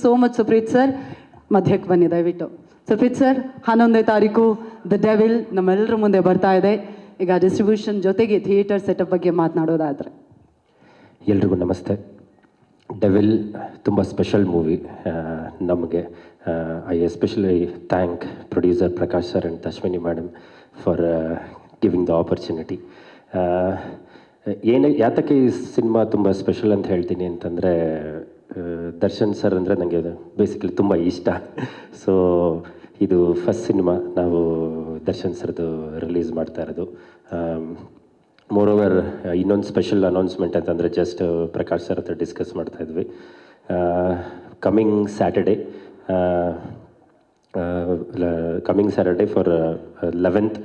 So much Supreeth sir. ಮಧ್ಯಕ್ಕೆ ಬನ್ನಿ ದಯವಿಟ್ಟು. ಸುಪ್ರೀತ್ ಸರ್, 11ನೇ ತಾರೀಕು ದ ಡೆವಿಲ್ ನಮ್ಮೆಲ್ಲರ ಮುಂದೆ ಬರ್ತಾ ಇದೆ. ಈಗ ಡಿಸ್ಟ್ರಿಬ್ಯೂಷನ್ ಜೊತೆಗೆ ಥಿಯೇಟರ್ ಸೆಟಪ್ ಬಗ್ಗೆ ಮಾತನಾಡೋದಾದರೆ. ಎಲ್ರಿಗೂ ನಮಸ್ತೆ. ಡೆವಿಲ್ ತುಂಬ ಸ್ಪೆಷಲ್ ಮೂವಿ ನಮಗೆ. I especially thank producer Prakash sir and Ashwini madam for giving the opportunity. ಯಾತಕ್ಕೆ ಈ ಸಿನಿಮಾ ತುಂಬ ಸ್ಪೆಷಲ್ ಅಂತ ಹೇಳ್ತೀನಿ ಅಂತಂದರೆ, ದರ್ಶನ್ ಸರ್ ಅಂದರೆ ನನಗೆ ಬೇಸಿಕಲಿ ತುಂಬ ಇಷ್ಟ. ಸೊ ಇದು ಫಸ್ಟ್ ಸಿನಿಮಾ ನಾವು ದರ್ಶನ್ ಸರ್ದು ರಿಲೀಸ್ ಮಾಡ್ತಾ ಇರೋದು. ಮೋರೋವರ್ ಇನ್ನೊಂದು ಸ್ಪೆಷಲ್ ಅನೌನ್ಸ್ಮೆಂಟ್ ಅಂತಂದರೆ, ಜಸ್ಟ್ ಪ್ರಕಾಶ್ ಸರ್ ಹತ್ರ ಡಿಸ್ಕಸ್ ಮಾಡ್ತಾ ಇದ್ವಿ. Coming Saturday for 11th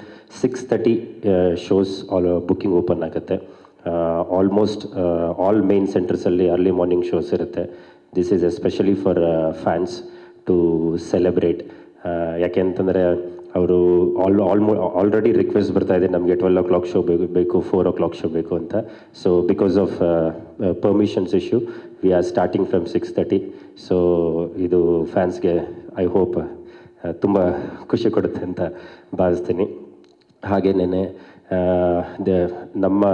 6:30 shows booking open ಆಗುತ್ತೆ. ಆಲ್ಮೋಸ್ಟ್ ಆಲ್ ಮೇನ್ ಸೆಂಟರ್ಸಲ್ಲಿ ಅರ್ಲಿ ಮಾರ್ನಿಂಗ್ ಶೋಸ್ ಇರುತ್ತೆ. This is especially for fans to celebrate. ಯಾಕೆ ಅಂತಂದರೆ ಅವರು ಆಲ್ರೆಡಿ ರಿಕ್ವೆಸ್ಟ್ ಬರ್ತಾ ಇದೆ, ನಮಗೆ 12 o'clock ಶೋ ಬೇಕು, 4 o'clock ಶೋ ಬೇಕು ಅಂತ. So because of permissions issue we are starting from 6:30. So ಇದು ಫ್ಯಾನ್ಸ್ಗೆ ಐ ಹೋಪ್ ತುಂಬ ಖುಷಿ ಕೊಡುತ್ತೆ ಅಂತ ಭಾವಿಸ್ತೀನಿ. ಹಾಗೇನೇ ನಮ್ಮ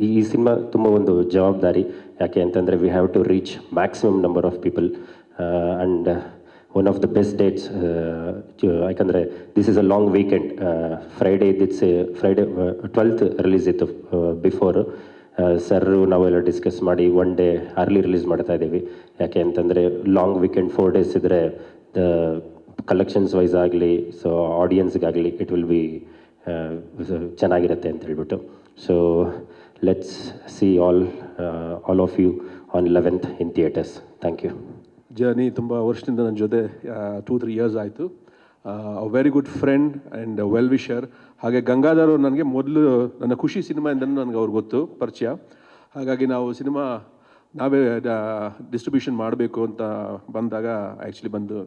ಈ ಸಿನಿಮಾ ತುಂಬ ಒಂದು ಜವಾಬ್ದಾರಿ. ಯಾಕೆ ಅಂತಂದರೆ we have to reach maximum number of people and one of the best dates. ಯಾಕಂದರೆ this is a long weekend. Friday 12th release ಇತ್ತು. ಬಿಫೋರು ಸರ್ರು ನಾವೆಲ್ಲ ಡಿಸ್ಕಸ್ ಮಾಡಿ ಒನ್ ಡೇ ಅರ್ಲಿ ರಿಲೀಸ್ ಮಾಡ್ತಾ ಇದ್ದೀವಿ. ಯಾಕೆ ಅಂತಂದರೆ ಲಾಂಗ್ ವೀಕೆಂಡ್ 4 days ಇದ್ದರೆ the collections wise ಆಗಲಿ, ಸೊ ಆಡಿಯನ್ಸ್ಗಾಗಲಿ ಇಟ್ ವಿಲ್ ಬಿ ಚೆನ್ನಾಗಿರುತ್ತೆ ಅಂತ ಹೇಳ್ಬಿಟ್ಟು. So let's see all of you on 11th in theatres. Thank you. Journey ತುಂಬ ವರ್ಷದಿಂದ ನನ್ನ ಜೊತೆ 2-3 years ಆಯಿತು. Very good friend and well wisher. ಹಾಗೆ ಗಂಗಾಧರ್ ಅವರು ನನಗೆ ಮೊದಲು ನನ್ನ ಖುಷಿ ಸಿನಿಮಾಯಿಂದನೂ ನನಗೆ ಅವ್ರಿಗೆ ಗೊತ್ತು, ಪರಿಚಯ. ಹಾಗಾಗಿ ನಾವು ಸಿನಿಮಾ ನಾವೇ ಡಿಸ್ಟ್ರಿಬ್ಯೂಷನ್ ಮಾಡಬೇಕು ಅಂತ ಬಂದಾಗ ಆ್ಯಕ್ಚುಲಿ ಬಂದು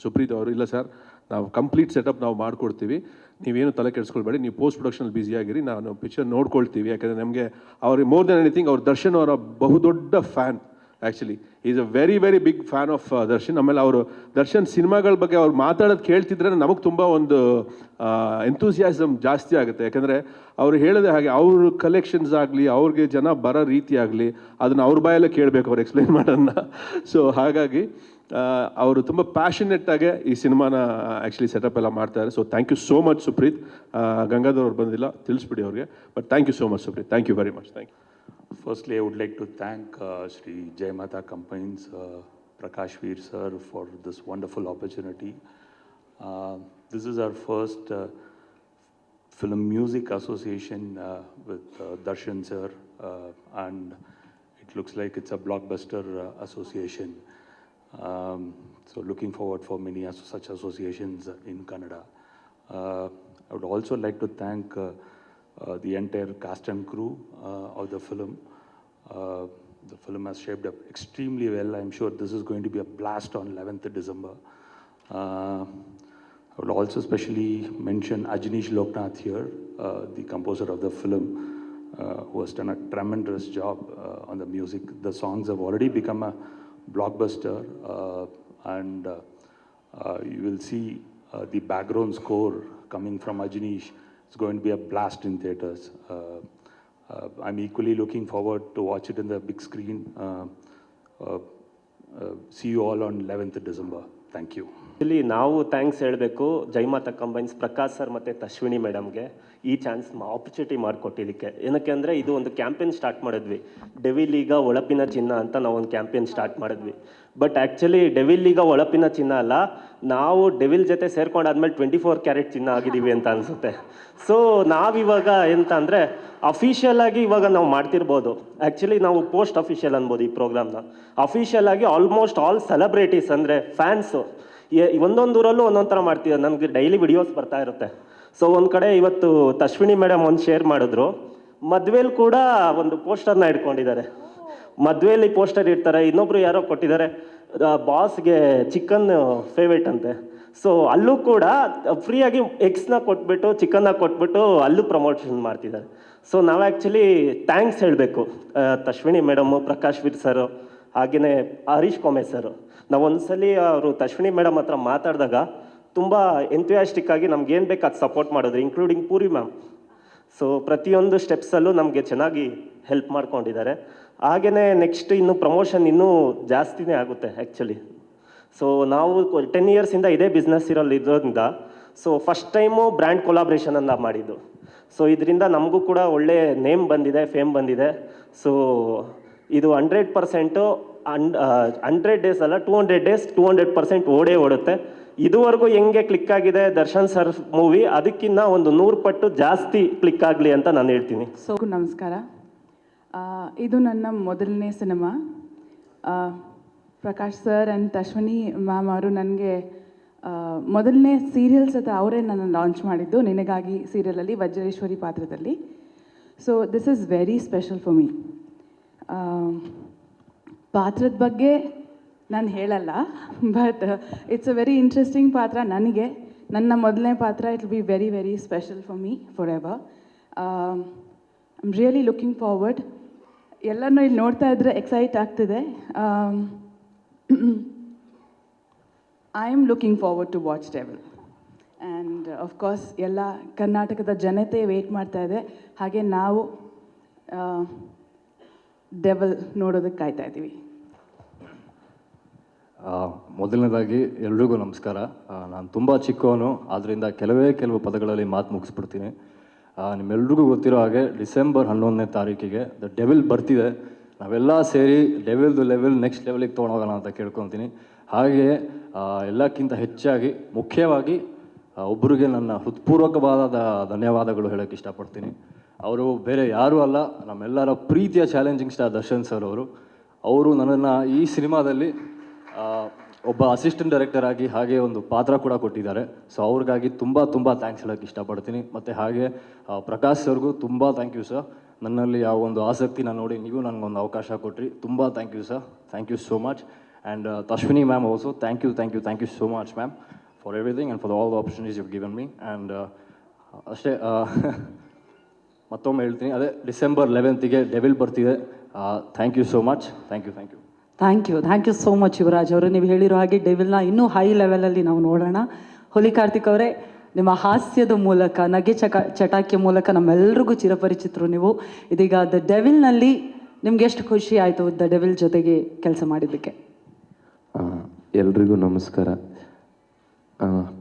ಸುಪ್ರೀತ್ ಅವರು, ಇಲ್ಲ ಸರ್ ನಾವು ಕಂಪ್ಲೀಟ್ ಸೆಟಪ್ ನಾವು ಮಾಡಿಕೊಡ್ತೀವಿ, ನೀವೇನು ತಲೆ ಕೆಡಿಸ್ಕೊಳ್ಬೇಡಿ, ನೀವು ಪೋಸ್ಟ್ ಪ್ರೊಡಕ್ಷನಲ್ಲಿ ಬ್ಯುಸಿಯಾಗಿರಿ, ನಾವು ಪಿಕ್ಚರ್ ನೋಡ್ಕೊಳ್ತೀವಿ. ಯಾಕಂದರೆ ನಮಗೆ ಅವ್ರಿಗೆ ಮೋರ್ ದೆನ್ ಎನಿಥಿಂಗ್ ಅವ್ರು ದರ್ಶನ್ ಅವರ ಬಹುದೊಡ್ಡ fan. Actually is a very very big fan of Darshan. ಆಮೇಲೆ ಅವರು ದರ್ಶನ್ ಸಿನಿಮಾಗಳ ಬಗ್ಗೆ ಅವ್ರು ಮಾತಾಡೋದು ಕೇಳ್ತಿದ್ರೆ ನಮಗೆ ತುಂಬ ಒಂದು ಎಂಥೂಸಿಯಾಸಮ್ ಜಾಸ್ತಿ ಆಗುತ್ತೆ. ಯಾಕಂದರೆ ಅವರು ಹೇಳಿದೆ ಹಾಗೆ ಅವ್ರ ಕಲೆಕ್ಷನ್ಸ್ ಆಗಲಿ, ಅವ್ರಿಗೆ ಜನ ಬರೋ ರೀತಿ ಆಗಲಿ, ಅದನ್ನು ಅವ್ರ ಬಾಯಲ್ಲೇ ಕೇಳಬೇಕು, ಅವ್ರು ಎಕ್ಸ್ಪ್ಲೈನ್ ಮಾಡೋದನ್ನ. ಸೊ ಹಾಗಾಗಿ ಅವರು ತುಂಬ ಪ್ಯಾಷನೆಟ್ಟಾಗೆ ಈ ಸಿನಿಮಾನ ಆ್ಯಕ್ಚುಲಿ ಸೆಟಪ್ ಎಲ್ಲ ಮಾಡ್ತಾರೆ. So thank you so much Supreeth. Gangadhar ಅವ್ರು ಬಂದಿಲ್ಲ, ತಿಳಿಸ್ಬಿಡಿ ಅವ್ರಿಗೆ. But thank you so much Supreeth. Thank you very much. Thank you. Firstly, I would like to thank Shri Jai Mata Companies, Prakash Veer sir, for this wonderful opportunity. This is our first film music association with Darshan sir, and it looks like it's a blockbuster association. So looking forward for many such associations in Kannada. I would also like to thank the entire cast and crew of the film. The film has shaped up extremely well. I'm sure this is going to be a blast on 11th December. I would also specially mention Ajnish Loknath here, the composer of the film, who has done a tremendous job on the music. The songs have already become a blockbuster, and you will see the background score coming from Ajnish. It's going to be a blast in theaters. I'm equally looking forward to watch it in the big screen. See you all on 11th December. Thank you. ಇಲ್ಲಿ ನಾವು thanks ಹೇಳಬೇಕು Jai Mata combines Prakash sir ಮತ್ತು ಅಶ್ವಿನಿ ಮೇಡಮ್ಗೆ ಈ chance opportunity ಮಾಡಿಕೊಟ್ಟಿದ್ದಕ್ಕೆ. ಏನಕ್ಕೆ ಅಂದರೆ ಇದು ಒಂದು campaign start ಮಾಡಿದ್ವಿ, ಡೆವಿಲ್ ಈಗ ಒಳಪಿನ ಚಿನ್ನ ಅಂತ ನಾವು ಒಂದು ಕ್ಯಾಂಪೇನ್ ಸ್ಟಾರ್ಟ್ ಮಾಡಿದ್ವಿ. ಬಟ್ ಆ್ಯಕ್ಚುಲಿ ಡೆವಿಲ್ ಈಗ ಒಳಪಿನ ಚಿನ್ನ ಅಲ್ಲ, ನಾವು ಡೆವಿಲ್ ಜೊತೆ ಸೇರ್ಕೊಂಡಾದ್ಮೇಲೆ 24 ಕ್ಯಾರೆಟ್ ಚಿನ್ನ ಆಗಿದ್ದೀವಿ ಅಂತ ಅನಿಸುತ್ತೆ. ಸೊ ನಾವಿವಾಗ ಎಂತ ಅಂದರೆ ಅಫಿಷಿಯಲ್ ಆಗಿ ಇವಾಗ ನಾವು ಮಾಡ್ತಿರ್ಬೋದು, ಆ್ಯಕ್ಚುಲಿ ನಾವು ಪೋಸ್ಟ್ ಅಫಿಷಿಯಲ್ ಅನ್ಬೋದು ಈ ಪ್ರೋಗ್ರಾಮ್ನ. ಅಫಿಷಿಯಲ್ ಆಗಿ ಆಲ್ಮೋಸ್ಟ್ ಆಲ್ ಸೆಲೆಬ್ರಿಟೀಸ್ ಅಂದರೆ ಫ್ಯಾನ್ಸು ಒಂದೊಂದು ಊರಲ್ಲೂ ಒಂದೊಂದು ಥರ ಮಾಡ್ತಿದ್ದಾರೆ. ನನಗೆ ಡೈಲಿ ವಿಡಿಯೋಸ್ ಬರ್ತಾ ಇರುತ್ತೆ. ಸೊ ಒಂದು ಕಡೆ ಇವತ್ತು ಅಶ್ವಿನಿ ಮೇಡಮ್ ಒಂದು ಶೇರ್ ಮಾಡಿದ್ರು, ಮದುವೆಲಿ ಕೂಡ ಒಂದು ಪೋಸ್ಟರ್ನ ಇಟ್ಕೊಂಡಿದ್ದಾರೆ. ಮದುವೆಯಲ್ಲಿ ಪೋಸ್ಟರ್ ಇಡ್ತಾರೆ. ಇನ್ನೊಬ್ರು ಯಾರೋ ಕೊಟ್ಟಿದ್ದಾರೆ, ಬಾಸ್ಗೆ ಚಿಕನ್ ಫೇವ್ರೇಟ್ ಅಂತೆ. ಸೊ ಅಲ್ಲೂ ಕೂಡ ಫ್ರೀಯಾಗಿ ಎಗ್ಸ್ನ ಕೊಟ್ಬಿಟ್ಟು ಚಿಕನ್ನ ಕೊಟ್ಬಿಟ್ಟು ಅಲ್ಲೂ ಪ್ರಮೋಷನ್ ಮಾಡ್ತಿದ್ದಾರೆ. ಸೊ ನಾವು ಆ್ಯಕ್ಚುಲಿ ಥ್ಯಾಂಕ್ಸ್ ಹೇಳಬೇಕು ಅಶ್ವಿನಿ ಮೇಡಮು, ಪ್ರಕಾಶ್ ವೀರ್ ಸರು, ಹಾಗೆಯೇ ಹರೀಶ್ ಕೊಮೆ ಸರ್. ನಾವು ಒಂದ್ಸಲಿ ಅವರು ಅಶ್ವಿನಿ ಮೇಡಮ್ ಹತ್ರ ಮಾತಾಡಿದಾಗ ತುಂಬ ಎಂಥ್ಯೂಯಾಸ್ಟಿಕ್ ಆಗಿ ನಮ್ಗೆ ಏನು ಬೇಕು ಅದು ಸಪೋರ್ಟ್ ಮಾಡಿದ್ರು, ಇನ್ಕ್ಲೂಡಿಂಗ್ ಪೂರಿ ಮ್ಯಾಮ್. ಸೊ ಪ್ರತಿಯೊಂದು ಸ್ಟೆಪ್ಸಲ್ಲೂ ನಮಗೆ ಚೆನ್ನಾಗಿ ಹೆಲ್ಪ್ ಮಾಡ್ಕೊಂಡಿದ್ದಾರೆ. ಹಾಗೆಯೇ ನೆಕ್ಸ್ಟ್ ಇನ್ನು ಪ್ರಮೋಷನ್ ಇನ್ನೂ ಜಾಸ್ತಿನೇ ಆಗುತ್ತೆ ಆ್ಯಕ್ಚುಲಿ. ಸೊ ನಾವು 10 ಇಯರ್ಸಿಂದ ಇದೇ ಬಿಸ್ನೆಸ್ ಇರೋದ್ರಿಂದ so first time brand collaboration ಅಂತ ಮಾಡಿದ್ದು. ಸೊ ಇದರಿಂದ ನಮಗೂ ಕೂಡ ಒಳ್ಳೆ ನೇಮ್ ಬಂದಿದೆ, ಫೇಮ್ ಬಂದಿದೆ. ಸೊ ಇದು 100% 100 ಡೇಸ್ ಅಲ್ಲ, 200 ಡೇಸ್ 200% ಓಡುತ್ತೆ. ಇದುವರೆಗೂ ಹೆಂಗೆ ಕ್ಲಿಕ್ ಆಗಿದೆ ದರ್ಶನ್ ಸರ್ ಮೂವಿ, ಅದಕ್ಕಿಂತ ಒಂದು 100 ಪಟ್ಟು ಜಾಸ್ತಿ ಕ್ಲಿಕ್ ಆಗಲಿ ಅಂತ ನಾನು ಹೇಳ್ತೀನಿ. ಸೊ ನಮಸ್ಕಾರ. ಇದು ನನ್ನ ಮೊದಲನೇ cinema. Prakash sir and Ashwini ma'am ಅವರು ನನಗೆ ಮೊದಲನೇ ಸೀರಿಯಲ್ಸ್ ಅಥವಾ ಅವರೇ ನನ್ನ ಲಾಂಚ್ ಮಾಡಿದ್ದು ನಿನಗಾಗಿ ಸೀರಿಯಲಲ್ಲಿ ವಜ್ರೇಶ್ವರಿ ಪಾತ್ರದಲ್ಲಿ. So this is very special for me. ಪಾತ್ರದ ಬಗ್ಗೆ ನಾನು ಹೇಳಲ್ಲ, but it's a very interesting ಪಾತ್ರ ನನಗೆ. ನನ್ನ ಮೊದಲನೇ ಪಾತ್ರ it will be very very special for me forever. I am really looking forward. ಎಲ್ಲನೂ ಇಲ್ಲಿ ನೋಡ್ತಾ ಇದ್ರೆ ಎಕ್ಸೈಟ್ ಆಗ್ತಿದೆ. I am looking forward to watch Devil. And of course ಎಲ್ಲ ಕರ್ನಾಟಕದ ಜನತೆ ವೇಟ್ ಮಾಡ್ತಾ ಇದೆ. ಹಾಗೆ ನಾವು ಡೆವಿಲ್ ನೋಡೋದಕ್ಕೆ ಕಾಯ್ತಾ ಇದ್ದೀವಿ. ಮೊದಲನೇದಾಗಿ ಎಲ್ರಿಗೂ ನಮಸ್ಕಾರ. ನಾನು ತುಂಬ ಚಿಕ್ಕವನು, ಆದ್ದರಿಂದ ಕೆಲವು ಪದಗಳಲ್ಲಿ ಮಾತು ಮುಗಿಸ್ಬಿಡ್ತೀನಿ. ನಿಮ್ಮೆಲ್ರಿಗೂ ಗೊತ್ತಿರೋ ಹಾಗೆ ಡಿಸೆಂಬರ್ 11ನೇ ತಾರೀಕಿಗೆ ದ ಡೆವಿಲ್ ಬರ್ತಿದೆ. ನಾವೆಲ್ಲ ಸೇರಿ ಡೆವಿಲ್ದು ಲೆವೆಲ್ ನೆಕ್ಸ್ಟ್ ಲೆವೆಲಿಗೆ ತೊಗೊಂಡೋಗೋಣ ಅಂತ ಕೇಳ್ಕೊತೀನಿ. ಹಾಗೆಯೇ ಎಲ್ಲಕ್ಕಿಂತ ಹೆಚ್ಚಾಗಿ ಮುಖ್ಯವಾಗಿ ಒಬ್ಬರಿಗೆ ನನ್ನ ಹೃತ್ಪೂರ್ವಕವಾದ ಧನ್ಯವಾದಗಳು ಹೇಳೋಕ್ಕೆ ಇಷ್ಟಪಡ್ತೀನಿ. ಅವರು ಬೇರೆ ಯಾರೂ ಅಲ್ಲ, ನಮ್ಮೆಲ್ಲರ ಪ್ರೀತಿಯ ಚಾಲೆಂಜಿಂಗ್ ಸ್ಟಾರ್ ದರ್ಶನ್ ಸರ್ ಅವರು ನನ್ನನ್ನು ಈ ಸಿನಿಮಾದಲ್ಲಿ ಒಬ್ಬ ಅಸಿಸ್ಟೆಂಟ್ ಡೈರೆಕ್ಟರ್ ಆಗಿ ಹಾಗೆ ಒಂದು ಪಾತ್ರ ಕೂಡ ಕೊಟ್ಟಿದ್ದಾರೆ. ಸೊ ಅವ್ರಿಗಾಗಿ ತುಂಬ ಥ್ಯಾಂಕ್ಸ್ ಹೇಳೋಕ್ಕೆ ಇಷ್ಟಪಡ್ತೀನಿ. ಮತ್ತು ಹಾಗೆ ಪ್ರಕಾಶ್ ಸರ್ಗೂ ತುಂಬ ಥ್ಯಾಂಕ್ ಯು ಸರ್. ನನ್ನಲ್ಲಿ ಯಾವ ಒಂದು ಆಸಕ್ತಿನ ನೋಡಿ ನೀವು ನನಗೊಂದು ಅವಕಾಶ ಕೊಟ್ರಿ. ತುಂಬ thank you sir, thank you so much. And Ashwini ma'am also thank you so much ma'am for everything and for all the opportunities you given me. And ಅಷ್ಟೇ ಮತ್ತೊಮ್ಮೆ ಹೇಳ್ತೀನಿ, ಅದೇ ಡಿಸೆಂಬರ್ 11ಗೆ ಡೆವಿಲ್ ಬರ್ತಿದೆ. Thank you so much. Thank you. Thank you so much Yuvaraj ಅವರು. ನೀವು ಹೇಳಿರೋ ಹಾಗೆ ಡೆವಿಲ್ನ ಇನ್ನೂ ಹೈ ಲೆವೆಲಲ್ಲಿ ನಾವು ನೋಡೋಣ. ಹುಲಿ ಕಾರ್ತಿಕ್ ಅವರೇ, ನಿಮ್ಮ ಹಾಸ್ಯದ ಮೂಲಕ, ನಗೆ ಚಟಾಕಿಯ ಮೂಲಕ ನಮ್ಮೆಲ್ರಿಗೂ ಚಿರಪರಿಚಿತರು ನೀವು. ಇದೀಗ ದ ಡೆವಿಲ್ನಲ್ಲಿ ನಿಮ್ಗೆ ಎಷ್ಟು ಖುಷಿ ಆಯಿತು ದ ಡೆವಿಲ್ ಜೊತೆಗೆ ಕೆಲಸ ಮಾಡಿದ್ದಕ್ಕೆ? ಎಲ್ರಿಗೂ ನಮಸ್ಕಾರ.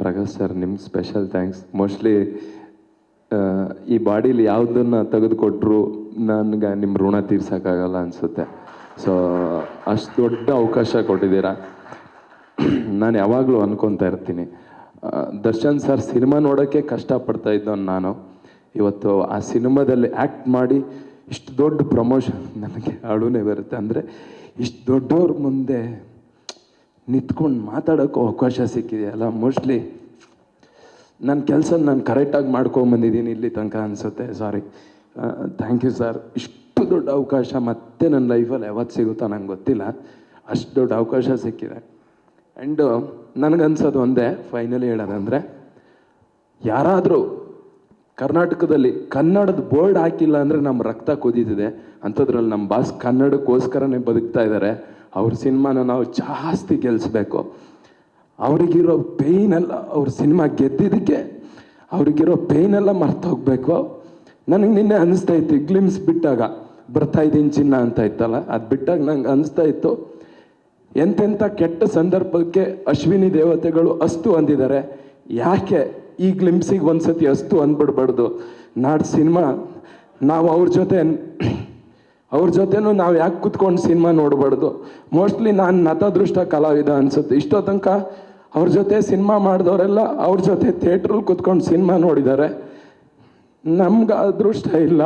ಪ್ರಕಾಶ್ ಸರ್, ನಿಮ್ಗೆ ಸ್ಪೆಷಲ್ ಥ್ಯಾಂಕ್ಸ್. ಮೋಸ್ಟ್ಲಿ ಈ ಬಾಡೀಲಿ ಯಾವುದನ್ನು ತೆಗೆದುಕೊಟ್ರು ನನಗೆ ನಿಮ್ಮ ಋಣ ತೀರ್ಸೋಕ್ಕಾಗಲ್ಲ ಅನಿಸುತ್ತೆ. ಸೊ ಅಷ್ಟು ದೊಡ್ಡ ಅವಕಾಶ ಕೊಟ್ಟಿದ್ದೀರಾ. ನಾನು ಯಾವಾಗಲೂ ಅನ್ಕೊತಾ ಇರ್ತೀನಿ, ದರ್ಶನ್ ಸರ್ ಸಿನಿಮಾ ನೋಡೋಕ್ಕೆ ಕಷ್ಟಪಡ್ತಾ ಇದ್ದವನು ನಾನು. ಇವತ್ತು ಆ ಸಿನಿಮಾದಲ್ಲಿ ಆ್ಯಕ್ಟ್ ಮಾಡಿ ಇಷ್ಟು ದೊಡ್ಡ ಪ್ರಮೋಷನ್, ನನಗೆ ಅಳುನೇ ಬರುತ್ತೆ. ಅಂದರೆ ಇಷ್ಟು ದೊಡ್ಡವ್ರ ಮುಂದೆ ನಿಂತ್ಕೊಂಡು ಮಾತಾಡೋಕ್ಕೂ ಅವಕಾಶ ಸಿಕ್ಕಿದೆಯಲ್ಲ, ಮೋಸ್ಟ್ಲಿ ನನ್ನ ಕೆಲಸ ನಾನು ಕರೆಕ್ಟಾಗಿ ಮಾಡ್ಕೊಂಬಂದಿದ್ದೀನಿ ಇಲ್ಲಿ ತನಕ ಅನಿಸುತ್ತೆ. ಸಾರಿ, ಥ್ಯಾಂಕ್ ಯು ಸರ್. ಇಷ್ಟು ದೊಡ್ಡ ಅವಕಾಶ ಮತ್ತೆ ನನ್ನ ಲೈಫಲ್ಲಿ ಯಾವತ್ತು ಸಿಗುತ್ತೋ ನಂಗೆ ಗೊತ್ತಿಲ್ಲ, ಅಷ್ಟು ದೊಡ್ಡ ಅವಕಾಶ ಸಿಕ್ಕಿದೆ. ಆ್ಯಂಡ್ ನನಗನ್ಸೋದು ಒಂದೇ, ಫೈನಲಿ ಹೇಳೋದಂದರೆ, ಯಾರಾದರೂ ಕರ್ನಾಟಕದಲ್ಲಿ ಕನ್ನಡದ ಬೋರ್ಡ್ ಹಾಕಿಲ್ಲ ಅಂದರೆ ನಮ್ಮ ರಕ್ತ ಕುದೀತಿದೆ. ಅಂಥದ್ರಲ್ಲಿ ನಮ್ಮ ಬಾಸ್ ಕನ್ನಡಕ್ಕೋಸ್ಕರನೇ ಬದುಕ್ತಾ ಇದ್ದಾರೆ. ಅವ್ರ ಸಿನಿಮಾನ ನಾವು ಜಾಸ್ತಿ ಗೆಲ್ಲಿಸ್ಬೇಕು. ಅವರಿಗಿರೋ ಪೇಯ್ನೆಲ್ಲ, ಅವ್ರ ಸಿನಿಮಾ ಗೆದ್ದಿದ್ದಕ್ಕೆ ಅವ್ರಿಗಿರೋ ಪೇಯ್ನೆಲ್ಲ ಮರ್ತೋಗ್ಬೇಕು. ನನಗೆ ನಿನ್ನೆ ಅನ್ನಿಸ್ತಾ ಇತ್ತು, ಗ್ಲಿಮ್ಸ್ ಬಿಟ್ಟಾಗ ಬರ್ತಾ ಇದ್ದೀನಿ ಚಿನ್ನ ಅಂತ ಇತ್ತಲ್ಲ, ಅದು ಬಿಟ್ಟಾಗ ನಂಗೆ ಅನ್ನಿಸ್ತಾ ಇತ್ತು, ಎಂತೆಂಥ ಕೆಟ್ಟ ಸಂದರ್ಭಕ್ಕೆ ಅಶ್ವಿನಿ ದೇವತೆಗಳು ಅಸ್ತು ಅಂದಿದ್ದಾರೆ, ಯಾಕೆ ಈ ಗ್ಲಿಮ್ಸಿಗೆ ಒಂದ್ಸತಿ ಅಸ್ತು ಅಂದ್ಬಿಡ್ಬಾರ್ದು. ನಾಡು ಸಿನಿಮಾ ನಾವು ಅವ್ರ ಜೊತೆನೂ ನಾವು ಯಾಕೆ ಕೂತ್ಕೊಂಡು ಸಿನಿಮಾ ನೋಡಬಾರ್ದು. ಮೋಸ್ಟ್ಲಿ ನಾನು ನತದೃಷ್ಟ ಕಲಾವಿದ ಅನಿಸುತ್ತೆ. ಇಷ್ಟೋ ತನಕ ಅವ್ರ ಜೊತೆ ಸಿನಿಮಾ ಮಾಡಿದವರೆಲ್ಲ ಅವ್ರ ಜೊತೆ ಥಿಯೇಟ್ರಲ್ಲಿ ಕೂತ್ಕೊಂಡು ಸಿನಿಮಾ ನೋಡಿದ್ದಾರೆ. ನಮ್ಗೆ ಅದೃಷ್ಟ ಇಲ್ಲ.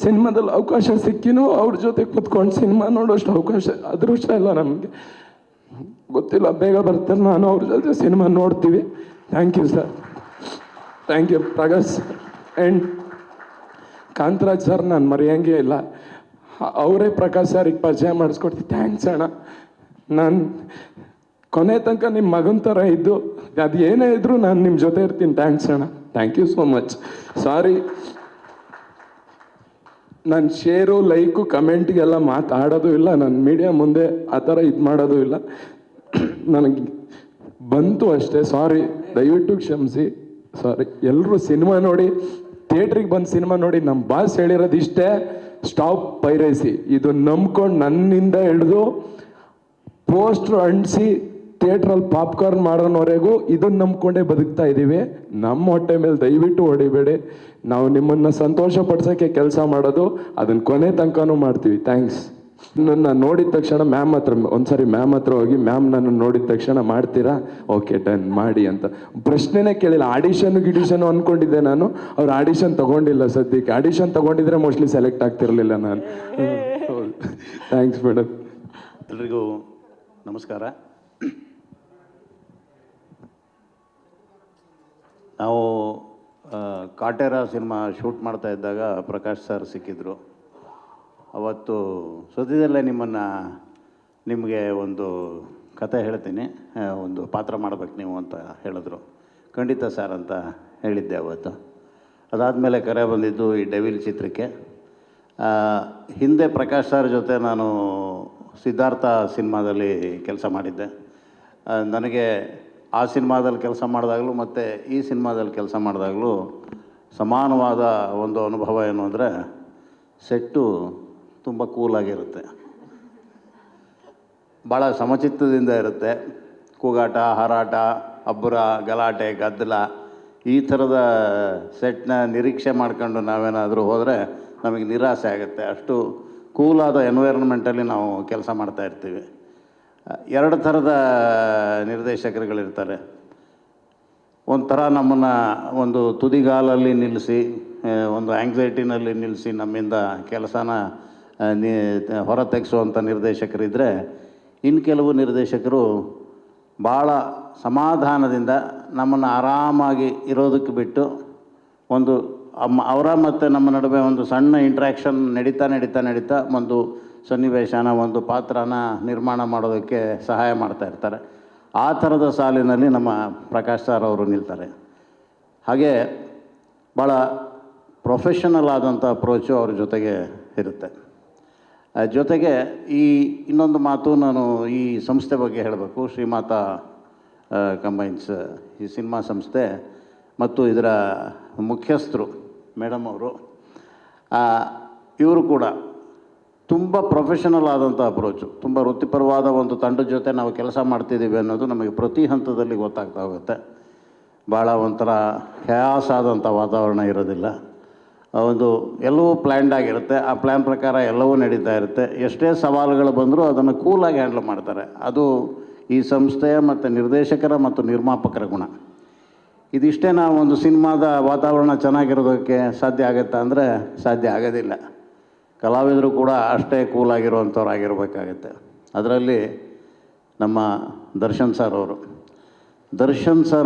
ಸಿನಿಮಾದಲ್ಲಿ ಅವಕಾಶ ಸಿಕ್ಕಿನೂ ಅವ್ರ ಜೊತೆ ಕೂತ್ಕೊಂಡು ಸಿನಿಮಾ ನೋಡೋಷ್ಟು ಅದೃಷ್ಟ ಇಲ್ಲ ನಮಗೆ. ಗೊತ್ತಿಲ್ಲ, ಬೇಗ ಬರ್ತಾರೆ, ನಾನು ಅವ್ರ ಜೊತೆ ಸಿನಿಮಾ ನೋಡ್ತೀವಿ. Thank you sir, thank you Prakash. And Kantharaj sir ನಾನು ಮರೆಯೋಂಗೇ ಇಲ್ಲ, ಅವರೇ ಪ್ರಕಾಶ್ ಸರಿಗೆ ಪರಿಚಯ ಮಾಡಿಸ್ಕೊಡ್ತೀನಿ. ಥ್ಯಾಂಕ್ಸ್ ಅಣ್ಣ, ನಾನು ಕೊನೆ ತನಕ ನಿಮ್ಮ ಮಗನ ಥರ ಇದ್ದು ಅದು ಏನೇ ಇದ್ದರೂ ನಾನು ನಿಮ್ಮ ಜೊತೆ ಇರ್ತೀನಿ. ಥ್ಯಾಂಕ್ಸ್ ಅಣ್ಣ, ಥ್ಯಾಂಕ್ ಯು ಸೋ ಮಚ್. ಸಾರಿ ನಾನು ಶೇರು ಲೈಕು ಕಮೆಂಟ್ಗೆಲ್ಲ ಮಾತಾಡೋದು ಇಲ್ಲ, ನಾನು ಮೀಡಿಯಾ ಮುಂದೆ ಆ ಥರ ಇದು ಮಾಡೋದು ಇಲ್ಲ. ನನಗೆ ಬಂತು ಅಷ್ಟೇ, ಸಾರಿ, ದಯವಿಟ್ಟು ಕ್ಷಮಿಸಿ. ಸಾರಿ. ಎಲ್ಲರೂ ಸಿನಿಮಾ ನೋಡಿ, ಥಿಯೇಟ್ರಿಗೆ ಬಂದು ಸಿನಿಮಾ ನೋಡಿ, ನಮ್ಮ ಬಾಸ್ ಹೇಳಿರೋದು ಇಷ್ಟೇ, ಸ್ಟಾಪ್ ಪೈರಸಿ. ಇದು ನಂಬ್ಕೊಂಡು ನನ್ನಿಂದ ಹಿಡಿದು ಪೋಸ್ಟ್ರು ಅಂಟಿಸಿ ಥಿಯೇಟ್ರಲ್ಲಿ ಪಾಪ್ಕಾರ್ನ್ ಮಾಡೋನವರೆಗೂ ಇದನ್ನು ನಂಬ್ಕೊಂಡೇ ಬದುಕ್ತಾ ಇದ್ದೀವಿ. ನಮ್ಮ ಹೊಟ್ಟೆ ಮೇಲೆ ದಯವಿಟ್ಟು ಹೊಡಿಬೇಡಿ. ನಾವು ನಿಮ್ಮನ್ನು ಸಂತೋಷ ಪಡ್ಸೋಕ್ಕೆ ಕೆಲಸ ಮಾಡೋದು, ಅದನ್ನು ಕೊನೆ ತನಕನೂ ಮಾಡ್ತೀವಿ. ಥ್ಯಾಂಕ್ಸ್. ನನ್ನ ನೋಡಿದ ತಕ್ಷಣ ಮ್ಯಾಮ್ ಹತ್ರ ಒಂದ್ಸರಿ ಮ್ಯಾಮ್ ಹತ್ರ ಹೋಗಿ, ಮ್ಯಾಮ್ ನನ್ನ ನೋಡಿದ ತಕ್ಷಣ ಮಾಡ್ತೀರಾ? ಓಕೆ ಡನ್ ಮಾಡಿ ಅಂತ ಪ್ರಶ್ನೆನೇ ಕೇಳಿಲ್ಲ. ಗಿಡಿಷನು ಅಂದ್ಕೊಂಡಿದ್ದೆ ನಾನು. ಅವ್ರು ಆಡಿಷನ್ ತೊಗೊಂಡಿಲ್ಲ ಸದ್ಯಕ್ಕೆ. ಆಡಿಷನ್ ತೊಗೊಂಡಿದ್ರೆ ಮೋಸ್ಟ್ಲಿ ಸೆಲೆಕ್ಟ್ ಆಗ್ತಿರಲಿಲ್ಲ ನಾನು. ಹೌದು. Thanks madam. ಎಲ್ರಿಗೂ ನಮಸ್ಕಾರ. ನಾವು ಕಾಟೇರ ಸಿನಿಮಾ ಶೂಟ್ ಮಾಡ್ತಾ ಇದ್ದಾಗ ಪ್ರಕಾಶ್ ಸರ್ ಸಿಕ್ಕಿದ್ರು. ಅವತ್ತು ಸದ್ಯದಲ್ಲೇ ನಿಮಗೆ ಒಂದು ಕತೆ ಹೇಳ್ತೀನಿ, ಒಂದು ಪಾತ್ರ ಮಾಡ್ಬೇಕು ನೀವು ಅಂತ ಹೇಳಿದ್ರು. ಖಂಡಿತ ಸರ್ ಅಂತ ಹೇಳಿದ್ದೆ ಅವತ್ತು. ಅದಾದಮೇಲೆ ಕರೆ ಬಂದಿದ್ದು ಈ ಡೆವಿಲ್ ಚಿತ್ರಕ್ಕೆ. ಹಿಂದೆ ಪ್ರಕಾಶ್ ಸರ್ ಜೊತೆ ನಾನು ಸಿದ್ಧಾರ್ಥ ಸಿನಿಮಾದಲ್ಲಿ ಕೆಲಸ ಮಾಡಿದ್ದೆ. ನನಗೆ ಆ ಸಿನಿಮಾದಲ್ಲಿ ಕೆಲಸ ಮಾಡಿದಾಗಲೂ ಮತ್ತು ಈ ಸಿನಿಮಾದಲ್ಲಿ ಕೆಲಸ ಮಾಡಿದಾಗಲೂ ಸಮಾನವಾದ ಒಂದು ಅನುಭವ ಏನು ಅಂದರೆ, ಸೆಟ್ಟು ತುಂಬ ಕೂಲಾಗಿರುತ್ತೆ, ಭಾಳ ಸಮಚಿತ್ತದಿಂದ ಇರುತ್ತೆ. ಕೂಗಾಟ, ಹಾರಾಟ, ಅಬ್ಬರ, ಗಲಾಟೆ, ಗದ್ದಲ, ಈ ಥರದ ಸೆಟ್ನ ನಿರೀಕ್ಷೆ ಮಾಡ್ಕೊಂಡು ನಾವೇನಾದರೂ ಹೋದರೆ ನಮಗೆ ನಿರಾಸೆ ಆಗುತ್ತೆ. ಅಷ್ಟು ಕೂಲಾದ ಎನ್ವೈರನ್ಮೆಂಟಲ್ಲಿ ನಾವು ಕೆಲಸ ಮಾಡ್ತಾಯಿರ್ತೀವಿ. ಎರಡು ಥರದ ನಿರ್ದೇಶಕರುಗಳಿರ್ತಾರೆ. ಒಂಥರ ನಮ್ಮನ್ನು ಒಂದು ತುದಿಗಾಲಲ್ಲಿ ನಿಲ್ಲಿಸಿ, ಒಂದು ಆ್ಯಂಗ್ಸೈಟಿನಲ್ಲಿ ನಿಲ್ಲಿಸಿ ನಮ್ಮಿಂದ ಕೆಲಸನ ಹೊರ ತೆಗೆಸುವಂಥ ನಿರ್ದೇಶಕರಿದ್ದರೆ, ಇನ್ನು ಕೆಲವು ನಿರ್ದೇಶಕರು ಭಾಳ ಸಮಾಧಾನದಿಂದ ನಮ್ಮನ್ನು ಆರಾಮಾಗಿ ಇರೋದಕ್ಕೆ ಬಿಟ್ಟು, ಒಂದು ಅವರ ಮತ್ತು ನಮ್ಮ ನಡುವೆ ಒಂದು ಸಣ್ಣ ಇಂಟ್ರ್ಯಾಕ್ಷನ್ ನಡೀತಾ ಒಂದು ಸನ್ನಿವೇಶನ, ಒಂದು ಪಾತ್ರನ ನಿರ್ಮಾಣ ಮಾಡೋದಕ್ಕೆ ಸಹಾಯ ಮಾಡ್ತಾಯಿರ್ತಾರೆ. ಆ ಥರದ ಸಾಲಿನಲ್ಲಿ ನಮ್ಮ ಪ್ರಕಾಶ್ ಸರ್ ಅವರು ನಿಲ್ತಾರೆ. ಹಾಗೆ ಭಾಳ ಪ್ರೊಫೆಷನಲ್ ಆದಂಥ ಅಪ್ರೋಚು ಅವ್ರ ಜೊತೆಗೆ ಇರುತ್ತೆ. ಜೊತೆಗೆ ಇನ್ನೊಂದು ಮಾತು, ನಾನು ಈ ಸಂಸ್ಥೆ ಬಗ್ಗೆ ಹೇಳಬೇಕು. ಶ್ರೀಮಾತಾ ಕಂಬೈನ್ಸ್ ಈ ಸಿನಿಮಾ ಸಂಸ್ಥೆ ಮತ್ತು ಇದರ ಮುಖ್ಯಸ್ಥರು ಮೇಡಮ್ ಅವರು, ಇವರು ಕೂಡ ತುಂಬ ಪ್ರೊಫೆಷನಲ್ ಆದಂಥ ಅಪ್ರೋಚು, ತುಂಬ ವೃತ್ತಿಪರವಾದ ಒಂದು ತಂಡದ ಜೊತೆ ನಾವು ಕೆಲಸ ಮಾಡ್ತಿದ್ದೀವಿ ಅನ್ನೋದು ನಮಗೆ ಪ್ರತಿ ಹಂತದಲ್ಲಿ ಗೊತ್ತಾಗ್ತಾ ಹೋಗುತ್ತೆ. ಭಾಳ ಒಂಥರ ಖಯಾಸ್ ಆದಂಥ ವಾತಾವರಣ ಇರೋದಿಲ್ಲ. ಒಂದು ಎಲ್ಲವೂ ಪ್ಲ್ಯಾಂಡ್ ಆಗಿರುತ್ತೆ. ಆ ಪ್ಲ್ಯಾನ್ ಪ್ರಕಾರ ಎಲ್ಲವೂ ನಡೀತಾ ಇರುತ್ತೆ. ಎಷ್ಟೇ ಸವಾಲುಗಳು ಬಂದರೂ ಅದನ್ನು ಕೂಲಾಗಿ ಹ್ಯಾಂಡಲ್ ಮಾಡ್ತಾರೆ. ಅದು ಈ ಸಂಸ್ಥೆಯ ಮತ್ತು ನಿರ್ದೇಶಕರ ಮತ್ತು ನಿರ್ಮಾಪಕರ ಗುಣ. ಇದಿಷ್ಟೇ ನಾವು ಒಂದು ಸಿನಿಮಾದ ವಾತಾವರಣ ಚೆನ್ನಾಗಿರೋದಕ್ಕೆ ಸಾಧ್ಯ ಆಗುತ್ತಾ ಅಂದರೆ ಸಾಧ್ಯ ಆಗೋದಿಲ್ಲ. ಕಲಾವಿದರು ಕೂಡ ಅಷ್ಟೇ ಕೂಲಾಗಿರುವಂಥವ್ರು ಆಗಿರಬೇಕಾಗತ್ತೆ. ಅದರಲ್ಲಿ ನಮ್ಮ ದರ್ಶನ್ ಸರ್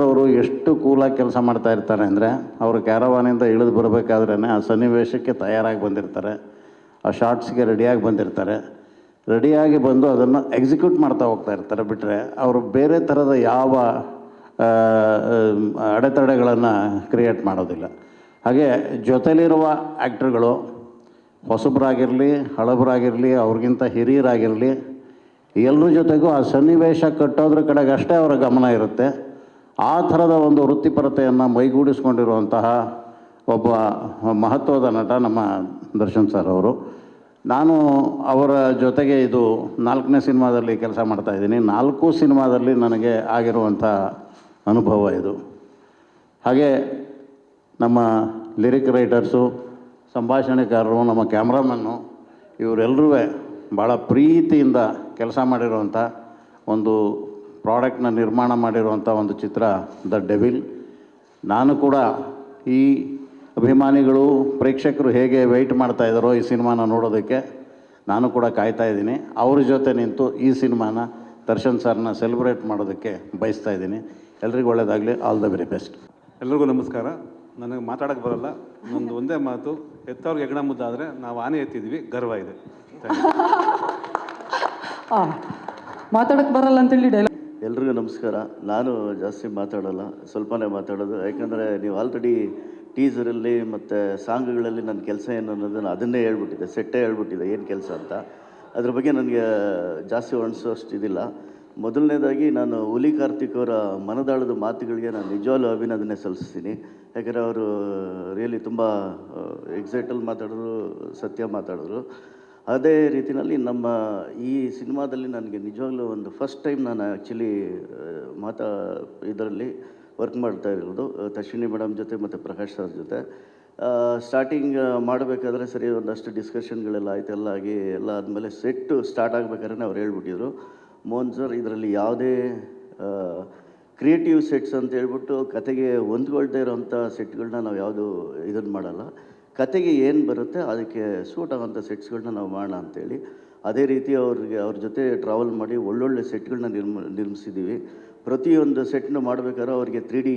ಅವರು ಎಷ್ಟು ಕೂಲಾಗಿ ಕೆಲಸ ಮಾಡ್ತಾ ಇರ್ತಾರೆ ಅಂದರೆ, ಅವರು ಕ್ಯಾರವಾನಿಂದ ಇಳಿದು ಬರಬೇಕಾದ್ರೇ ಆ ಸನ್ನಿವೇಶಕ್ಕೆ ತಯಾರಾಗಿ ಬಂದಿರ್ತಾರೆ, ಆ ಶಾರ್ಟ್ಸ್ಗೆ ರೆಡಿಯಾಗಿ ಬಂದಿರ್ತಾರೆ. ರೆಡಿಯಾಗಿ ಬಂದು ಅದನ್ನು ಎಕ್ಸಿಕ್ಯೂಟ್ ಮಾಡ್ತಾ ಹೋಗ್ತಾ ಇರ್ತಾರೆ. ಬಿಟ್ಟರೆ ಅವರು ಬೇರೆ ಥರದ ಯಾವ ಅಡೆತಡೆಗಳನ್ನು ಕ್ರಿಯೇಟ್ ಮಾಡೋದಿಲ್ಲ. ಹಾಗೆ ಜೊತೆಲಿರುವ ಆ್ಯಕ್ಟರ್ಗಳು ಹೊಸಬರಾಗಿರಲಿ, ಹಳಬರಾಗಿರಲಿ, ಅವ್ರಿಗಿಂತ ಹಿರಿಯರಾಗಿರಲಿ, ಎಲ್ಲರ ಜೊತೆಗೂ ಆ ಸನ್ನಿವೇಶ ಕಟ್ಟೋದ್ರ ಕಡೆಗೆ ಅಷ್ಟೇ ಅವರ ಗಮನ ಇರುತ್ತೆ. ಆ ಥರದ ಒಂದು ವೃತ್ತಿಪರತೆಯನ್ನು ಮೈಗೂಡಿಸ್ಕೊಂಡಿರುವಂತಹ ಒಬ್ಬ ಮಹತ್ವದ ನಟ ನಮ್ಮ ದರ್ಶನ್ ಸರ್ ಅವರು. ನಾನು ಅವರ ಜೊತೆಗೆ ಇದು 4ನೇ ಸಿನಿಮಾದಲ್ಲಿ ಕೆಲಸ ಮಾಡ್ತಾಯಿದ್ದೀನಿ. 4 ಸಿನಿಮಾದಲ್ಲಿ ನನಗೆ ಆಗಿರುವಂಥ ಅನುಭವ ಇದು. ಹಾಗೆ ನಮ್ಮ ಲಿರಿಕ್ ರೈಟರ್ಸು, ಸಂಭಾಷಣೆಕಾರರು, ನಮ್ಮ ಕ್ಯಾಮ್ರಾಮನ್ನು, ಇವರೆಲ್ಲರೂ ಭಾಳ ಪ್ರೀತಿಯಿಂದ ಕೆಲಸ ಮಾಡಿರುವಂಥ ಒಂದು ಪ್ರಾಡಕ್ಟ್ನ ನಿರ್ಮಾಣ ಮಾಡಿರುವಂಥ ಒಂದು ಚಿತ್ರ ದ ಡೆವಿಲ್. ನಾನು ಕೂಡ ಈ ಅಭಿಮಾನಿಗಳು, ಪ್ರೇಕ್ಷಕರು ಹೇಗೆ ವೆಯ್ಟ್ ಮಾಡ್ತಾಯಿದ್ದಾರೋ ಈ ಸಿನಿಮಾನ ನೋಡೋದಕ್ಕೆ ನಾನು ಕೂಡ ಕಾಯ್ತಾ ಇದ್ದೀನಿ. ಅವ್ರ ಜೊತೆ ನಿಂತು ಈ ಸಿನಿಮಾನ ದರ್ಶನ್ ಸರ್ನ ಸೆಲೆಬ್ರೇಟ್ ಮಾಡೋದಕ್ಕೆ ಬಯಸ್ತಾ ಇದ್ದೀನಿ. ಎಲ್ರಿಗೂ ಒಳ್ಳೆಯದಾಗಲಿ. All the very best. ಎಲ್ರಿಗೂ ನಮಸ್ಕಾರ. ನನಗೆ ಮಾತಾಡೋಕ್ಕೆ ಬರೋಲ್ಲ. ಒಂದೇ ಮಾತು, ಎತ್ತವ್ರಿಗೆ ಹೆಗ್ಣ ಮುದ್ದಾದರೆ ನಾವು ಆನೆ ಎತ್ತಿದ್ವಿ, ಗರ್ವ ಇದೆ. ಮಾತಾಡಕ್ಕೆ ಬರಲ್ಲ ಅಂತೇಳಿ ಡೈಲಾಗ್. ಎಲ್ರಿಗೂ ನಮಸ್ಕಾರ. ನಾನು ಜಾಸ್ತಿ ಮಾತಾಡೋಲ್ಲ, ಸ್ವಲ್ಪನೇ ಮಾತಾಡೋದು. ಯಾಕಂದರೆ ನೀವು ಆಲ್ರೆಡಿ ಟೀಸರಲ್ಲಿ ಮತ್ತು ಸಾಂಗ್ಗಳಲ್ಲಿ ನನ್ನ ಕೆಲಸ ಏನು ಅನ್ನೋದನ್ನು ಅದನ್ನೇ ಹೇಳ್ಬಿಟ್ಟಿದೆ, ಸೆಟ್ಟೇ ಹೇಳ್ಬಿಟ್ಟಿದೆ ಏನು ಕೆಲಸ ಅಂತ. ಅದ್ರ ಬಗ್ಗೆ ನನಗೆ ಜಾಸ್ತಿ ವರ್ಣಿಸೋಷ್ಟು ಇದಿಲ್ಲ. ಮೊದಲನೇದಾಗಿ ನಾನು ಹುಲಿ ಕಾರ್ತಿಕ್ ಅವರ ಮನದಾಳದ ಮಾತುಗಳಿಗೆ ನಾನು ನಿಜವಾಗ್ಲೂ ಅಭಿನಂದನೆ ಸಲ್ಲಿಸ್ತೀನಿ. ಯಾಕಂದರೆ ಅವರು ರಿಯಲಿ ತುಂಬ ಎಕ್ಸೈಟಲ್ಲಿ ಮಾತಾಡಿದ್ರು, ಸತ್ಯ ಮಾತಾಡಿದ್ರು. ಅದೇ ರೀತಿಯಲ್ಲಿ ನಮ್ಮ ಈ ಸಿನಿಮಾದಲ್ಲಿ ನನಗೆ ನಿಜವಾಗ್ಲೂ ಒಂದು ಫಸ್ಟ್ ಟೈಮ್ ನಾನು ಆ್ಯಕ್ಚುಲಿ ಇದರಲ್ಲಿ ವರ್ಕ್ ಮಾಡ್ತಾ ಇರೋದು ತಶ್ವಿನಿ ಮೇಡಮ್ ಜೊತೆ ಮತ್ತು ಪ್ರಕಾಶ್ ಸರ್ ಜೊತೆ. ಸ್ಟಾರ್ಟಿಂಗ್ ಮಾಡಬೇಕಾದ್ರೆ ಸರಿ ಒಂದಷ್ಟು ಡಿಸ್ಕಷನ್ಗಳೆಲ್ಲ ಆಯ್ತು, ಎಲ್ಲ ಆಗಿ ಎಲ್ಲ ಆದಮೇಲೆ ಸೆಟ್ಟು ಸ್ಟಾರ್ಟ್ ಆಗಬೇಕಾದ್ರೆ ಅವ್ರು ಹೇಳ್ಬಿಟ್ಟಿದ್ರು, ಮೋಹನ್ ಸರ್ ಇದರಲ್ಲಿ ಯಾವುದೇ ಕ್ರಿಯೇಟಿವ್ ಸೆಟ್ಸ್ ಅಂತ ಹೇಳ್ಬಿಟ್ಟು ಕತೆಗೆ ಹೊಂದ್ಕೊಳ್ತಾ ಇರೋವಂಥ ಸೆಟ್ಗಳನ್ನ ನಾವು ಯಾವುದು ಇದನ್ನು ಮಾಡಲ್ಲ, ಕತೆಗೆ ಏನು ಬರುತ್ತೆ ಅದಕ್ಕೆ ಸೂಟ್ ಆಗೋಂಥ ಸೆಟ್ಸ್ಗಳನ್ನ ನಾವು ಮಾಡೋಣ ಅಂತೇಳಿ ಅದೇ ರೀತಿ ಅವ್ರ ಜೊತೆ ಟ್ರಾವೆಲ್ ಮಾಡಿ ಒಳ್ಳೊಳ್ಳೆ ಸೆಟ್ಗಳನ್ನ ನಿರ್ಮಿಸಿದ್ದೀವಿ. ಪ್ರತಿಯೊಂದು ಸೆಟ್ನ ಮಾಡಬೇಕಾದ್ರೆ ಅವ್ರಿಗೆ 3D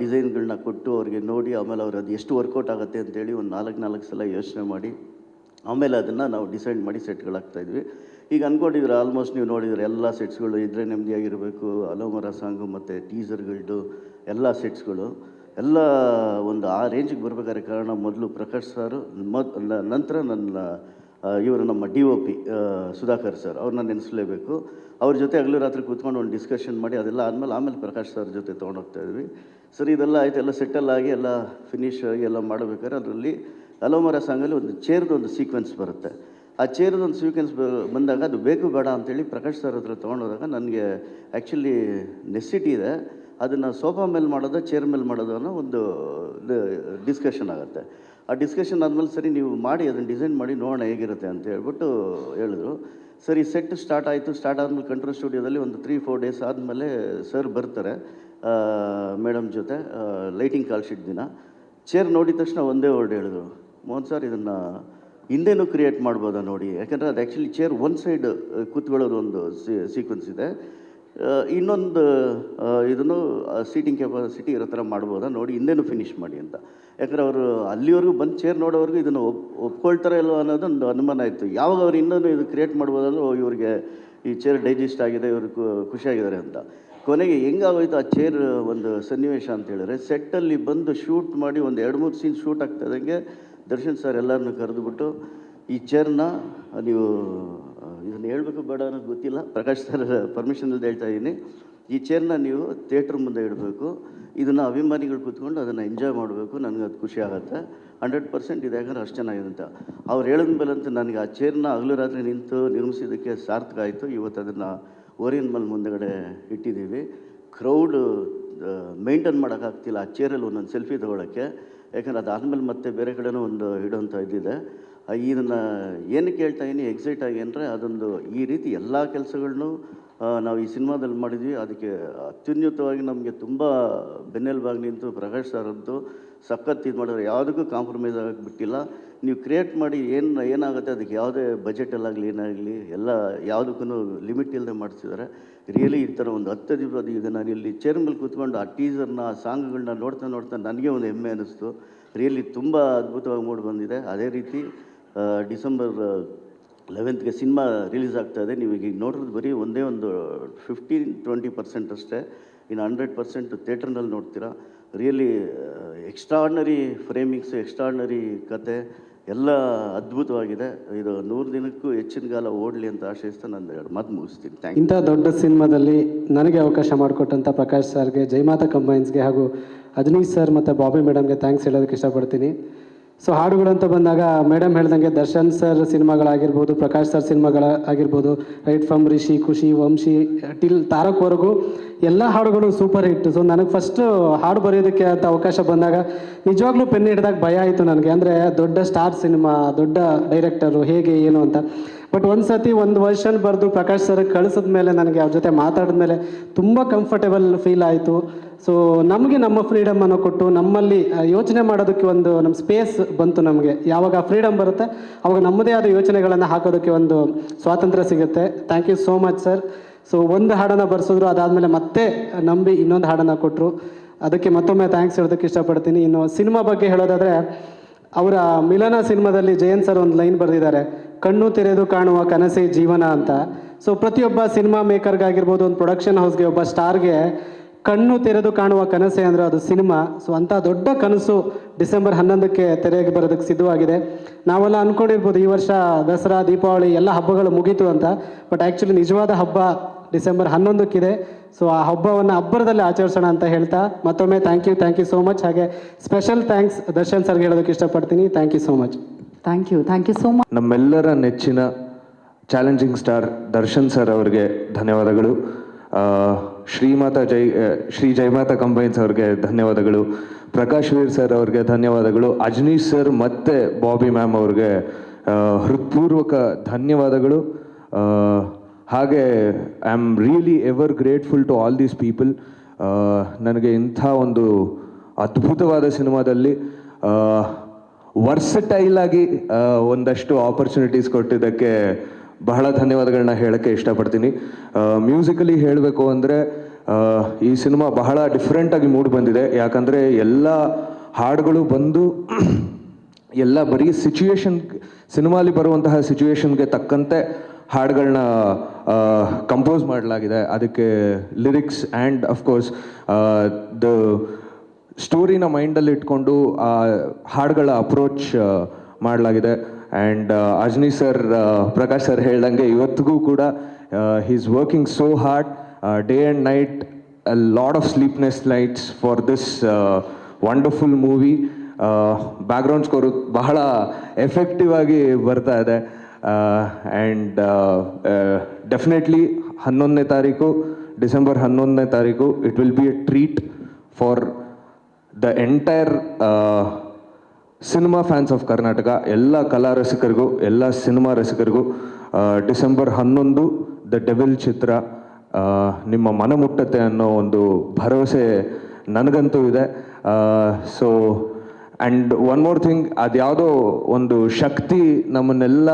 ಡಿಸೈನ್ಗಳನ್ನ ಕೊಟ್ಟು ಅವ್ರಿಗೆ ನೋಡಿ ಆಮೇಲೆ ಅವ್ರು ಅದು ಎಷ್ಟು ವರ್ಕೌಟ್ ಆಗುತ್ತೆ ಅಂತೇಳಿ ಒಂದು 4 ಸಲ ಯೋಚನೆ ಮಾಡಿ ಆಮೇಲೆ ಅದನ್ನು ನಾವು ಡಿಸೈಡ್ ಮಾಡಿ ಸೆಟ್ಗಳಾಗ್ತಾಯಿದ್ವಿ. ಈಗ ಅಂದ್ಕೊಂಡಿದ್ರೆ ಆಲ್ಮೋಸ್ಟ್ ನೀವು ನೋಡಿದರೆ ಎಲ್ಲ ಸೆಟ್ಸ್ಗಳು ಇದ್ರೆ ನೆಮ್ಮದಿಯಾಗಿರಬೇಕು, ಅಲೋಮರ ಸಾಂಗು ಮತ್ತು ಟೀಸರ್ಗಳದ್ದು ಎಲ್ಲ ಸೆಟ್ಸ್ಗಳು ಎಲ್ಲ ಒಂದು ಆ ರೇಂಜಿಗೆ ಬರಬೇಕಾದ್ರೆ ಕಾರಣ ಮೊದಲು ಪ್ರಕಾಶ್ ಸರ್, ನಂತರ ಇವರು ನಮ್ಮ DOP ಸುಧಾಕರ್ ಸರ್ ಅವ್ರನ್ನ ನೆನೆಸಲೇಬೇಕು. ಅವ್ರ ಜೊತೆ ಹಗಲು ರಾತ್ರಿ ಕೂತ್ಕೊಂಡು ಒಂದು ಡಿಸ್ಕಷನ್ ಮಾಡಿ ಅದೆಲ್ಲ ಆಮೇಲೆ ಪ್ರಕಾಶ್ ಸರ್ ಜೊತೆ ತೊಗೊಂಡೋಗ್ತಾಯಿದ್ವಿ. ಸರಿ ಇದೆಲ್ಲ ಆಯಿತು, ಎಲ್ಲ ಸೆಟ್ಟಲ್ ಆಗಿ ಎಲ್ಲ ಫಿನಿಶ್ ಆಗಿ ಎಲ್ಲ ಮಾಡಬೇಕಾದ್ರೆ ಅದರಲ್ಲಿ ಅಲೋಮರ ಸಾಂಗಲ್ಲಿ ಒಂದು ಚೇರ್ದು ಒಂದು ಸೀಕ್ವೆನ್ಸ್ ಬರುತ್ತೆ. ಆ ಚೇರ್ದು ಒಂದು ಸೀಕ್ವೆನ್ಸ್ ಬಂದಾಗ ಅದು ಬೇಕು ಬೇಡ ಅಂತೇಳಿ ಪ್ರಕಾಶ್ ಸರ್ ಹತ್ರ ತೊಗೊಂಡೋದಾಗ ನನಗೆ ಆ್ಯಕ್ಚುಲಿ ನೆಸಿಟಿ ಇದೆ, ಅದನ್ನು ಸೋಫಾ ಮೇಲೆ ಮಾಡೋದು ಚೇರ್ ಮೇಲೆ ಮಾಡೋದು ಅನ್ನೋ ಒಂದು ಡಿಸ್ಕಷನ್ ಆಗುತ್ತೆ. ಆ ಡಿಸ್ಕಷನ್ ಆದಮೇಲೆ ಸರಿ ನೀವು ಮಾಡಿ ಅದನ್ನು ಡಿಸೈನ್ ಮಾಡಿ ನೋಡೋಣ ಹೇಗಿರುತ್ತೆ ಅಂತ ಹೇಳ್ಬಿಟ್ಟು ಹೇಳಿದ್ರು. ಸರಿ ಸೆಟ್ ಸ್ಟಾರ್ಟ್ ಆಯಿತು. ಸ್ಟಾರ್ಟ್ ಆದಮೇಲೆ ಕಂಟ್ರೋಲ್ ಸ್ಟುಡಿಯೋದಲ್ಲಿ ಒಂದು 3-4 ಡೇಸ್ ಆದಮೇಲೆ ಸರ್ ಬರ್ತಾರೆ ಮೇಡಮ್ ಜೊತೆ ಲೈಟಿಂಗ್ ಕಾಲ್ ಶೀಟ್ ದಿನ. ಚೇರ್ ನೋಡಿದ ತಕ್ಷಣ ಒಂದೇ ವರ್ಡ್ ಹೇಳಿದ್ರು, ಮೋಹನ್ ಸರ್ ಇದನ್ನು ಹಿಂದೆನೂ ಕ್ರಿಯೇಟ್ ಮಾಡ್ಬೋದಾ ನೋಡಿ, ಯಾಕಂದರೆ ಅದು ಆ್ಯಕ್ಚುಲಿ ಚೇರ್ ಒಂದು ಸೈಡ್ ಕೂತ್ಕೊಳ್ಳೋದು ಒಂದು ಸೀಕ್ವೆನ್ಸ್ ಇದೆ, ಇನ್ನೊಂದು ಇದನ್ನು ಸೀಟಿಂಗ್ ಕೆಪಾಸಿಟಿ ಇರೋ ಥರ ಮಾಡ್ಬೋದಾ ನೋಡಿ, ಹಿಂದೆನೂ ಫಿನಿಷ್ ಮಾಡಿ ಅಂತ. ಯಾಕಂದರೆ ಅವರು ಅಲ್ಲಿವರೆಗೂ ಬಂದು ಚೇರ್ ನೋಡೋವರೆಗೂ ಇದನ್ನು ಒಪ್ಕೊಳ್ತಾರೋ ಇಲ್ವೋ ಅನ್ನೋದೊಂದು ಅನುಮಾನ ಇತ್ತು. ಯಾವಾಗ ಅವ್ರು ಇನ್ನೊಂದು ಇದು ಕ್ರಿಯೇಟ್ ಮಾಡ್ಬೋದಂದ್ರೆ ಇವ್ರಿಗೆ ಈ ಚೇರ್ ಡೈಜೆಸ್ಟ್ ಆಗಿದೆ, ಇವರು ಖುಷಿಯಾಗಿದ್ದಾರೆ ಅಂತ. ಕೊನೆಗೆ ಹೆಂಗಾಗೋಯ್ತು ಆ ಚೇರ್ ಒಂದು ಸನ್ನಿವೇಶ ಅಂತ ಹೇಳಿದ್ರೆ, ಸೆಟ್ಟಲ್ಲಿ ಬಂದು ಶೂಟ್ ಮಾಡಿ ಒಂದು 2-3 ಸೀನ್ ಶೂಟ್ ಆಗ್ತಾಯಿದ್ದಂಗೆ ದರ್ಶನ್ ಸರ್ ಎಲ್ಲರನ್ನೂ ಕರೆದುಬಿಟ್ಟು ಈ ಚೇರ್ನ ನೀವು ಇದನ್ನು ಹೇಳಬೇಕು ಬೇಡ ಅನ್ನೋದು ಗೊತ್ತಿಲ್ಲ, ಪ್ರಕಾಶ್ ಸರ್ ಪರ್ಮಿಷನಲ್ಲಿ ಹೇಳ್ತಾ ಇದ್ದೀನಿ, ಈ ಚೇರ್ನ ನೀವು ಥಿಯೇಟ್ರ್ ಮುಂದೆ ಇಡಬೇಕು, ಇದನ್ನು ಅಭಿಮಾನಿಗಳು ಕೂತ್ಕೊಂಡು ಅದನ್ನು ಎಂಜಾಯ್ ಮಾಡಬೇಕು, ನನಗೆ ಅದು ಖುಷಿ ಆಗುತ್ತೆ, 100% ಇದೆ, ಯಾಕಂದ್ರೆ ಅಷ್ಟು ಚೆನ್ನಾಗಿದೆ ಅಂತ ಅವ್ರು ಹೇಳಿದ ಮೇಲಂತೂ ನನಗೆ ಆ ಚೇರ್ನ ಹಗಲು ರಾತ್ರಿ ನಿಂತು ನಿರ್ಮಿಸಿದ್ದಕ್ಕೆ ಸಾರ್ಥಕ ಆಯಿತು. ಇವತ್ತು ಅದನ್ನು ಓರಿಯನ್ ಮಾಲ್ ಮುಂದೆಗಡೆ ಇಟ್ಟಿದ್ದೀವಿ. ಕ್ರೌಡು ಮೇಂಟೈನ್ ಮಾಡೋಕ್ಕಾಗ್ತಿಲ್ಲ ಆ ಚೇರಲ್ಲಿ ಒಂದೊಂದು ಸೆಲ್ಫಿ ತೊಗೊಳಕ್ಕೆ, ಯಾಕಂದರೆ ಅದಾದಮೇಲೆ ಮತ್ತೆ ಬೇರೆ ಕಡೆನೂ ಒಂದು ಇಡೋಂಥ ಇದ್ದಿದೆ. ಇದನ್ನು ಏನಕ್ಕೆ ಹೇಳ್ತಾ ಇದ್ದೀನಿ ಎಕ್ಸೈಟ್ ಆಗಿ ಅಂದರೆ, ಅದೊಂದು ಈ ರೀತಿ ಎಲ್ಲ ಕೆಲಸಗಳನ್ನೂ ನಾವು ಈ ಸಿನಿಮಾದಲ್ಲಿ ಮಾಡಿದ್ವಿ. ಅದಕ್ಕೆ ಅತ್ಯುನ್ನತವಾಗಿ ನಮಗೆ ತುಂಬ ಬೆನ್ನೆಲುಬಾಗಿ ನಿಂತು ಪ್ರಕಾಶ್ ಸರ್ ಅಂತೂ ಸಖತ್ ಇದು ಮಾಡಿದ್ರೆ, ಯಾವುದಕ್ಕೂ ಕಾಂಪ್ರಮೈಸ್ ಆಗಕ್ಕೆ ಬಿಟ್ಟಿಲ್ಲ. ನೀವು ಕ್ರಿಯೇಟ್ ಮಾಡಿ ಏನಾಗುತ್ತೆ ಅದಕ್ಕೆ ಯಾವುದೇ ಬಜೆಟಲ್ಲಾಗಲಿ ಏನಾಗಲಿ ಎಲ್ಲ ಯಾವುದಕ್ಕೂ ಲಿಮಿಟ್ ಇಲ್ಲದೆ ಮಾಡಿಸಿದ್ದಾರೆ. ರಿಯಲಿ ಈ ಥರ ಒಂದು 10 ದಿವಸ ಈಗ ನಾನು ಇಲ್ಲಿ ಚೇರ್ ಮೇಲೆ ಕೂತ್ಕೊಂಡು ಆ ಟೀಸರ್ನ ಆ ಸಾಂಗ್ಗಳನ್ನ ನೋಡ್ತಾ ನನಗೆ ಒಂದು ಹೆಮ್ಮೆ ಅನ್ನಿಸ್ತು. ರಿಯಲಿ ತುಂಬ ಅದ್ಭುತವಾಗಿ ಮೂಡಿ ಬಂದಿದೆ. ಅದೇ ರೀತಿ ಡಿಸೆಂಬರ್ 11ಗೆ ಸಿನಿಮಾ ರಿಲೀಸ್ ಆಗ್ತಾಯಿದೆ. ನೀವು ಈಗ ನೋಡಿರೋದು ಬರೀ ಒಂದೇ ಒಂದು 15-20% ಅಷ್ಟೇ, ಇನ್ನು 100% ಥಿಯೇಟ್ರ್ನಲ್ಲಿ ನೋಡ್ತೀರಾ. ರಿಯಲಿ ಎಕ್ಸ್ಟ್ರಾರ್ಡ್ನರಿ ಫ್ರೇಮಿಂಗ್ಸ್, ಎಕ್ಸ್ಟ್ರಾರ್ಡ್ನರಿ ಕತೆ ಎಲ್ಲ ಅದ್ಭುತವಾಗಿದೆ. ಇದು 100 ದಿನಕ್ಕೂ ಹೆಚ್ಚಿನ ಕಾಲ ಓಡಲಿ ಅಂತ ಆಶಯಿಸ್ತಾ ನಾನು 2 ಮಾತು ಮುಗಿಸ್ತೀನಿ. Thank you. ಇಂಥ ದೊಡ್ಡ ಸಿನಿಮಾದಲ್ಲಿ ನನಗೆ ಅವಕಾಶ ಮಾಡಿಕೊಟ್ಟಂಥ ಪ್ರಕಾಶ್ ಸರ್ಗೆ, ಜೈಮಾತಾ ಕಂಬೈನ್ಸ್ಗೆ ಹಾಗೂ ಅಜನೀಶ್ ಸರ್ ಮತ್ತು ಬಾಬಿ ಮೇಡಮ್ಗೆ ಥ್ಯಾಂಕ್ಸ್ ಹೇಳೋದಕ್ಕೆ ಇಷ್ಟಪಡ್ತೀನಿ. ಸೊ ಹಾಡುಗಳು ಅಂತ ಬಂದಾಗ ಮೇಡಮ್ ಹೇಳ್ದಂಗೆ ದರ್ಶನ್ ಸರ್ ಸಿನಿಮಾಗಳಾಗಿರ್ಬೋದು, ಪ್ರಕಾಶ್ ಸರ್ ಸಿನಿಮಾಗಳಾಗಿರ್ಬೋದು, right from Rishi, Khushi, Vamshi till ತಾರಕ್ವರೆಗೂ ಎಲ್ಲ ಹಾಡುಗಳು ಸೂಪರ್ ಹಿಟ್. ಸೊ ನನಗೆ ಫಸ್ಟು ಹಾಡು ಬರೆಯೋದಕ್ಕೆ ಅಂತ ಅವಕಾಶ ಬಂದಾಗ ನಿಜವಾಗ್ಲೂ ಪೆನ್ ಹಿಡಿದಾಗ ಭಯ ಆಯಿತು ನನಗೆ. ಅಂದರೆ ದೊಡ್ಡ ಸ್ಟಾರ್ ಸಿನಿಮಾ, ದೊಡ್ಡ ಡೈರೆಕ್ಟರು, ಹೇಗೆ ಏನು ಅಂತ. ಬಟ್ ಒಂದು ಸತಿ ಒಂದು ವರ್ಷನ್ ಬರೆದು ಪ್ರಕಾಶ್ ಸರ್ ಕಳಿಸಿದ ಮೇಲೆ ನನಗೆ ಅವ್ರ ಜೊತೆ ಮಾತಾಡಿದ ಮೇಲೆ ತುಂಬ ಕಂಫರ್ಟೇಬಲ್ ಫೀಲ್ ಆಯಿತು. ಸೊ ನಮಗೆ ನಮ್ಮ ಫ್ರೀಡಮನ್ನು ಕೊಟ್ಟು ನಮ್ಮಲ್ಲಿ ಯೋಚನೆ ಮಾಡೋದಕ್ಕೆ ಒಂದು ನಮ್ಮ ಸ್ಪೇಸ್ ಬಂತು ನಮಗೆ. ಯಾವಾಗ ಫ್ರೀಡಮ್ ಬರುತ್ತೆ ಅವಾಗ ನಮ್ಮದೇ ಆದ ಯೋಚನೆಗಳನ್ನು ಹಾಕೋದಕ್ಕೆ ಒಂದು ಸ್ವಾತಂತ್ರ್ಯ ಸಿಗುತ್ತೆ. Thank you so much sir. So ಒಂದು ಹಾಡನ್ನು ಬರ್ಸಿದ್ರು, ಅದಾದಮೇಲೆ ಮತ್ತೆ ನಂಬಿ ಇನ್ನೊಂದು ಹಾಡನ್ನು ಕೊಟ್ಟರು, ಅದಕ್ಕೆ ಮತ್ತೊಮ್ಮೆ ಥ್ಯಾಂಕ್ಸ್ ಹೇಳೋದಕ್ಕೆ ಇಷ್ಟಪಡ್ತೀನಿ. ಇನ್ನು ಸಿನಿಮಾ ಬಗ್ಗೆ ಹೇಳೋದಾದರೆ, ಅವರ ಮಿಲನ ಸಿನಿಮಾದಲ್ಲಿ ಜಯಂತ್ ಸರ್ ಒಂದು ಲೈನ್ ಬರೆದಿದ್ದಾರೆ, ಕಣ್ಣು ತೆರೆದು ಕಾಣುವ ಕನಸೇ ಜೀವನ ಅಂತ. ಸೊ ಪ್ರತಿಯೊಬ್ಬ ಸಿನಿಮಾ ಮೇಕರ್ಗಾಗಿರ್ಬೋದು, ಒಂದು ಪ್ರೊಡಕ್ಷನ್ ಹೌಸ್ಗೆ, ಒಬ್ಬ ಸ್ಟಾರ್ಗೆ ಕಣ್ಣು ತೆರೆದು ಕಾಣುವ ಕನಸೆ ಅಂದರೆ ಅದು ಸಿನಿಮಾ. ಸೊ ಅಂಥ ದೊಡ್ಡ ಕನಸು ಡಿಸೆಂಬರ್ 11ಕ್ಕೆ ತೆರೆಗೆ ಬರೋದಕ್ಕೆ ಸಿದ್ಧವಾಗಿದೆ. ನಾವೆಲ್ಲ ಅಂದ್ಕೊಂಡಿರ್ಬೋದು ಈ ವರ್ಷ ದಸರಾ, ದೀಪಾವಳಿ ಎಲ್ಲ ಹಬ್ಬಗಳು ಮುಗೀತು ಅಂತ. ಬಟ್ ಆ್ಯಕ್ಚುಲಿ ನಿಜವಾದ ಹಬ್ಬ ಡಿಸೆಂಬರ್ 11ಕ್ಕಿದೆ. ಸೊ ಆ ಹಬ್ಬವನ್ನು ಅಬ್ಬರದಲ್ಲಿ ಆಚರಿಸೋಣ ಅಂತ ಹೇಳ್ತಾ ಮತ್ತೊಮ್ಮೆ ಥ್ಯಾಂಕ್ ಯು ಸೋ ಮಚ್. ಹಾಗೆ ಸ್ಪೆಷಲ್ ಥ್ಯಾಂಕ್ಸ್ ದರ್ಶನ್ ಸರ್ಗೆ ಹೇಳೋದಕ್ಕೆ ಇಷ್ಟಪಡ್ತೀನಿ. Thank you so much. Thank you so much. ನಮ್ಮೆಲ್ಲರ ನೆಚ್ಚಿನ ಚಾಲೆಂಜಿಂಗ್ ಸ್ಟಾರ್ ದರ್ಶನ್ ಸರ್ ಅವರಿಗೆ ಧನ್ಯವಾದಗಳು. ಶ್ರೀ ಜಯಮಾತಾ ಕಂಬೈನ್ಸ್ ಅವ್ರಿಗೆ ಧನ್ಯವಾದಗಳು. ಪ್ರಕಾಶ್ ವೀರ್ ಸರ್ ಅವ್ರಿಗೆ ಧನ್ಯವಾದಗಳು. ಅಜನೀಶ್ ಸರ್ ಮತ್ತು ಬಾಬಿ ಮ್ಯಾಮ್ ಅವ್ರಿಗೆ ಹೃತ್ಪೂರ್ವಕ ಧನ್ಯವಾದಗಳು. ಹಾಗೆ I am really ever grateful to all these people. ನನಗೆ ಇಂಥ ಒಂದು ಅದ್ಭುತವಾದ ಸಿನಿಮಾದಲ್ಲಿ ವರ್ಸಟೈಲ್ ಆಗಿ ಒಂದಷ್ಟು ಆಪರ್ಚುನಿಟೀಸ್ ಕೊಟ್ಟಿದ್ದಕ್ಕೆ ಬಹಳ ಧನ್ಯವಾದಗಳನ್ನ ಹೇಳೋಕ್ಕೆ ಇಷ್ಟಪಡ್ತೀನಿ. ಮ್ಯೂಸಿಕಲಿ ಹೇಳಬೇಕು ಅಂದರೆ ಈ ಸಿನಿಮಾ ಬಹಳ ಡಿಫ್ರೆಂಟಾಗಿ ಮೂಡ್ ಬಂದಿದೆ. ಯಾಕಂದರೆ ಎಲ್ಲ ಹಾಡುಗಳು ಬಂದು ಎಲ್ಲ ಬರೀ ಸಿನಿಮಾಲಿ ಬರುವಂತಹ ಸಿಚುವೇಶನ್ಗೆ ತಕ್ಕಂತೆ ಹಾಡುಗಳನ್ನ ಕಂಪೋಸ್ ಮಾಡಲಾಗಿದೆ. ಅದಕ್ಕೆ ಲಿರಿಕ್ಸ್ ಆ್ಯಂಡ್ ಅಫ್ಕೋರ್ಸ್ ದ ಸ್ಟೋರಿನ ಮೈಂಡಲ್ಲಿ ಇಟ್ಕೊಂಡು ಆ ಹಾಡುಗಳ ಅಪ್ರೋಚ್ ಮಾಡಲಾಗಿದೆ. And Ajaneesh sir, Prakash sir ಹೇಳ್ದಂಗೆ ಇವತ್ತಿಗೂ ಕೂಡ he is working so hard day and night, a lot of sleepless nights for this wonderful movie. Background score ಬಹಳ ಎಫೆಕ್ಟಿವ್ ಆಗಿ ಬರ್ತಾ ಇದೆ. ಆ್ಯಂಡ್ ಡೆಫಿನೆಟ್ಲಿ 11ನೇ ತಾರೀಕು, ಡಿಸೆಂಬರ್ 11ನೇ ತಾರೀಕು, it will be a treat for the entire cinema fans of Karnataka. ಎಲ್ಲ ಕಲಾ ರಸಿಕರಿಗೂ, ಎಲ್ಲ ಸಿನಿಮಾ ರಸಿಕರಿಗೂ ಡಿಸೆಂಬರ್ 11 ದ ಡೆವಿಲ್ ಚಿತ್ರ ನಿಮ್ಮ ಮನ ಮುಟ್ಟತ್ತೆ ಅನ್ನೋ ಒಂದು ಭರವಸೆ ನನಗಂತೂ ಇದೆ. So and one more thing, ಅದ್ಯಾವುದೋ ಒಂದು ಶಕ್ತಿ ನಮ್ಮನ್ನೆಲ್ಲ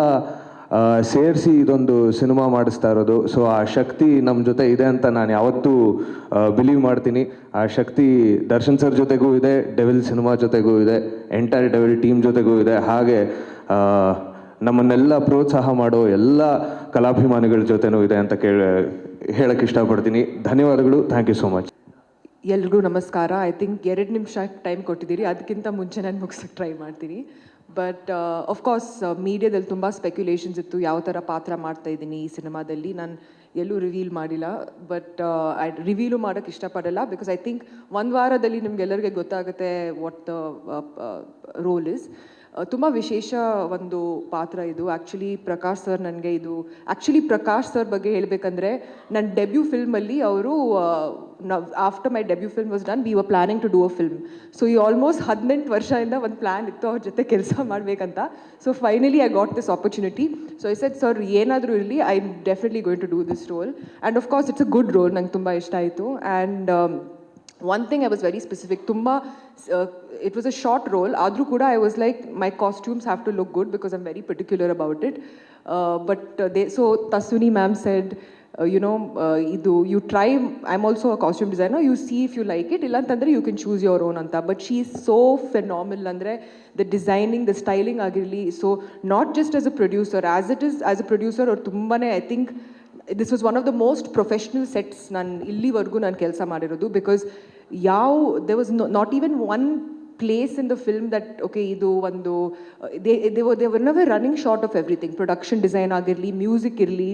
ಸೇರಿಸಿ ಇದೊಂದು ಸಿನಿಮಾ ಮಾಡಿಸ್ತಾ ಇರೋದು. ಸೊ ಆ ಶಕ್ತಿ ನಮ್ಮ ಜೊತೆ ಇದೆ ಅಂತ ನಾನು ಯಾವತ್ತೂ ಬಿಲೀವ್ ಮಾಡ್ತೀನಿ. ಆ ಶಕ್ತಿ ದರ್ಶನ್ ಸರ್ ಜೊತೆಗೂ ಇದೆ, ಡೆವಿಲ್ ಸಿನಿಮಾ ಜೊತೆಗೂ ಇದೆ, ಎಂಟೈರ್ ಡೆವಿಲ್ ಟೀಮ್ ಜೊತೆಗೂ ಇದೆ. ಹಾಗೆ ನಮ್ಮನ್ನೆಲ್ಲ ಪ್ರೋತ್ಸಾಹ ಮಾಡೋ ಎಲ್ಲ ಕಲಾಭಿಮಾನಿಗಳ ಜೊತೆನೂ ಇದೆ ಅಂತ ಹೇಳಕ್ಕೆ ಇಷ್ಟಪಡ್ತೀನಿ. ಧನ್ಯವಾದಗಳು. Thank you so much. ಎಲ್ರಿಗೂ ನಮಸ್ಕಾರ. ಐ ಥಿಂಕ್ 2 ನಿಮಿಷ ಟೈಮ್ ಕೊಟ್ಟಿದ್ದೀರಿ, ಅದಕ್ಕಿಂತ ಮುಂಚೆ ನಾನು ಮುಗಿಸೋಕ್ಕೆ ಟ್ರೈ ಮಾಡ್ತೀನಿ. ಬಟ್ ಆಫ್ಕೋರ್ಸ್ ಮೀಡಿಯಾದಲ್ಲಿ ತುಂಬ ಸ್ಪೆಕ್ಯುಲೇಷನ್ಸ್ ಇತ್ತು, ಯಾವ ಥರ ಪಾತ್ರ ಮಾಡ್ತಾ ಇದ್ದೀನಿ ಈ ಸಿನಿಮಾದಲ್ಲಿ. ನಾನು ಎಲ್ಲೂ ರಿವೀಲ್ ಮಾಡಿಲ್ಲ, ಬಟ್ ರಿವೀಲು ಮಾಡೋಕ್ಕೆ ಇಷ್ಟಪಡಲ್ಲ. ಬಿಕಾಸ್ ಐ ಥಿಂಕ್ 1 ವಾರದಲ್ಲಿ ನಿಮ್ಗೆಲ್ಲರಿಗೆ ಗೊತ್ತಾಗುತ್ತೆ ವಾಟ್ ದ ರೋಲ್ ಇಸ್. ತುಂಬ ವಿಶೇಷ ಒಂದು ಪಾತ್ರ ಇದು. ಆ್ಯಕ್ಚುಲಿ ಪ್ರಕಾಶ್ ಸರ್ ಬಗ್ಗೆ ಹೇಳಬೇಕಂದ್ರೆ, ನನ್ನ ಡೆಬ್ಯೂ ಫಿಲ್ಮಲ್ಲಿ ಅವರು after my debut film was done, we were planning to do a film. So ಈ ಆಲ್ಮೋಸ್ಟ್ 18 ವರ್ಷದಿಂದ ಒಂದು ಪ್ಲ್ಯಾನ್ ಇತ್ತು ಅವ್ರ ಜೊತೆ ಕೆಲಸ ಮಾಡಬೇಕಂತ. So finally I got this opportunity. So I said, sir ಏನಾದರೂ ಇರಲಿ, I am definitely going to do this role. And of course it's a good role, ನಂಗೆ ತುಂಬ ಇಷ್ಟ ಆಯಿತು. And one thing I was very specific, it was a short role, adru kuda I was like, my costumes have to look good because I'm very particular about it. So Taswini ma'am said, you try, I'm also a costume designer, you see if you like it, illa antandre you can choose your own anta. But she is so phenomenal, andre the designing, the styling agirli. So not just as a producer, as a producer or tumbane, I think this was one of the most professional sets ನಾನು ಇಲ್ಲಿವರೆಗೂ ನಾನು ಕೆಲಸ ಮಾಡಿರೋದು. Because there was not even one place in the film that okay ಇದು ಒಂದು they were never running short of everything. Production design ಆಗಿರಲಿ, music ಇರಲಿ,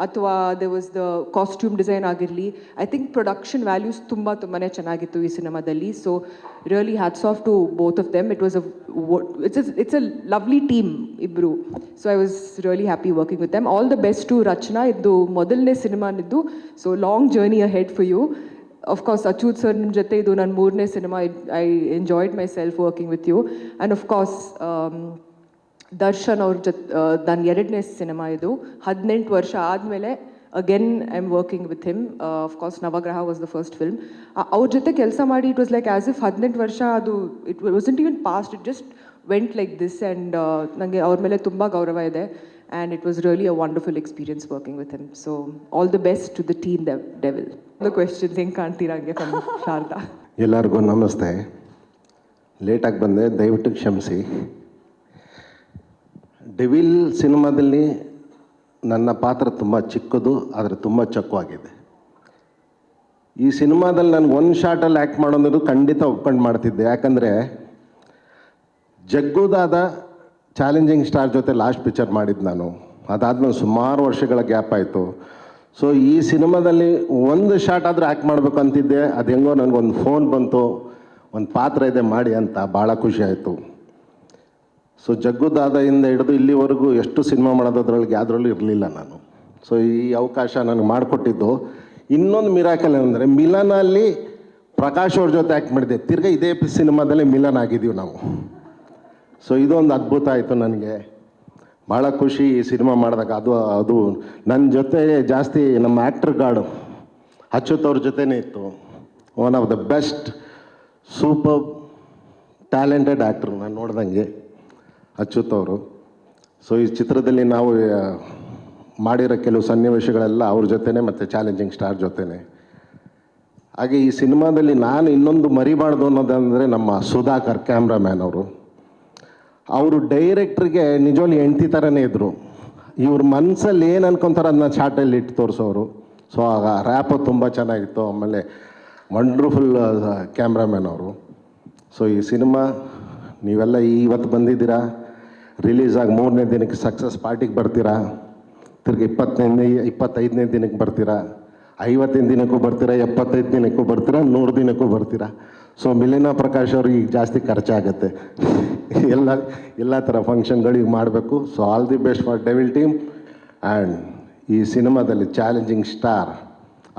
ಅಥವಾ there was the costume design ಆಗಿರಲಿ. I think production values ತುಂಬಾನೇ ಚೆನ್ನಾಗಿತ್ತು ಈ ಸಿನಿಮಾದಲ್ಲಿ. So really hats off to both of them. It's a lovely team ಇಬ್ರು. So I was really happy working with them. All the best to Rachna. ಇದು ಮೊದಲನೇ cinema ನಿದ್ದು, so long journey ahead for you. Of course Achyuth sir ನಿಮ್ಮ ಜೊತೆ ಇದು ನನ್ನ 3ನೇ cinema. I enjoyed myself working with you. And of course Darshan ಅವ್ರ ಜೊತೆ ನನ್ನ 2ನೇ ಸಿನಿಮಾ ಇದು. 18 ವರ್ಷ ಆದಮೇಲೆ again I am working with him. Of course Navagraha was the first film. ಅವ್ರ ಜೊತೆ ಕೆಲಸ ಮಾಡಿ it was like as if 18 ವರ್ಷ ಅದು it wasn't even past, it just went like this. And ನನಗೆ ಅವ್ರ ಮೇಲೆ ತುಂಬ ಗೌರವ ಇದೆ. And it was really a wonderful experience working with him. So all the best to the team Devil. The questions ಹೆಂಗೆ ಕಾಣ್ತೀರಂಗೆ from Sharada. ಎಲ್ಲರಿಗೂ ನಮಸ್ತೆ. ಲೇಟಾಗಿ ಬಂದೆ, ದಯವಿಟ್ಟು ಕ್ಷಮಿಸಿ. ಡೆವಿಲ್ ಸಿನಿಮಾದಲ್ಲಿ ನನ್ನ ಪಾತ್ರ ತುಂಬ ಚಿಕ್ಕದು, ಆದರೆ ತುಂಬ ಚೊಕ್ಕವಾಗಿದೆ. ಈ ಸಿನಿಮಾದಲ್ಲಿ ನನಗೆ ಒಂದು ಶಾರ್ಟಲ್ಲಿ ಆ್ಯಕ್ಟ್ ಮಾಡೋದು ಖಂಡಿತ ಒಪ್ಕೊಂಡು ಮಾಡ್ತಿದ್ದೆ. ಯಾಕಂದರೆ ಜಗ್ಗುದಾದ ಚಾಲೆಂಜಿಂಗ್ ಸ್ಟಾರ್ ಜೊತೆ ಲಾಸ್ಟ್ ಪಿಕ್ಚರ್ ಮಾಡಿದ್ದು ನಾನು. ಅದಾದ್ಮೇಲೆ ಸುಮಾರು ವರ್ಷಗಳ ಗ್ಯಾಪ್ ಆಯಿತು. ಸೊ ಈ ಸಿನಿಮಾದಲ್ಲಿ ಒಂದು ಶಾರ್ಟ್ ಆದರೂ ಆ್ಯಕ್ಟ್ ಮಾಡಬೇಕು ಅಂತಿದ್ದೆ. ಅದು ಹೆಂಗೋ ನನಗೊಂದು ಫೋನ್ ಬಂತು, ಒಂದು ಪಾತ್ರ ಇದೆ ಮಾಡಿ ಅಂತ. ಭಾಳ ಖುಷಿ ಆಯಿತು. ಸೊ ಜಗ್ಗುದಾದದಿಂದ ಹಿಡಿದು ಇಲ್ಲಿವರೆಗೂ ಎಷ್ಟು ಸಿನಿಮಾ ಮಾಡೋದ್ರೊಳಗೆ ಯಾವುದ್ರಲ್ಲೂ ಇರಲಿಲ್ಲ ನಾನು. ಸೊ ಈ ಅವಕಾಶ ನನಗೆ ಮಾಡಿಕೊಟ್ಟಿದ್ದು. ಇನ್ನೊಂದು ಮಿರಾಕಲ್ ಏನಂದರೆ ಮಿಲನಲ್ಲಿ ಪ್ರಕಾಶ್ ಅವ್ರ ಜೊತೆ ಆ್ಯಕ್ಟ್ ಮಾಡಿದ್ದೆ. ತಿರ್ಗಾ ಇದೇ ಸಿನಿಮಾದಲ್ಲೇ ಮಿಲನ್ ಆಗಿದ್ದೀವಿ ನಾವು. ಸೊ ಇದೊಂದು ಅದ್ಭುತ ಆಯಿತು ನನಗೆ. ಭಾಳ ಖುಷಿ ಈ ಸಿನಿಮಾ ಮಾಡಿದಾಗ. ಅದು ನನ್ನ ಜೊತೆ ಜಾಸ್ತಿ ನಮ್ಮ ಆ್ಯಕ್ಟ್ರ್ ಗಾರ್ಡು ಅಚ್ಯುತ್ ಅವ್ರ ಜೊತೆನೇ ಇತ್ತು. One of the best super talented actor ನಾನು ನೋಡ್ದಂಗೆ ಅಚ್ಯುತ್ ಅವರು. ಸೊ ಈ ಚಿತ್ರದಲ್ಲಿ ನಾವು ಮಾಡಿರೋ ಕೆಲವು ಸನ್ನಿವೇಶಗಳೆಲ್ಲ ಅವ್ರ ಜೊತೆನೇ ಮತ್ತು ಚಾಲೆಂಜಿಂಗ್ ಸ್ಟಾರ್ ಜೊತೆನೇ. ಹಾಗೆ ಈ ಸಿನಿಮಾದಲ್ಲಿ ನಾನು ಇನ್ನೊಂದು ಮರಿಬಾರ್ದು ಅನ್ನೋದಂದರೆ ನಮ್ಮ ಸುಧಾಕರ್ ಕ್ಯಾಮ್ರಾಮ್ಯಾನ್ ಅವರು ಡೈರೆಕ್ಟ್ರಿಗೆ ನಿಜವಾಗ್ಲೂ ಹೆಂಡ್ತಿ ಥರನೇ ಇದ್ದರು. ಇವ್ರ ಮನಸ್ಸಲ್ಲಿ ಏನು ಅನ್ಕೊತಾರೆ ಅದನ್ನ ಶಾರ್ಟಲ್ಲಿ ಇಟ್ಟು ತೋರಿಸೋರು. ಸೊ ಆಗ ರ್ಯಾಪು ತುಂಬ ಚೆನ್ನಾಗಿತ್ತು. ಆಮೇಲೆ ವಂಡರ್ಫುಲ್ ಕ್ಯಾಮ್ರಾಮ್ಯಾನ್ ಅವರು. ಸೊ ಈ ಸಿನಿಮಾ ನೀವೆಲ್ಲ ಇವತ್ತು ಬಂದಿದ್ದೀರಾ, ರಿಲೀಸ್ ಆಗಿ 3ನೇ ದಿನಕ್ಕೆ ಸಕ್ಸಸ್ ಪಾರ್ಟಿಗೆ ಬರ್ತೀರಾ, ತಿರ್ಗಿ 25ನೇ ದಿನಕ್ಕೆ ಬರ್ತೀರಾ, 50ನೇ ದಿನಕ್ಕೂ ಬರ್ತೀರಾ, 75 ದಿನಕ್ಕೂ ಬರ್ತೀರಾ, 100 ದಿನಕ್ಕೂ ಬರ್ತೀರಾ. ಸೊ ಮಿಲಿನಾ ಪ್ರಕಾಶ್ ಅವ್ರಿಗೆ ಈಗ ಜಾಸ್ತಿ ಖರ್ಚಾಗುತ್ತೆ. ಎಲ್ಲ ಥರ ಫಂಕ್ಷನ್ಗಳಿಗೆ ಮಾಡಬೇಕು. So all the best for Devil team. And ಈ ಸಿನಿಮಾದಲ್ಲಿ ಚಾಲೆಂಜಿಂಗ್ ಸ್ಟಾರ್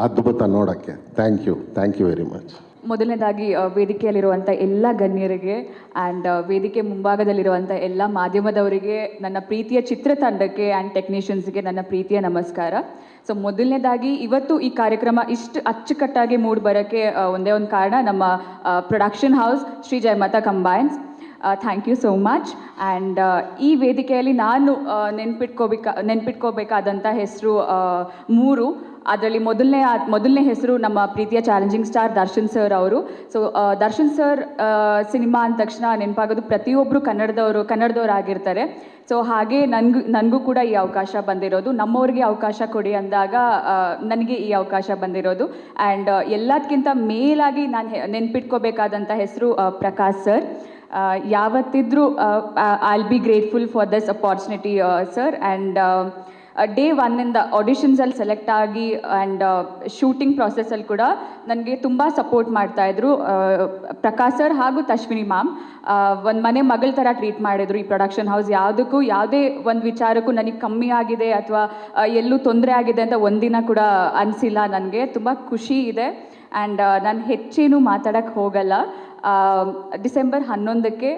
ಅದ್ಭುತ ನೋಡೋಕ್ಕೆ. Thank you very much. ಮೊದಲನೇದಾಗಿ ವೇದಿಕೆಯಲ್ಲಿರುವಂಥ ಎಲ್ಲ ಗಣ್ಯರಿಗೆ ಆ್ಯಂಡ್ ವೇದಿಕೆ ಮುಂಭಾಗದಲ್ಲಿರುವಂಥ ಎಲ್ಲ ಮಾಧ್ಯಮದವರಿಗೆ, ನನ್ನ ಪ್ರೀತಿಯ ಚಿತ್ರತಂಡಕ್ಕೆ ಆ್ಯಂಡ್ ಟೆಕ್ನಿಷಿಯನ್ಸ್ಗೆ ನನ್ನ ಪ್ರೀತಿಯ ನಮಸ್ಕಾರ. ಸೊ ಮೊದಲನೇದಾಗಿ ಇವತ್ತು ಈ ಕಾರ್ಯಕ್ರಮ ಇಷ್ಟು ಅಚ್ಚುಕಟ್ಟಾಗಿ ಮೂಡಿ ಬರೋಕ್ಕೆ ಒಂದೇ ಒಂದು ಕಾರಣ, ನಮ್ಮ production house Shri Jayamata Combines. Thank you so much. And ಈ ವೇದಿಕೆಯಲ್ಲಿ ನಾನು ನೆನ್ಪಿಟ್ಕೋಬೇಕಾದಂಥ ಹೆಸರು 3. ಅದರಲ್ಲಿ ಮೊದಲನೇ ಹೆಸರು ನಮ್ಮ ಪ್ರೀತಿಯ ಚಾಲೆಂಜಿಂಗ್ ಸ್ಟಾರ್ ದರ್ಶನ್ ಸರ್ ಅವರು. ಸೊ ದರ್ಶನ್ ಸರ್ ಸಿನಿಮಾ ಅಂದ ತಕ್ಷಣ ನೆನಪಾಗೋದು ಪ್ರತಿಯೊಬ್ಬರು ಕನ್ನಡದವರಾಗಿರ್ತಾರೆ. ಸೊ ಹಾಗೆ ನನಗೂ ಕೂಡ ಈ ಅವಕಾಶ ಬಂದಿರೋದು. ನಮ್ಮವ್ರಿಗೆ ಅವಕಾಶ ಕೊಡಿ ಅಂದಾಗ ನನಗೆ ಈ ಅವಕಾಶ ಬಂದಿರೋದು. ಆ್ಯಂಡ್ ಎಲ್ಲದಕ್ಕಿಂತ ಮೇಲಾಗಿ ನಾನು ನೆನ್ಪಿಟ್ಕೋಬೇಕಾದಂಥ ಹೆಸರು ಪ್ರಕಾಶ್ ಸರ್. ಯಾವತ್ತಿದ್ರೂ I will be grateful for this opportunity sir. And day 1ಇಂದ ಆಡಿಷನ್ಸಲ್ಲಿ ಸೆಲೆಕ್ಟ್ ಆಗಿ ಆ್ಯಂಡ್ ಶೂಟಿಂಗ್ ಪ್ರಾಸೆಸ್ಸಲ್ಲಿ ಕೂಡ ನನಗೆ ತುಂಬ ಸಪೋರ್ಟ್ ಮಾಡ್ತಾಯಿದ್ರು ಪ್ರಕಾಶ್ ಸರ್ ಹಾಗೂ ತಶ್ವಿನಿ ಮ್ಯಾಮ್. ಒಂದು ಮನೆ ಮಗಳ ಥರ ಟ್ರೀಟ್ ಮಾಡಿದರು ಈ ಪ್ರೊಡಕ್ಷನ್ ಹೌಸ್. ಯಾವುದೇ ಒಂದು ವಿಚಾರಕ್ಕೂ ನನಗೆ ಕಮ್ಮಿ ಆಗಿದೆ ಅಥವಾ ಎಲ್ಲೂ ತೊಂದರೆ ಆಗಿದೆ ಅಂತ ಒಂದಿನ ಕೂಡ ಅನಿಸಿಲ್ಲ. ನನಗೆ ತುಂಬ ಖುಷಿ ಇದೆ. ಆ್ಯಂಡ್ ನಾನು ಹೆಚ್ಚೇನು ಮಾತಾಡೋಕ್ಕೆ ಹೋಗಲ್ಲ. ಡಿಸೆಂಬರ್ 11ಕ್ಕೆ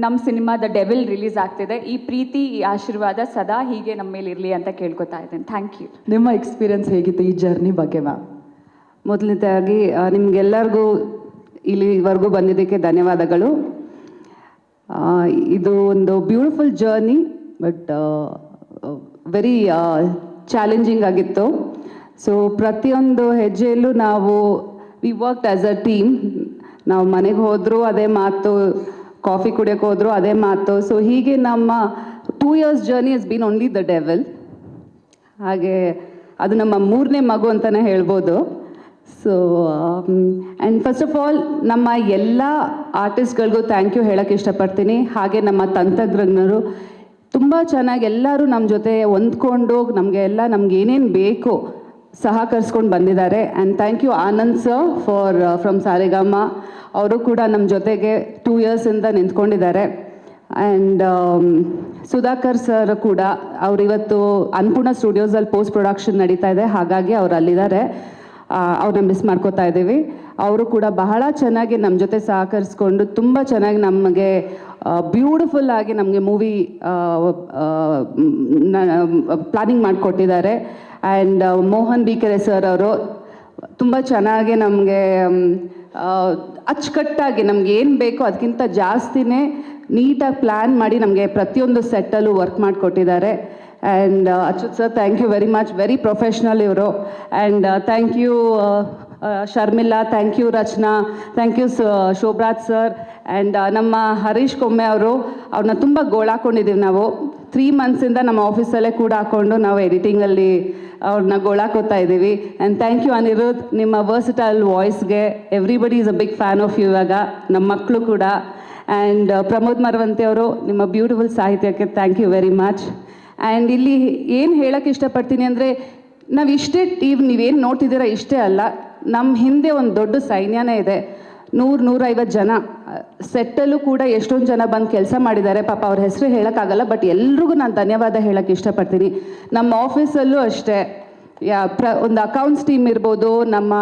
ನಮ್ಮ ಸಿನಿಮಾ ದ ಡೆವಿಲ್ ರಿಲೀಸ್ ಆಗ್ತಿದೆ. ಈ ಪ್ರೀತಿ, ಈ ಆಶೀರ್ವಾದ ಸದಾ ಹೀಗೆ ನಮ್ಮ ಮೇಲೆ ಇರಲಿ ಅಂತ ಕೇಳ್ಕೊತಾ ಇದ್ದೇನೆ. Thank you. ನಿಮ್ಮ ಎಕ್ಸ್ಪೀರಿಯನ್ಸ್ ಹೇಗಿತ್ತು ಈ ಜರ್ನಿ ಬಗ್ಗೆ ಮ್ಯಾಮ್? ಮೊದಲನೇದಾಗಿ ನಿಮಗೆಲ್ಲರಿಗೂ ಇಲ್ಲಿವರೆಗೂ ಬಂದಿದ್ದಕ್ಕೆ ಧನ್ಯವಾದಗಳು. ಇದು ಒಂದು beautiful journey, but very challenging ಆಗಿತ್ತು. ಸೊ ಪ್ರತಿಯೊಂದು ಹೆಜ್ಜೆಯಲ್ಲೂ ನಾವು V worked as a team. ನಾವು ಮನೆಗೆ ಹೋದರೂ ಅದೇ ಮಾತು, ಕಾಫಿ ಕುಡಿಯೋಕೆ ಹೋದರೂ ಅದೇ ಮಾತು. ಸೊ ಹೀಗೆ ನಮ್ಮ 2 years journey has been only the devil. ಹಾಗೆ ಅದು ನಮ್ಮ 3ನೇ ಮಗು ಅಂತಲೇ ಹೇಳ್ಬೋದು. So and first of all ನಮ್ಮ ಎಲ್ಲ ಆರ್ಟಿಸ್ಟ್ಗಳಿಗೂ ಥ್ಯಾಂಕ್ ಯು ಹೇಳೋಕ್ಕೆ ಇಷ್ಟಪಡ್ತೀನಿ. ಹಾಗೆ ನಮ್ಮ ತಂತ್ರಜ್ಞರು ತುಂಬ ಚೆನ್ನಾಗಿ ಎಲ್ಲರೂ ನಮ್ಮ ಜೊತೆ ಹೊಂದ್ಕೊಂಡು ನಮಗೆ ಏನೇನು ಬೇಕು ಸಹಕರಿಸ್ಕೊಂಡು ಬಂದಿದ್ದಾರೆ. And thank you Anand sir from Saregama. ಅವರು ಕೂಡ ನಮ್ಮ ಜೊತೆಗೆ 2 yearsಯಿಂದ ನಿಂತ್ಕೊಂಡಿದ್ದಾರೆ. ಆ್ಯಂಡ್ ಸುಧಾಕರ್ ಸರ್ ಕೂಡ ಇವತ್ತು ಅನ್ನಪೂರ್ಣ ಸ್ಟುಡಿಯೋಸಲ್ಲಿ ಪೋಸ್ಟ್ ಪ್ರೊಡಕ್ಷನ್ ನಡೀತಾ ಇದೆ, ಹಾಗಾಗಿ ಅವ್ರು ಅಲ್ಲಿದ್ದಾರೆ. ಅವ್ರನ್ನ ಮಿಸ್ ಮಾಡ್ಕೋತಾ ಇದ್ದೀವಿ. ಅವರು ಕೂಡ ಬಹಳ ಚೆನ್ನಾಗಿ ನಮ್ಮ ಜೊತೆ ಸಹಕರಿಸ್ಕೊಂಡು ತುಂಬ ಚೆನ್ನಾಗಿ ನಮಗೆ ಬ್ಯೂಟಿಫುಲ್ ಆಗಿ ನಮಗೆ ಮೂವಿ ಪ್ಲಾನಿಂಗ್ ಮಾಡಿಕೊಟ್ಟಿದ್ದಾರೆ. ಆ್ಯಂಡ್ ಮೋಹನ್ ಬಿಕೆರೆ ಸರ್ ಅವರು ತುಂಬ ಚೆನ್ನಾಗಿ ನಮಗೆ ಅಚ್ಚುಕಟ್ಟಾಗಿ ನಮ್ಗೆ ಏನು ಬೇಕೋ ಅದಕ್ಕಿಂತ ಜಾಸ್ತಿನೇ ನೀಟಾಗಿ ಪ್ಲ್ಯಾನ್ ಮಾಡಿ ನಮಗೆ ಪ್ರತಿಯೊಂದು ಸೆಟ್ಟಲ್ಲೂ ವರ್ಕ್ ಮಾಡಿಕೊಟ್ಟಿದ್ದಾರೆ. And Achyuth sir thank you very much, very professional ಇವರು. And thank you Sharmila, thank you Rachana, thank you Shobharaj sir. And ನಮ್ಮ ಹರೀಶ್ ಕೊಮ್ಮೆ ಅವರು, ಅವ್ರನ್ನ ತುಂಬ ಗೋಳಾಕೊಂಡಿದ್ದೀವಿ ನಾವು 3 ಮಂತ್ಸಿಂದ ನಮ್ಮ ಆಫೀಸಲ್ಲೇ ಕೂಡ ಹಾಕ್ಕೊಂಡು ನಾವು ಎಡಿಟಿಂಗಲ್ಲಿ ಅವ್ರನ್ನ ಗೋಳಾಕೋತಾ ಇದ್ದೀವಿ. ಆ್ಯಂಡ್ ಥ್ಯಾಂಕ್ ಯು ಅನಿರುದ್ಧ್, ನಿಮ್ಮ ವರ್ಸಿಟೈಲ್ ವಾಯ್ಸ್ಗೆ everybody is a big fan of you. ಇವಾಗ ನಮ್ಮ ಮಕ್ಕಳು ಕೂಡ. ಆ್ಯಂಡ್ ಪ್ರಮೋದ್ ಮರವಂತೆ ಅವರು, ನಿಮ್ಮ ಬ್ಯೂಟಿಫುಲ್ ಸಾಹಿತ್ಯಕ್ಕೆ thank you very much. And ಇಲ್ಲಿ ಏನು ಹೇಳೋಕ್ಕೆ ಇಷ್ಟಪಡ್ತೀನಿ ಅಂದರೆ, ನಾವು ಇಷ್ಟೇ ನೀವೇನು ನೋಡ್ತಿದ್ದೀರ ಇಷ್ಟೇ ಅಲ್ಲ, ನಮ್ಮ ಹಿಂದೆ ಒಂದು ದೊಡ್ಡ ಸೈನ್ಯನೇ ಇದೆ. 100-150 ಜನ ಸೆಟ್ಟಲ್ಲೂ ಕೂಡ ಎಷ್ಟೊಂದು ಜನ ಬಂದು ಕೆಲಸ ಮಾಡಿದ್ದಾರೆ. ಪಾಪ ಅವ್ರ ಹೆಸರು ಹೇಳೋಕ್ಕಾಗಲ್ಲ, ಬಟ್ ಎಲ್ರಿಗೂ ನಾನು ಧನ್ಯವಾದ ಹೇಳೋಕ್ಕೆ ಇಷ್ಟಪಡ್ತೀನಿ. ನಮ್ಮ ಆಫೀಸಲ್ಲೂ ಅಷ್ಟೇ ಒಂದು ಅಕೌಂಟ್ಸ್ ಟೀಮ್ ಇರ್ಬೋದು, ನಮ್ಮ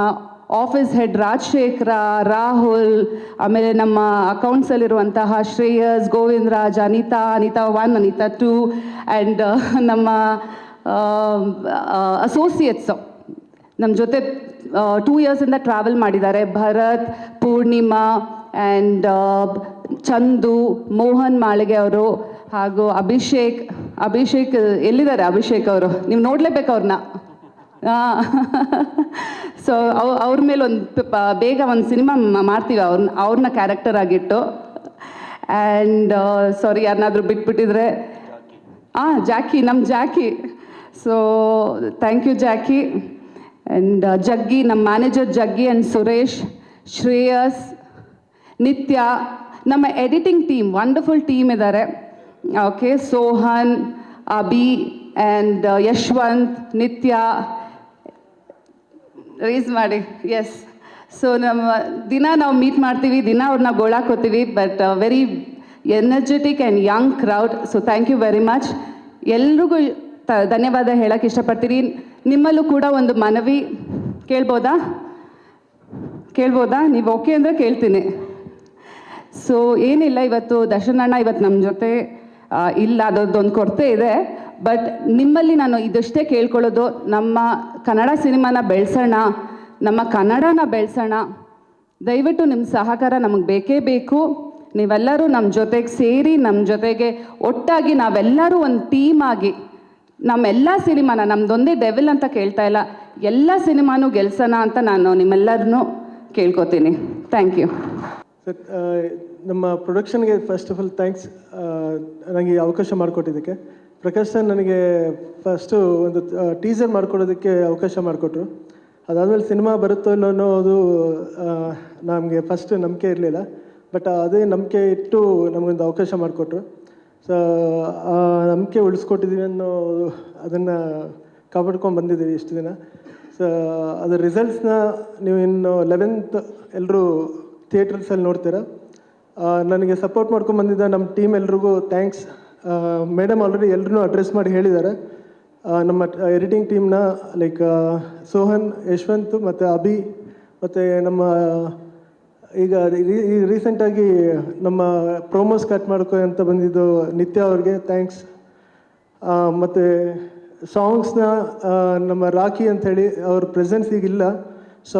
ಆಫೀಸ್ ಹೆಡ್ ರಾಜಶೇಖರ, ರಾಹುಲ್, ಆಮೇಲೆ ನಮ್ಮ ಅಕೌಂಟ್ಸಲ್ಲಿರುವಂತಹ ಶ್ರೇಯಸ್, ಗೋವಿಂದರಾಜ್, ಅನಿತಾ 1, ಅನಿತಾ 2, ಆ್ಯಂಡ್ ನಮ್ಮ ಅಸೋಸಿಯೇಟ್ಸು ನಮ್ಮ ಜೊತೆ 2 ಇಯರ್ಸಿಂದ ಟ್ರಾವೆಲ್ ಮಾಡಿದ್ದಾರೆ. ಭರತ್, ಪೂರ್ಣಿಮಾ ಆ್ಯಂಡ್ ಚಂದು, ಮೋಹನ್ ಮಾಳಿಗೆ ಅವರು, ಹಾಗೂ ಅಭಿಷೇಕ್ ಎಲ್ಲಿದ್ದಾರೆ ಅಭಿಷೇಕ್ ಅವರು? ನೀವು ನೋಡಲೇಬೇಕು ಅವ್ರನ್ನ. ಸೊ ಅವ್ರ ಮೇಲೆ ಬೇಗ ಒಂದು ಸಿನಿಮಾ ಮಾಡ್ತೀವಿ ಅವ್ರನ್ನ ಕ್ಯಾರೆಕ್ಟರ್ ಆಗಿಟ್ಟು. ಆ್ಯಂಡ್ ಸಾರಿ ಯಾರನ್ನಾದರೂ ಬಿಟ್ಬಿಟ್ಟಿದ್ರೆ, ಜಾಕಿ, ನಮ್ಮ Jackie. So thank you Jackie. And Jaggi, ನಮ್ಮ ಮ್ಯಾನೇಜರ್ ಜಗ್ಗಿ ಆ್ಯಂಡ್ ಸುರೇಶ್, ಶ್ರೇಯಸ್, ನಿತ್ಯ, ನಮ್ಮ ಎಡಿಟಿಂಗ್ ಟೀಮ್ ವಂಡರ್ಫುಲ್ ಟೀಮ್ ಇದ್ದಾರೆ. Okay, Sohan, Abhi and Yashwanth, Nithya raise ಮಾಡಿ. ಎಸ್, ಸೊ ದಿನ ನಾವು ಮೀಟ್ ಮಾಡ್ತೀವಿ, ದಿನ ಅವ್ರನ್ನ ಗೋಳಾಕೋತೀವಿ, but very energetic and young crowd. So thank you very much. ಎಲ್ರಿಗೂ ಧನ್ಯವಾದ ಹೇಳೋಕ್ಕೆ ಇಷ್ಟಪಡ್ತೀನಿ. ನಿಮ್ಮಲ್ಲೂ ಕೂಡ ಒಂದು ಮನವಿ ಕೇಳ್ಬೋದಾ? ನೀವು ಓಕೆ ಅಂದರೆ ಕೇಳ್ತೀನಿ. ಸೊ ಏನಿಲ್ಲ, ಇವತ್ತು ದರ್ಶನ್ ಅಣ್ಣ ಇವತ್ತು ನಮ್ಮ ಜೊತೆ ಇಲ್ಲ, ಅದೊಂದು ಕೊರತೆ ಇದೆ. ಬಟ್ ನಿಮ್ಮಲ್ಲಿ ನಾನು ಇದಷ್ಟೇ ಕೇಳ್ಕೊಳ್ಳೋದು, ನಮ್ಮ ಕನ್ನಡ ಸಿನಿಮಾನ ಬೆಳೆಸೋಣ, ನಮ್ಮ ಕನ್ನಡನ ಬೆಳೆಸೋಣ. ದಯವಿಟ್ಟು ನಿಮ್ಮ ಸಹಕಾರ ನಮಗೆ ಬೇಕೇ ಬೇಕು. ನೀವೆಲ್ಲರೂ ನಮ್ಮ ಜೊತೆಗೆ ಸೇರಿ, ನಮ್ಮ ಜೊತೆಗೆ ಒಟ್ಟಾಗಿ ನಾವೆಲ್ಲರೂ ಒಂದು ಟೀಮ್ ಆಗಿ ನಮ್ಮೆಲ್ಲ ಸಿನಿಮಾನ, ನಮ್ಮದೊಂದೇ ಡೆವಿಲ್ ಅಂತ ಕೇಳ್ತಾ ಇಲ್ಲ, ಎಲ್ಲ ಸಿನಿಮಾನೂ ಗೆಲ್ಸೋಣ ಅಂತ ನಾನು ನಿಮ್ಮೆಲ್ಲರನ್ನೂ ಕೇಳ್ಕೊತೀನಿ. Thank you sir. ನಮ್ಮ ಪ್ರೊಡಕ್ಷನ್ಗೆ ಫಸ್ಟ್ ಆಫ್ ಆಲ್ ಥ್ಯಾಂಕ್ಸ್, ನನಗೆ ಅವಕಾಶ ಮಾಡಿಕೊಟ್ಟಿದ್ದಕ್ಕೆ. ಪ್ರಕಾಶ್ ಸರ್ ನನಗೆ ಫಸ್ಟು ಒಂದು ಟೀಸರ್ ಮಾಡ್ಕೊಡೋದಕ್ಕೆ ಅವಕಾಶ ಮಾಡಿಕೊಟ್ರು. ಅದಾದಮೇಲೆ ಸಿನಿಮಾ ಬರುತ್ತೋ ಇಲ್ಲೋ ಅನ್ನೋದು ನಮಗೆ ಫಸ್ಟ್ ನಂಬಿಕೆ ಇರಲಿಲ್ಲ, ಬಟ್ ಅದೇ ನಂಬಿಕೆ ಇಟ್ಟು ನಮಗೊಂದು ಅವಕಾಶ ಮಾಡಿಕೊಟ್ರು. ಸೊ ಆ ನಂಬಿಕೆ ಉಳಿಸ್ಕೊಟ್ಟಿದ್ದೀವಿ ಅನ್ನೋ ಅದನ್ನು ಕಾಪಾಡ್ಕೊಂಡು ಬಂದಿದ್ದೀವಿ ಇಷ್ಟು ದಿನ. ಸೊ ಅದರ ರಿಸಲ್ಟ್ಸ್ನ ನೀವು ಇನ್ನು 11th ಎಲ್ಲರೂ ಥಿಯೇಟರ್ಸಲ್ಲಿ ನೋಡ್ತೀರಾ. ನನಗೆ ಸಪೋರ್ಟ್ ಮಾಡ್ಕೊಂಡು ಬಂದಿದ್ದ ನಮ್ಮ ಟೀಮ್ ಎಲ್ರಿಗೂ ಥ್ಯಾಂಕ್ಸ್. ಮೇಡಮ್ ಆಲ್ರೆಡಿ ಎಲ್ಲರೂ ಅಡ್ರೆಸ್ ಮಾಡಿ ಹೇಳಿದ್ದಾರೆ. ನಮ್ಮ ಎಡಿಟಿಂಗ್ ಟೀಮ್ನ ಲೈಕ್ ಸೋಹನ್, ಯಶವಂತ್ ಮತ್ತು ಅಭಿ, ಮತ್ತು ನಮ್ಮ ಈಗ ರೀಸೆಂಟಾಗಿ ನಮ್ಮ ಪ್ರೋಮೋಸ್ ಕಟ್ ಮಾಡ್ಕೊ ಅಂತ ಬಂದಿದ್ದು ನಿತ್ಯ ಅವ್ರಿಗೆ ಥ್ಯಾಂಕ್ಸ್. ಮತ್ತು ಸಾಂಗ್ಸ್ನ ನಮ್ಮ ರಾಕಿ ಅಂಥೇಳಿ ಅವ್ರ ಪ್ರೆಸೆನ್ಸ್ ಈಗಿಲ್ಲ, ಸೊ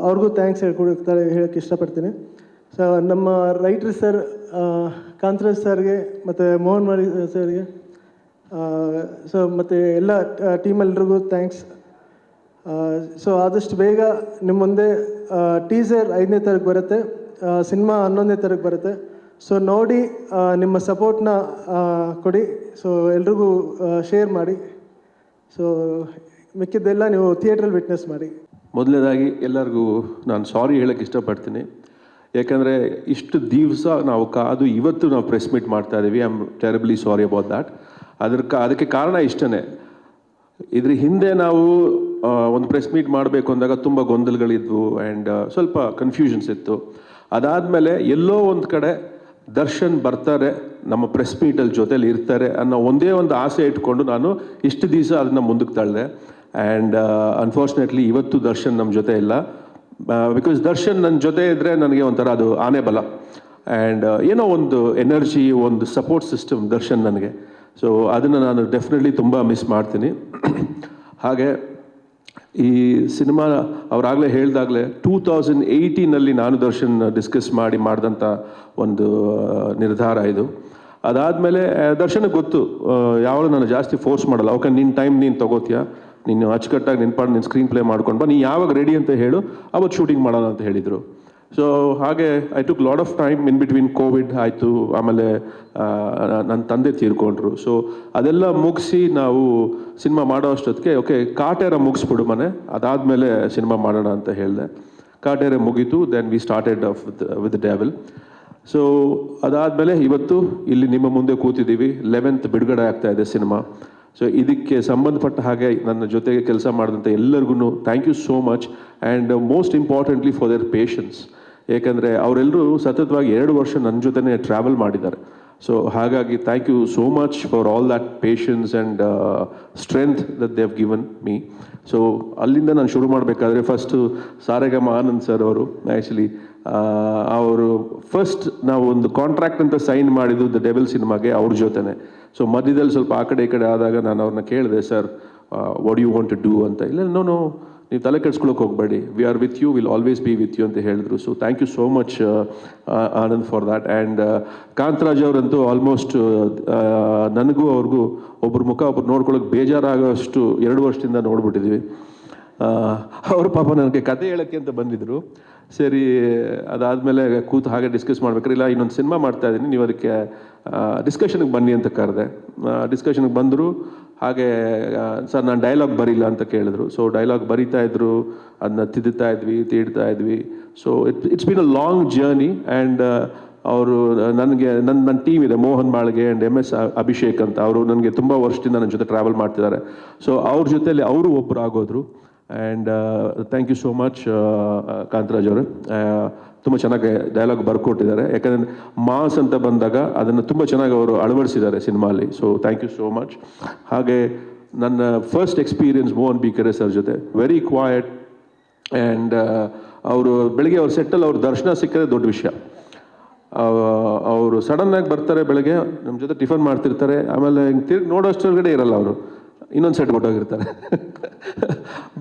ಅವ್ರಿಗೂ ಥ್ಯಾಂಕ್ಸ್ ಹೇಳೋಕ್ಕೆ ಇಷ್ಟಪಡ್ತೀನಿ. ಸೊ ನಮ್ಮ ರೈಟ್ರ್ ಸರ್ ಕಾಂತರಾಜ್ ಸರ್ಗೆ ಮತ್ತು ಮೋಹನ್ ಮಾಳಿ ಸರ್ಗೆ, ಸೊ ಮತ್ತು ಎಲ್ಲ ಟೀಮೆಲ್ರಿಗೂ ಥ್ಯಾಂಕ್ಸ್. ಸೊ ಆದಷ್ಟು ಬೇಗ ನಿಮ್ಮ ಮುಂದೆ ಟೀಸರ್ 5ನೇ ತಾರೀಕು ಬರುತ್ತೆ, ಸಿನಿಮಾ 11ನೇ ತಾರೀಕು ಬರುತ್ತೆ. ಸೊ ನೋಡಿ ನಿಮ್ಮ ಸಪೋರ್ಟ್ನ ಕೊಡಿ. ಸೊ ಎಲ್ರಿಗೂ ಶೇರ್ ಮಾಡಿ. ಸೊ ಮಿಕ್ಕಿದ್ದೆಲ್ಲ ನೀವು ಥಿಯೇಟ್ರಲ್ಲಿ ವಿಟ್ನೆಸ್ ಮಾಡಿ. ಮೊದಲನೇದಾಗಿ ಎಲ್ಲರಿಗೂ ನಾನು ಸಾರಿ ಹೇಳೋಕ್ಕೆ ಇಷ್ಟಪಡ್ತೀನಿ. ಯಾಕಂದರೆ ಇಷ್ಟು ದಿವಸ ನಾವು ಕಾದು ಇವತ್ತು ನಾವು ಪ್ರೆಸ್ ಮೀಟ್ ಮಾಡ್ತಾ ಇದ್ದೀವಿ. I am terribly sorry about that. ಅದಕ್ಕೆ ಕಾರಣ ಇಷ್ಟೇ. ಇದ್ರ ಹಿಂದೆ ನಾವು ಒಂದು ಪ್ರೆಸ್ ಮೀಟ್ ಮಾಡಬೇಕು ಅಂದಾಗ ತುಂಬ ಗೊಂದಲಗಳಿದ್ವು ಆ್ಯಂಡ್ ಸ್ವಲ್ಪ ಕನ್ಫ್ಯೂಷನ್ಸ್ ಇತ್ತು. ಅದಾದಮೇಲೆ ಎಲ್ಲೋ ಒಂದು ಕಡೆ ದರ್ಶನ್ ಬರ್ತಾರೆ, ನಮ್ಮ ಪ್ರೆಸ್ ಮೀಟಲ್ಲಿ ಜೊತೇಲಿ ಇರ್ತಾರೆ ಅನ್ನೋ ಒಂದೇ ಒಂದು ಆಸೆ ಇಟ್ಕೊಂಡು ನಾನು ಇಷ್ಟು ದಿವಸ ಅದನ್ನು ಮುಂದಕ್ಕೆ ತಳ್ಳಿದೆ. ಆ್ಯಂಡ್ ಅನ್ಫಾರ್ಚುನೇಟ್ಲಿ ಇವತ್ತು ದರ್ಶನ್ ನಮ್ಮ ಜೊತೆ ಇಲ್ಲ. ಬಿಕಾಸ್ ದರ್ಶನ್ ನನ್ನ ಜೊತೆ ಇದ್ದರೆ ನನಗೆ ಒಂಥರ ಅದು ಆನೆ ಬಲ ಆ್ಯಂಡ್ ಏನೋ ಒಂದು ಎನರ್ಜಿ, ಒಂದು ಸಪೋರ್ಟ್ ಸಿಸ್ಟಮ್ ದರ್ಶನ್ ನನಗೆ. ಸೊ ಅದನ್ನು ನಾನು ಡೆಫಿನೆಟ್ಲಿ ತುಂಬ ಮಿಸ್ ಮಾಡ್ತೀನಿ. ಹಾಗೆ ಈ ಸಿನಿಮಾ ಅವರಾಗಲೇ ಹೇಳಿದಾಗಲೇ 2018 ನಾನು ದರ್ಶನ್ ಡಿಸ್ಕಸ್ ಮಾಡಿದಂಥ ಒಂದು ನಿರ್ಧಾರ ಇದು. ಅದಾದಮೇಲೆ ದರ್ಶನಕ್ಕೆ ಗೊತ್ತು, ಯಾವಾಗ ನಾನು ಜಾಸ್ತಿ ಫೋರ್ಸ್ ಮಾಡಲ್ಲ. ಓಕೆ, ನಿನ್ನ ಟೈಮ್ ನೀನು ತೊಗೋತೀಯ, ನೀನು ಅಚ್ಚುಕಟ್ಟಾಗಿ ನಿನ್ನ ನಿನ್ನ ಸ್ಕ್ರೀನ್ ಪ್ಲೇ ಮಾಡ್ಕೊಂಡು ಬಾ, ನೀ ಯಾವಾಗ ರೆಡಿ ಅಂತ ಹೇಳು, ಅವತ್ತು ಶೂಟಿಂಗ್ ಮಾಡೋಣ ಅಂತ ಹೇಳಿದರು. ಸೊ ಹಾಗೆ I took lot of time in between. Covid ಆಯಿತು, ಆಮೇಲೆ ನನ್ನ ತಂದೆ ತೀರ್ಕೊಂಡ್ರು. ಸೊ ಅದೆಲ್ಲ ಮುಗಿಸಿ ನಾವು ಸಿನಿಮಾ ಮಾಡೋ ಅಷ್ಟೊತ್ತಿಗೆ ಓಕೆ ಕಾಟೇರ ಮುಗಿಸ್ಬಿಡು ಮನೆ, ಅದಾದಮೇಲೆ ಸಿನಿಮಾ ಮಾಡೋಣ ಅಂತ ಹೇಳಿದೆ. ಕಾಟೇರ ಮುಗೀತು, then we started with the Devil. So ಅದಾದಮೇಲೆ ಇವತ್ತು ಇಲ್ಲಿ ನಿಮ್ಮ ಮುಂದೆ ಕೂತಿದ್ದೀವಿ. 11th ಬಿಡುಗಡೆ ಆಗ್ತಾ ಇದೆ ಸಿನಿಮಾ. ಸೊ ಇದಕ್ಕೆ ಸಂಬಂಧಪಟ್ಟ ಹಾಗೆ ನನ್ನ ಜೊತೆಗೆ ಕೆಲಸ ಮಾಡಿದಂಥ ಎಲ್ಲರಿಗೂ thank you so much, and most importantly for their patience. ಏಕೆಂದರೆ ಅವರೆಲ್ಲರೂ ಸತತವಾಗಿ 2 ವರ್ಷ ನನ್ನ ಜೊತೆನೇ ಟ್ರಾವೆಲ್ ಮಾಡಿದ್ದಾರೆ. ಸೊ ಹಾಗಾಗಿ thank you so much for all that patience and strength that they have given me. So ಅಲ್ಲಿಂದ ನಾನು ಶುರು ಮಾಡಬೇಕಾದ್ರೆ ಫಸ್ಟು ಸಾರೆಗಮ ಆನಂದ್ ಸರ್ ಅವರು ಆ್ಯಕ್ಚುಲಿ ಅವರು ಫಸ್ಟ್ ನಾವು ಒಂದು ಕಾಂಟ್ರಾಕ್ಟ್ ಅಂತ ಸೈನ್ ಮಾಡಿದ್ದು ದ ಡೆವಿಲ್ ಸಿನಿಮಾಗೆ ಅವ್ರ ಜೊತೆನೆ. ಸೊ ಮಧ್ಯದಲ್ಲಿ ಸ್ವಲ್ಪ ಆ ಕಡೆ ಈ ಕಡೆ ಆದಾಗ ನಾನು ಅವ್ರನ್ನ ಕೇಳಿದೆ, sir what you want to do ಅಂತ. ಇಲ್ಲ ನೋ, ನೀವು ತಲೆ ಕೆಡ್ಸ್ಕೊಳಕ್ಕೆ ಹೋಗಬೇಡಿ, we are with you, will always be with you ಅಂತ ಹೇಳಿದ್ರು. So thank you so much Anand for that. And Kantharaj ಅವರಂತೂ ಆಲ್ಮೋಸ್ಟ್ ನನಗೂ ಅವ್ರಿಗೂ ಒಬ್ರ ಮುಖ ಒಬ್ರು ನೋಡ್ಕೊಳ್ಳೋಕೆ ಬೇಜಾರಾಗೋಷ್ಟು 2 ವರ್ಷದಿಂದ ನೋಡ್ಬಿಟ್ಟಿದ್ದೀವಿ. ಅವರು ಪಾಪ ನನಗೆ ಕತೆ ಹೇಳೋಕ್ಕೆ ಅಂತ ಬಂದಿದ್ದರು. ಸರಿ, ಅದಾದಮೇಲೆ ಕೂತು ಹಾಗೆ ಡಿಸ್ಕಸ್ ಮಾಡ್ಬೇಕಾದ್ರೆ, ಇಲ್ಲ ಇನ್ನೊಂದು ಸಿನಿಮಾ ಮಾಡ್ತಾ ಇದ್ದೀನಿ, ನೀವು ಅದಕ್ಕೆ ಡಿಸ್ಕಷನ್ಗೆ ಬನ್ನಿ ಅಂತ ಕರೆದೆ. ಡಿಸ್ಕಷನ್ಗೆ ಬಂದರು. ಹಾಗೆ ಸರ್ ನಾನು ಡೈಲಾಗ್ ಬರೀಲ್ಲ ಅಂತ ಕೇಳಿದ್ರು. ಸೊ ಡೈಲಾಗ್ ಬರೀತಾ ಇದ್ರು, ಅದನ್ನ ತಿದ್ದುತ್ತಾ ಇದ್ವಿ. So it's been a long journey. And ಅವರು ನನಗೆ ನನ್ನ ಟೀಮ್ ಇದೆ, ಮೋಹನ್ ಮಾಳ್ಗೆ ಆ್ಯಂಡ್ MS ಅಭಿಷೇಕ್ ಅಂತ, ಅವರು ನನಗೆ ತುಂಬ ವರ್ಷದಿಂದ ನನ್ನ ಜೊತೆ ಟ್ರಾವೆಲ್ ಮಾಡ್ತಿದ್ದಾರೆ. ಸೊ ಅವ್ರ ಜೊತೆಯಲ್ಲಿ ಅವರು ಒಬ್ಬರು ಆಗೋದ್ರು. And thank you so much Kantharaj ಅವರು, ತುಂಬ ಚೆನ್ನಾಗಿ ಡೈಲಾಗ್ ಬರ್ಕೊಟ್ಟಿದ್ದಾರೆ. ಯಾಕಂದರೆ ಮಾಸ್ ಅಂತ ಬಂದಾಗ ಅದನ್ನು ತುಂಬ ಚೆನ್ನಾಗಿ ಅವರು ಅಳವಡಿಸಿದ್ದಾರೆ ಸಿನಿಮಾಲಿ. So thank you so much. ಹಾಗೆ ನನ್ನ first experience Mohan B Kere sir ಜೊತೆ, ವೆರಿ ಕ್ವಾಯಟ್. ಆ್ಯಂಡ್ ಅವರು ಬೆಳಗ್ಗೆ ಅವ್ರ ಸೆಟ್ಟಲ್ಲಿ ಅವ್ರ ದರ್ಶನ ಸಿಕ್ಕರೆ ದೊಡ್ಡ ವಿಷಯ. ಅವರು ಸಡನ್ನಾಗಿ ಬರ್ತಾರೆ, ಬೆಳಗ್ಗೆ ನಮ್ಮ ಜೊತೆ ಟಿಫನ್ ಮಾಡ್ತಿರ್ತಾರೆ, ಆಮೇಲೆ ತಿರುಗಿ ನೋಡೋಷ್ಟೊಳಗಡೆ ಇರಲ್ಲ, ಅವರು ಇನ್ನೊಂದು ಸೆಟ್ ಕೊಟ್ಟೋಗಿರ್ತಾರೆ.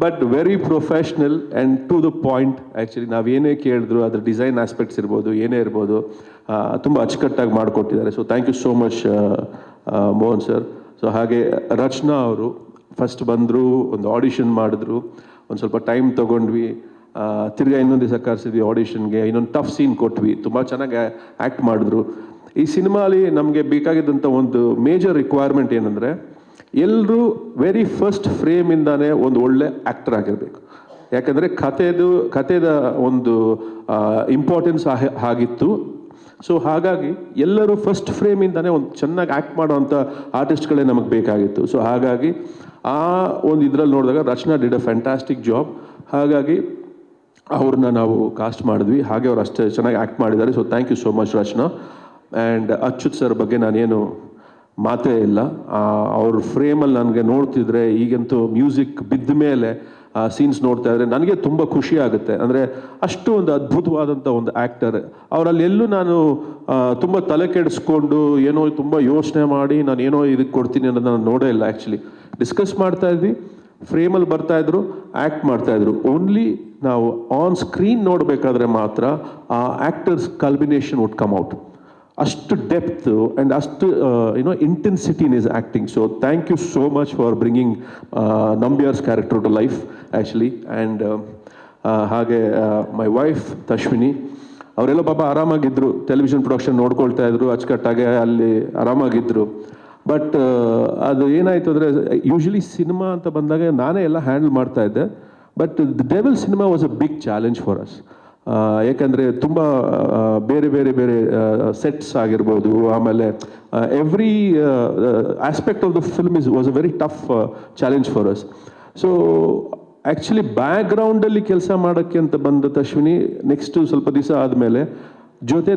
But very professional and to the point. Actually ನಾವೇನೇ ಕೇಳಿದ್ರು ಅದ್ರ ಡಿಸೈನ್ ಆಸ್ಪೆಕ್ಟ್ಸ್ ಇರ್ಬೋದು, ಏನೇ ಇರ್ಬೋದು, ತುಂಬ ಅಚ್ಚುಕಟ್ಟಾಗಿ ಮಾಡಿಕೊಟ್ಟಿದ್ದಾರೆ. So thank you so much Mohan sir. So ಹಾಗೆ ರಚನಾ ಅವರು ಫಸ್ಟ್ ಬಂದರು, ಒಂದು ಆಡಿಷನ್ ಮಾಡಿದ್ರು, ಒಂದು ಸ್ವಲ್ಪ ಟೈಮ್ ತೊಗೊಂಡ್ವಿ, ತಿರ್ಗಾ ಇನ್ನೊಂದು ದಿವಸ ಕರೆಸಿದ್ವಿ ಆಡಿಷನ್ಗೆ, ಇನ್ನೊಂದು ಟಫ್ ಸೀನ್ ಕೊಟ್ವಿ, ತುಂಬ ಚೆನ್ನಾಗಿ ಆ್ಯಕ್ಟ್ ಮಾಡಿದ್ರು. ಈ ಸಿನಿಮಾಲಿ ನಮಗೆ ಬೇಕಾಗಿದ್ದಂಥ ಒಂದು ಮೇಜರ್ ರಿಕ್ವೈರ್ಮೆಂಟ್ ಏನಂದರೆ, ಎಲ್ಲರೂ ವೆರಿ ಫಸ್ಟ್ ಫ್ರೇಮಿಂದಾನೇ ಒಂದು ಒಳ್ಳೆ ಆ್ಯಕ್ಟರ್ ಆಗಿರಬೇಕು. ಯಾಕಂದರೆ ಕಥೆದ ಒಂದು ಇಂಪಾರ್ಟೆನ್ಸ್ ಆಗಿತ್ತು. ಸೊ ಹಾಗಾಗಿ ಎಲ್ಲರೂ ಫಸ್ಟ್ ಫ್ರೇಮಿಂದಾನೇ ಒಂದು ಚೆನ್ನಾಗಿ ಆ್ಯಕ್ಟ್ ಮಾಡೋವಂಥ ಆರ್ಟಿಸ್ಟ್ಗಳೇ ನಮಗೆ ಬೇಕಾಗಿತ್ತು. ಸೊ ಹಾಗಾಗಿ ಆ ಒಂದು ಇದರಲ್ಲಿ ನೋಡಿದಾಗ ರಚನಾ ಡಿಡ್ ಅ ಫ್ಯಾಂಟಾಸ್ಟಿಕ್ ಜಾಬ್. ಹಾಗಾಗಿ ಅವ್ರನ್ನ ನಾವು ಕಾಸ್ಟ್ ಮಾಡಿದ್ವಿ. ಹಾಗೆ ಅವ್ರು ಅಷ್ಟೇ ಚೆನ್ನಾಗಿ ಆ್ಯಕ್ಟ್ ಮಾಡಿದ್ದಾರೆ. So thank you so much Rachana. And Achyuth sir ಬಗ್ಗೆ ನಾನೇನು ಮಾತೇ ಇಲ್ಲ. ಅವ್ರ ಫ್ರೇಮಲ್ಲಿ ನನಗೆ ನೋಡ್ತಿದ್ರೆ, ಈಗಂತೂ ಮ್ಯೂಸಿಕ್ ಬಿದ್ದ ಮೇಲೆ ಸೀನ್ಸ್ ನೋಡ್ತಾ ಇದ್ರೆ ನನಗೆ ತುಂಬ ಖುಷಿ ಆಗುತ್ತೆ. ಅಂದರೆ ಅಷ್ಟು ಒಂದು ಅದ್ಭುತವಾದಂಥ ಒಂದು ಆ್ಯಕ್ಟರ್. ಅವರಲ್ಲಿ ಎಲ್ಲೂ ನಾನು ತುಂಬ ತಲೆ ಕೆಡಿಸ್ಕೊಂಡು ಏನೋ ತುಂಬ ಯೋಚನೆ ಮಾಡಿ ನಾನು ಏನೋ ಇದಕ್ಕೆ ಕೊಡ್ತೀನಿ ಅನ್ನೋದು ನಾನು ನೋಡೇ ಇಲ್ಲ. ಆ್ಯಕ್ಚುಲಿ ಡಿಸ್ಕಸ್ ಮಾಡ್ತಾ ಇದ್ವಿ, ಫ್ರೇಮಲ್ಲಿ ಬರ್ತಾಯಿದ್ರು, ಆ್ಯಕ್ಟ್ ಮಾಡ್ತಾಯಿದ್ರು. ಓನ್ಲಿ ನಾವು ಆನ್ ಸ್ಕ್ರೀನ್ ನೋಡಬೇಕಾದ್ರೆ ಮಾತ್ರ ಆ actors combination would come out. ಅಷ್ಟು ಡೆಪ್ತ್ ಆ್ಯಂಡ್ ಅಷ್ಟು intensity in his acting. So thank you so much for bringing Nambiar's character to life actually. And ಹಾಗೆ ಮೈ ವೈಫ್ ತಶ್ವಿನಿ, ಅವರೆಲ್ಲ ಪಾಪ ಆರಾಮಾಗಿದ್ದರು, ಟೆಲಿವಿಷನ್ ಪ್ರೊಡಕ್ಷನ್ ನೋಡ್ಕೊಳ್ತಾ ಇದ್ರು, ಅಚ್ಚುಕಟ್ಟಾಗೆ ಅಲ್ಲಿ ಆರಾಮಾಗಿದ್ದರು. ಬಟ್ ಅದು ಏನಾಯಿತು ಅಂದರೆ, ಯೂಶ್ವಲಿ ಸಿನಿಮಾ ಅಂತ ಬಂದಾಗ ನಾನೇ ಎಲ್ಲ ಹ್ಯಾಂಡಲ್ ಮಾಡ್ತಾ ಇದ್ದೆ. But the Devil cinema was a big challenge for us. ಏಕೆಂದರೆ ತುಂಬ ಬೇರೆ ಬೇರೆ ಬೇರೆ ಸೆಟ್ಸ್ ಆಗಿರ್ಬೋದು, ಆಮೇಲೆ every aspect of the film was a very tough challenge for us. So actually ಬ್ಯಾಕ್ಗ್ರೌಂಡಲ್ಲಿ ಕೆಲಸ ಮಾಡೋಕ್ಕೆ ಅಂತ ಬಂದ ತಶ್ವಿನಿ ನೆಕ್ಸ್ಟು ಸ್ವಲ್ಪ ದಿವಸ ಆದಮೇಲೆ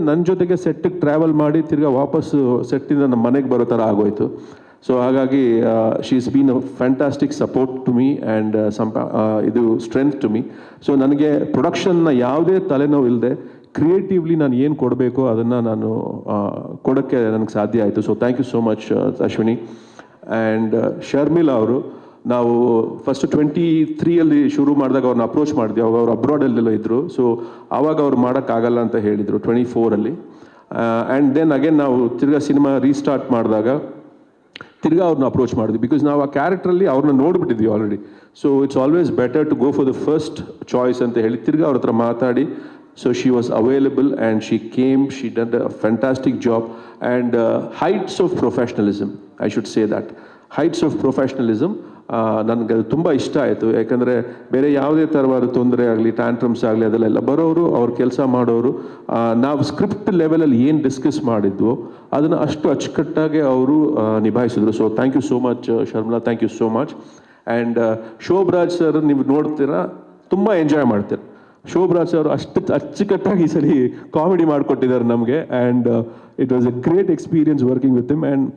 ನನ್ನ ಜೊತೆಗೆ ಸೆಟ್ಟಿಗೆ ಟ್ರಾವೆಲ್ ಮಾಡಿ ತಿರ್ಗಾ ವಾಪಸ್ಸು ಸೆಟ್ಟಿಂದ ನಮ್ಮ ಮನೆಗೆ ಬರೋ ಥರ ಆಗೋಯ್ತು. ಸೊ ಹಾಗಾಗಿ she is been a fantastic support to me and ಇದು ಸ್ಟ್ರೆಂತ್ ಟು ಮೀ. ಸೊ ನನಗೆ ಪ್ರೊಡಕ್ಷನ್ನ ಯಾವುದೇ ತಲೆನೋವು ಇಲ್ಲದೆ ಕ್ರಿಯೇಟಿವ್ಲಿ ನಾನು ಏನು ಕೊಡಬೇಕು ಅದನ್ನು ನಾನು ಕೊಡೋಕ್ಕೆ ನನಗೆ ಸಾಧ್ಯ ಆಯಿತು. So thank you so much Ashwini. And Sharmila ಅವರು, ನಾವು ಫಸ್ಟ್ 23 ಶುರು ಮಾಡಿದಾಗ ಅವ್ರನ್ನ ಅಪ್ರೋಚ್ ಮಾಡಿದ್ವಿ. ಅವಾಗ ಅವ್ರು ಅಬ್ರಾಡಲ್ಲೆಲ್ಲ ಇದ್ದರು. ಸೊ ಆವಾಗ ಅವ್ರು ಮಾಡೋಕ್ಕಾಗಲ್ಲ ಅಂತ ಹೇಳಿದರು 24. ಆ್ಯಂಡ್ ದೆನ್ ಅಗೇನ್ ನಾವು ತಿರ್ಗಾ ಸಿನಿಮಾ ರೀಸ್ಟಾರ್ಟ್ ಮಾಡಿದಾಗ ತಿರ್ಗಾ ಅವ್ರನ್ನ ಅಪ್ರೋಚ್ ಮಾಡಿದ್ವಿ, ಬಿಕಾಸ್ ನಾವು ಆ ಕ್ಯಾರೆಕ್ಟ್ರಲ್ಲಿ ಅವ್ರನ್ನ ನೋಡಿಬಿಟ್ಟಿದ್ವಿ already. So it's always better to go for the first choice ಅಂತ ಹೇಳಿ ತಿರ್ಗಾ ಅವ್ರ ಹತ್ರ ಮಾತಾಡಿ, so she was available and she came, she done a fantastic job and heights of professionalism, I should say that heights of professionalism ನನಗೆ ಅದು ತುಂಬ ಇಷ್ಟ ಆಯಿತು. ಯಾಕಂದರೆ ಬೇರೆ ಯಾವುದೇ ಥರವಾದ ತೊಂದರೆ ಆಗಲಿ, ಟ್ಯಾಂಟ್ರಮ್ಸ್ ಆಗಲಿ, ಅದೆಲ್ಲ ಬರೋರು, ಅವ್ರು ಕೆಲಸ ಮಾಡೋರು, ನಾವು ಸ್ಕ್ರಿಪ್ಟ್ ಲೆವೆಲಲ್ಲಿ ಏನು ಡಿಸ್ಕಸ್ ಮಾಡಿದ್ವೋ ಅದನ್ನು ಅಷ್ಟು ಅಚ್ಚುಕಟ್ಟಾಗಿ ಅವರು ನಿಭಾಯಿಸಿದ್ರು. So thank you so much Sharmila, thank you so much. And Shobharaj sir ನೀವು ನೋಡ್ತೀರಾ, ತುಂಬ ಎಂಜಾಯ್ ಮಾಡ್ತೀರ. ಶೋಭರಾಜ್ ಅವರು ಅಷ್ಟು ಅಚ್ಚುಕಟ್ಟಾಗಿ ಈ ಸರಿ ಕಾಮಿಡಿ ಮಾಡಿಕೊಟ್ಟಿದ್ದಾರೆ ನಮಗೆ. And it was A great experience working with him. And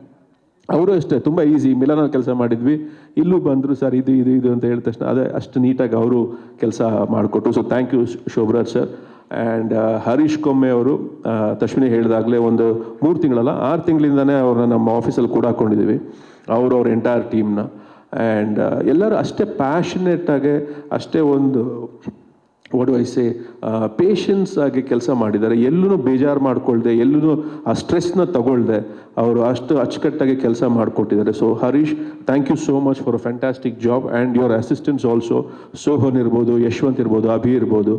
ಅವರು ಅಷ್ಟೇ ತುಂಬ ಈಸಿ, ಮಿಲನ ಕೆಲಸ ಮಾಡಿದ್ವಿ, ಇಲ್ಲೂ ಬಂದರು ಸರ್ ಇದು ಇದು ಇದು ಅಂತ ಹೇಳಿದ ತಕ್ಷಣ ಅದೇ ಅಷ್ಟು ನೀಟಾಗಿ ಅವರು ಕೆಲಸ ಮಾಡಿಕೊಟ್ರು. So thank you Shobharaj sir. And Harish Komme ಅವರು ತಶ್ವಿನಿ ಹೇಳಿದಾಗಲೇ ಒಂದು 3 ತಿಂಗಳಲ್ಲ 6 ತಿಂಗಳಿಂದನೇ ಅವ್ರನ್ನ ನಮ್ಮ ಆಫೀಸಲ್ಲಿ ಕೂಡ ಹಾಕ್ಕೊಂಡಿದ್ದೀವಿ, ಅವ್ರ ಎಂಟೈರ್ ಟೀಮ್ನ. ಆ್ಯಂಡ್ ಎಲ್ಲರೂ ಅಷ್ಟೇ ಪ್ಯಾಷನೇಟಾಗಿ, ಅಷ್ಟೇ ಒಂದು what do I say patience ಆಗಿ ಕೆಲಸ ಮಾಡಿದ್ದಾರೆ. ಎಲ್ಲೂ ಬೇಜಾರು ಮಾಡ್ಕೊಳ್ದೆ, ಎಲ್ಲೂ ಆ ಸ್ಟ್ರೆಸ್ನ ತಗೊಳ್ದೆ ಅವರು ಅಷ್ಟು ಅಚ್ಚುಕಟ್ಟಾಗಿ ಕೆಲಸ ಮಾಡಿಕೊಟ್ಟಿದ್ದಾರೆ. So Harish, thank you so much for a fantastic job. And your assistants also, Sohan ಇರ್ಬೋದು, ಯಶವಂತ್ ಇರ್ಬೋದು, ಅಭಿ ಇರ್ಬೋದು,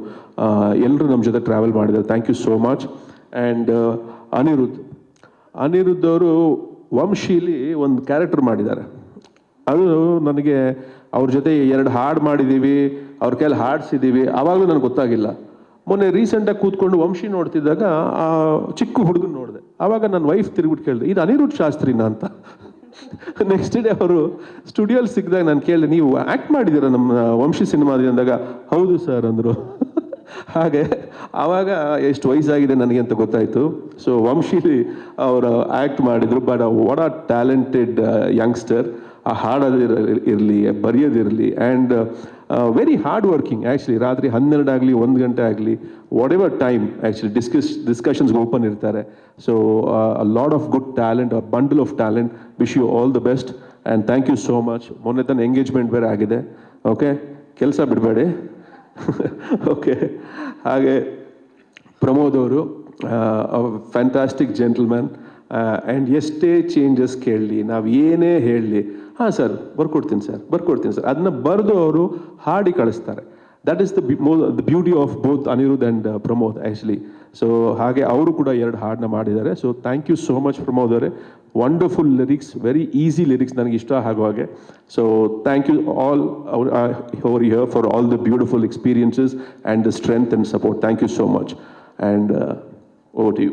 ಎಲ್ಲರೂ ನಮ್ಮ ಜೊತೆ ಟ್ರಾವೆಲ್ ಮಾಡಿದ್ದಾರೆ. Thank you so much. And Aniruddh ಅವರು ವಂಶೀಲಿ ಒಂದು ಕ್ಯಾರೆಕ್ಟರ್ ಮಾಡಿದ್ದಾರೆ. ಅದು ನನಗೆ ಅವ್ರ ಜೊತೆ 2 ಹಾಡು ಮಾಡಿದ್ದೀವಿ, ಅವ್ರ ಕೈಯಲ್ಲಿ ಹಾಡಿಸಿದ್ದೀವಿ, ಆವಾಗಲೂ ನನಗೆ ಗೊತ್ತಾಗಿಲ್ಲ. ಮೊನ್ನೆ ರೀಸೆಂಟಾಗಿ ಕೂತ್ಕೊಂಡು ವಂಶಿ ನೋಡ್ತಿದ್ದಾಗ ಆ ಚಿಕ್ಕ ಹುಡುಗನ ನೋಡಿದೆ. ಆವಾಗ ನನ್ನ ವೈಫ್ ತಿರುಗಿಬಿಟ್ಟು ಕೇಳಿದೆ, ಇದು ಅನಿರುದ್ಧ್ ಶಾಸ್ತ್ರಿನ ಅಂತ. ನೆಕ್ಸ್ಟ್ ಡೇ ಅವರು ಸ್ಟುಡಿಯೋಲ್ಲಿ ಸಿಕ್ಕಿದಾಗ ನಾನು ಕೇಳಿದೆ, ನೀವು ಆ್ಯಕ್ಟ್ ಮಾಡಿದ್ದೀರ ನಮ್ಮ ವಂಶಿ ಸಿನಿಮಾದಲ್ಲಿ ಅಂದಾಗ, ಹೌದು ಸರ್ ಅಂದರು. ಹಾಗೆ ಆವಾಗ ಎಷ್ಟು ವಯಸ್ಸಾಗಿದೆ ನನಗೆ ಅಂತ ಗೊತ್ತಾಯಿತು. ಸೊ ವಂಶಿಲಿ ಅವರು ಆ್ಯಕ್ಟ್ ಮಾಡಿದರು. But what are talented youngster. ಆ ಹಾಡೋದಿರಲಿ, ಬರೆಯೋದಿರಲಿ, and very hard working actually. ರಾತ್ರಿ 12 ಆಗಲಿ 1 ಗಂಟೆ ಆಗಲಿ, ವಾಟ್ ಎವರ್ ಟೈಮ್ ಆ್ಯಕ್ಚುಲಿ ಡಿಸ್ಕಷನ್ಸ್ಗೆ ಓಪನ್ ಇರ್ತಾರೆ. So a lot of good talent, a bundle of talent. Wish you all the best and thank you so much. ಮೊನ್ನೆ ತನ್ನ ಎಂಗೇಜ್ಮೆಂಟ್ ಬೇರೆ ಆಗಿದೆ. ಓಕೆ, ಕೆಲಸ ಬಿಡಬೇಡಿ. ಓಕೆ, ಹಾಗೆ ಪ್ರಮೋದ್ ಅವರು ಫ್ಯಾಂಟಾಸ್ಟಿಕ್ ಜೆಂಟಲ್ಮ್ಯಾನ್. ಆ್ಯಂಡ್ ಎಷ್ಟೇ ಚೇಂಜಸ್ ಕೇಳಲಿ, ನಾವು ಏನೇ ಹೇಳಲಿ, ಹಾಂ ಸರ್ ಬರ್ಕೊಡ್ತೀನಿ ಸರ್ ಅದನ್ನ ಬರೆದು ಅವರು ಹಾಡಿ ಕಳಿಸ್ತಾರೆ. That is the beauty of both Aniruddh and Pramod actually. So ಹಾಗೆ ಅವರು ಕೂಡ 2 ಹಾಡನ್ನ ಮಾಡಿದ್ದಾರೆ. So thank you so much Pramod ಅವರೇ. Wonderful lyrics, very easy lyrics, ನನಗೆ ಇಷ್ಟ ಆಗೋ ಹಾಗೆ. So thank you all over here for all the beautiful experiences and the strength and support. Thank you so much. And over to you.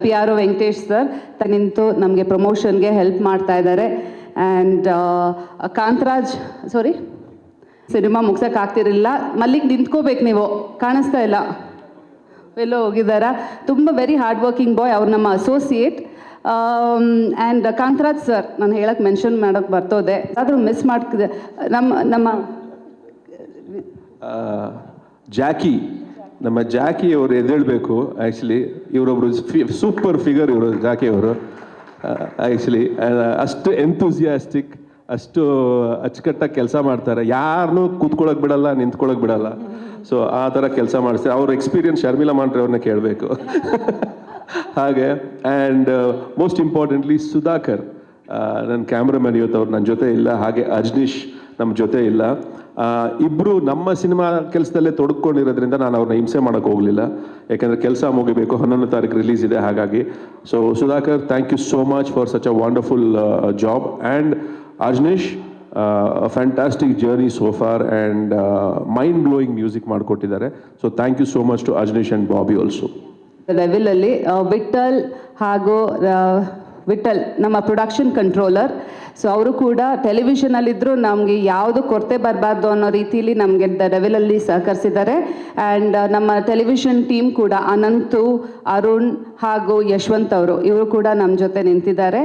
PR Venkatesh sir ನಿಂತು ನಮಗೆ ಪ್ರಮೋಷನ್ಗೆ help ಮಾಡ್ತಾ ಇದ್ದಾರೆ. And Kantharaj, sorry cinema ಮುಗ್ಸೋಕೆ ಆಗ್ತಿರಲಿಲ್ಲ, ಮಲ್ಲಿಗೆ ನಿಂತ್ಕೋಬೇಕು ನೀವು, ಕಾಣಿಸ್ತಾ ಇಲ್ಲ, ಎಲ್ಲೋ ಹೋಗಿದ್ದಾರಾ. ತುಂಬ ವೆರಿ ಹಾರ್ಡ್ ವರ್ಕಿಂಗ್ ಬಾಯ್, ಅವ್ರು ನಮ್ಮ ಅಸೋಸಿಯೇಟ್. ಆ್ಯಂಡ್ ಕಾಂತರಾಜ್ ಸರ್ ನಾನು ಹೇಳಕ್ಕೆ ಮೆನ್ಷನ್ ಮಾಡೋಕ್ಕೆ ಬರ್ತೋದೆ, ಆದರೂ ಮಿಸ್ ಮಾಡ್ತಿದ್ದೆ. ನಮ್ಮ ಜಾಕಿ ಅವರು ಎದ್ದೇಳಬೇಕು ಆ್ಯಕ್ಚುಲಿ. ಇವರೊಬ್ಬರು ಸೂಪರ್ ಫಿಗರ್ ಇವರು, ಜಾಕಿ ಅವರು ಆ್ಯಕ್ಚುಲಿ. ಅಷ್ಟು ಎಂಥೂಸಿಯಾಸ್ಟಿಕ್, ಅಷ್ಟು ಅಚ್ಚುಕಟ್ಟಾಗಿ ಕೆಲಸ ಮಾಡ್ತಾರೆ, ಯಾರನ್ನೂ ಕೂತ್ಕೊಳ್ಳೋಕೆ ಬಿಡಲ್ಲ, ನಿಂತ್ಕೊಳ್ಳೋಕೆ ಬಿಡಲ್ಲ. ಸೊ ಆ ಥರ ಕೆಲಸ ಮಾಡಿಸ್ತಾರೆ. ಅವ್ರ ಎಕ್ಸ್ಪೀರಿಯನ್ಸ್ ಶರ್ಮಿಳಾ ಮಾಂಟ್ರೆ ಅವ್ರನ್ನ ಕೇಳಬೇಕು. ಹಾಗೆ ಆ್ಯಂಡ್ ಮೋಸ್ಟ್ ಇಂಪಾರ್ಟೆಂಟ್ಲಿ ಸುಧಾಕರ್, ನನ್ನ ಕ್ಯಾಮ್ರಾಮನ್ ಇವತ್ತು ಅವ್ರು ನನ್ನ ಜೊತೆ ಇಲ್ಲ. ಹಾಗೆ ಅಜ್ನೀಶ್ ನಮ್ಮ ಜೊತೆ ಇಲ್ಲ. ಇಬ್ಬರು ನಮ್ಮ ಸಿನಿಮಾ ಕೆಲಸದಲ್ಲೇ ತೊಡ್ಕೊಂಡಿರೋದ್ರಿಂದ ನಾನು ಅವ್ರನ್ನ ಹಿಂಸೆ ಮಾಡೋಕ್ಕೆ ಹೋಗಲಿಲ್ಲ, ಯಾಕೆಂದರೆ ಕೆಲಸ ಮುಗಿಬೇಕು. 11ನೇ ತಾರೀಕು ರಿಲೀಸ್ ಇದೆ ಹಾಗಾಗಿ. So Sudhakar, thank you so much for such a wonderful job. And Ajaneesh, fantastic journey so far and mind blowing music ಮಾಡಿಕೊಟ್ಟಿದ್ದಾರೆ. So thank you so much to Ajaneesh and Bobby also. ಲೆವೆಲಲ್ಲಿ ವಿಠಲ್ ಹಾಗೂ ವಿಠಲ್ ನಮ್ಮ ಪ್ರೊಡಕ್ಷನ್ ಕಂಟ್ರೋಲರ್. ಸೊ ಅವರು ಕೂಡ ಟೆಲಿವಿಷನಲ್ಲಿದ್ದರೂ ನಮಗೆ ಯಾವುದು ಕೊರತೆ ಬರಬಾರ್ದು ಅನ್ನೋ ರೀತಿಯಲ್ಲಿ ನಮಗೆ ಲೆವೆಲಲ್ಲಿ ಸಹಕರಿಸಿದ್ದಾರೆ. ಆ್ಯಂಡ್ ನಮ್ಮ ಟೆಲಿವಿಷನ್ ಟೀಮ್ ಕೂಡ ಅನಂತು, ಅರುಣ್ ಹಾಗೂ ಯಶವಂತ್ ಅವರು, ಇವರು ಕೂಡ ನಮ್ಮ ಜೊತೆ ನಿಂತಿದ್ದಾರೆ.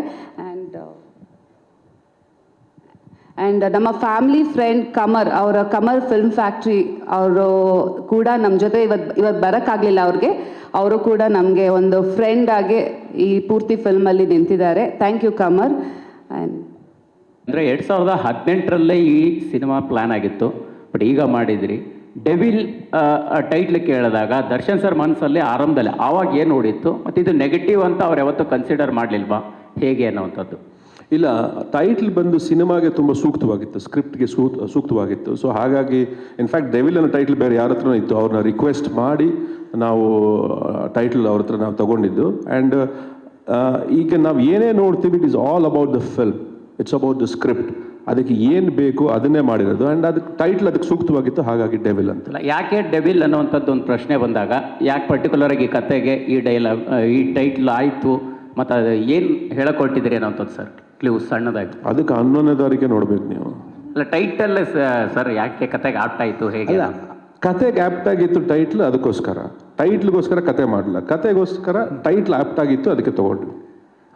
ಆ್ಯಂಡ್ ನಮ್ಮ ಫ್ಯಾಮಿಲಿ ಫ್ರೆಂಡ್ ಕಮರ್, ಅವರ ಕಮರ್ ಫಿಲ್ಮ್ ಫ್ಯಾಕ್ಟ್ರಿ ಅವರು ಕೂಡ ನಮ್ಮ ಜೊತೆ ಇವತ್ತು ಬರೋಕ್ಕಾಗಲಿಲ್ಲ ಅವ್ರಿಗೆ. ಅವರು ಕೂಡ ನಮಗೆ ಒಂದು ಫ್ರೆಂಡ್ ಆಗಿ ಈ ಪೂರ್ತಿ ಫಿಲ್ಮಲ್ಲಿ ನಿಂತಿದ್ದಾರೆ. ಥ್ಯಾಂಕ್ ಯು ಕಮರ್. ಅಂದರೆ 2018ರಲ್ಲೇ ಈ ಸಿನಿಮಾ ಪ್ಲ್ಯಾನ್ ಆಗಿತ್ತು, ಬಟ್ ಈಗ ಮಾಡಿದ್ರಿ. ಡೆವಿಲ್ ಟೈಟ್ಲ್ ಕೇಳಿದಾಗ ದರ್ಶನ್ ಸರ್ ಮನಸ್ಸಲ್ಲಿ ಆರಂಭದಲ್ಲಿ ಆವಾಗ ಏನು ನೋಡಿತ್ತು ಮತ್ತು ಇದು ನೆಗೆಟಿವ್ ಅಂತ ಅವ್ರು ಯಾವತ್ತೂ ಕನ್ಸಿಡರ್ ಮಾಡಲಿಲ್ವಾ ಹೇಗೆ ಅನ್ನೋವಂಥದ್ದು? ಇಲ್ಲ, ಟೈಟ್ಲ್ ಬಂದು ಸಿನಿಮಾಗೆ ತುಂಬ ಸೂಕ್ತವಾಗಿತ್ತು, ಸ್ಕ್ರಿಪ್ಟ್ಗೆ ಸೂಕ್ತವಾಗಿತ್ತು. ಸೊ ಹಾಗಾಗಿ ಇನ್ಫ್ಯಾಕ್ಟ್ ಡೆವಿಲ್ ಅನ್ನೋ ಟೈಟ್ಲ್ ಬೇರೆ ಯಾರ ಹತ್ರನೂ ಇತ್ತು, ಅವ್ರನ್ನ ರಿಕ್ವೆಸ್ಟ್ ಮಾಡಿ ನಾವು ಟೈಟ್ಲ್ ಅವ್ರ ಹತ್ರ ನಾವು ತಗೊಂಡಿದ್ದು. ಆ್ಯಂಡ್ ಈಗ ನಾವು ಏನೇ ನೋಡ್ತೀವಿ, it is all about the film, it's about the script. ಅದಕ್ಕೆ ಏನು ಬೇಕು ಅದನ್ನೇ ಮಾಡಿರೋದು. ಆ್ಯಂಡ್ ಅದಕ್ಕೆ ಟೈಟ್ಲ್ ಅದಕ್ಕೆ ಸೂಕ್ತವಾಗಿತ್ತು, ಹಾಗಾಗಿ ಡೆವಿಲ್ ಅಂತ. ಯಾಕೆ ಡೆವಿಲ್ ಅನ್ನೋವಂಥದ್ದು ಒಂದು ಪ್ರಶ್ನೆ ಬಂದಾಗ ಯಾಕೆ ಪರ್ಟಿಕ್ಯುಲರಾಗಿ ಕತೆಗೆ ಈ ಟೈಟ್ಲ್ ಆಯಿತು ಮತ್ತು ಅದು ಏನು ಹೇಳಕೊಟ್ಟಿದ್ದೀರಿ ಅನ್ನೋಂಥದ್ದು ಸರ್ ಕ್ಲೀವ್ ಸಣ್ಣದಾಗಿ? ಅದಕ್ಕೆ 11ನೇ ತಾರೀಕೆ ನೋಡ್ಬೇಕು ನೀವು. ಅಲ್ಲ ಟೈಟಲ್ ಸರ್ ಯಾಕೆ ಕತೆಗೆ ಆಪ್ಟ್ ಆಯಿತು ಹೇಗೆ? ಕತೆಗೆ ಆ್ಯಪ್ಟ್ ಆಗಿತ್ತು ಟೈಟ್ಲ್, ಅದಕ್ಕೋಸ್ಕರ ಟೈಟ್ಲ್ಗೋಸ್ಕರ ಕತೆ ಮಾಡಲ್ಲ, ಕತೆಗೋಸ್ಕರ ಟೈಟ್ಲ್ ಆ್ಯಪ್ಟ್ ಆಗಿತ್ತು, ಅದಕ್ಕೆ ತೊಗೊಂಡ್ವಿ.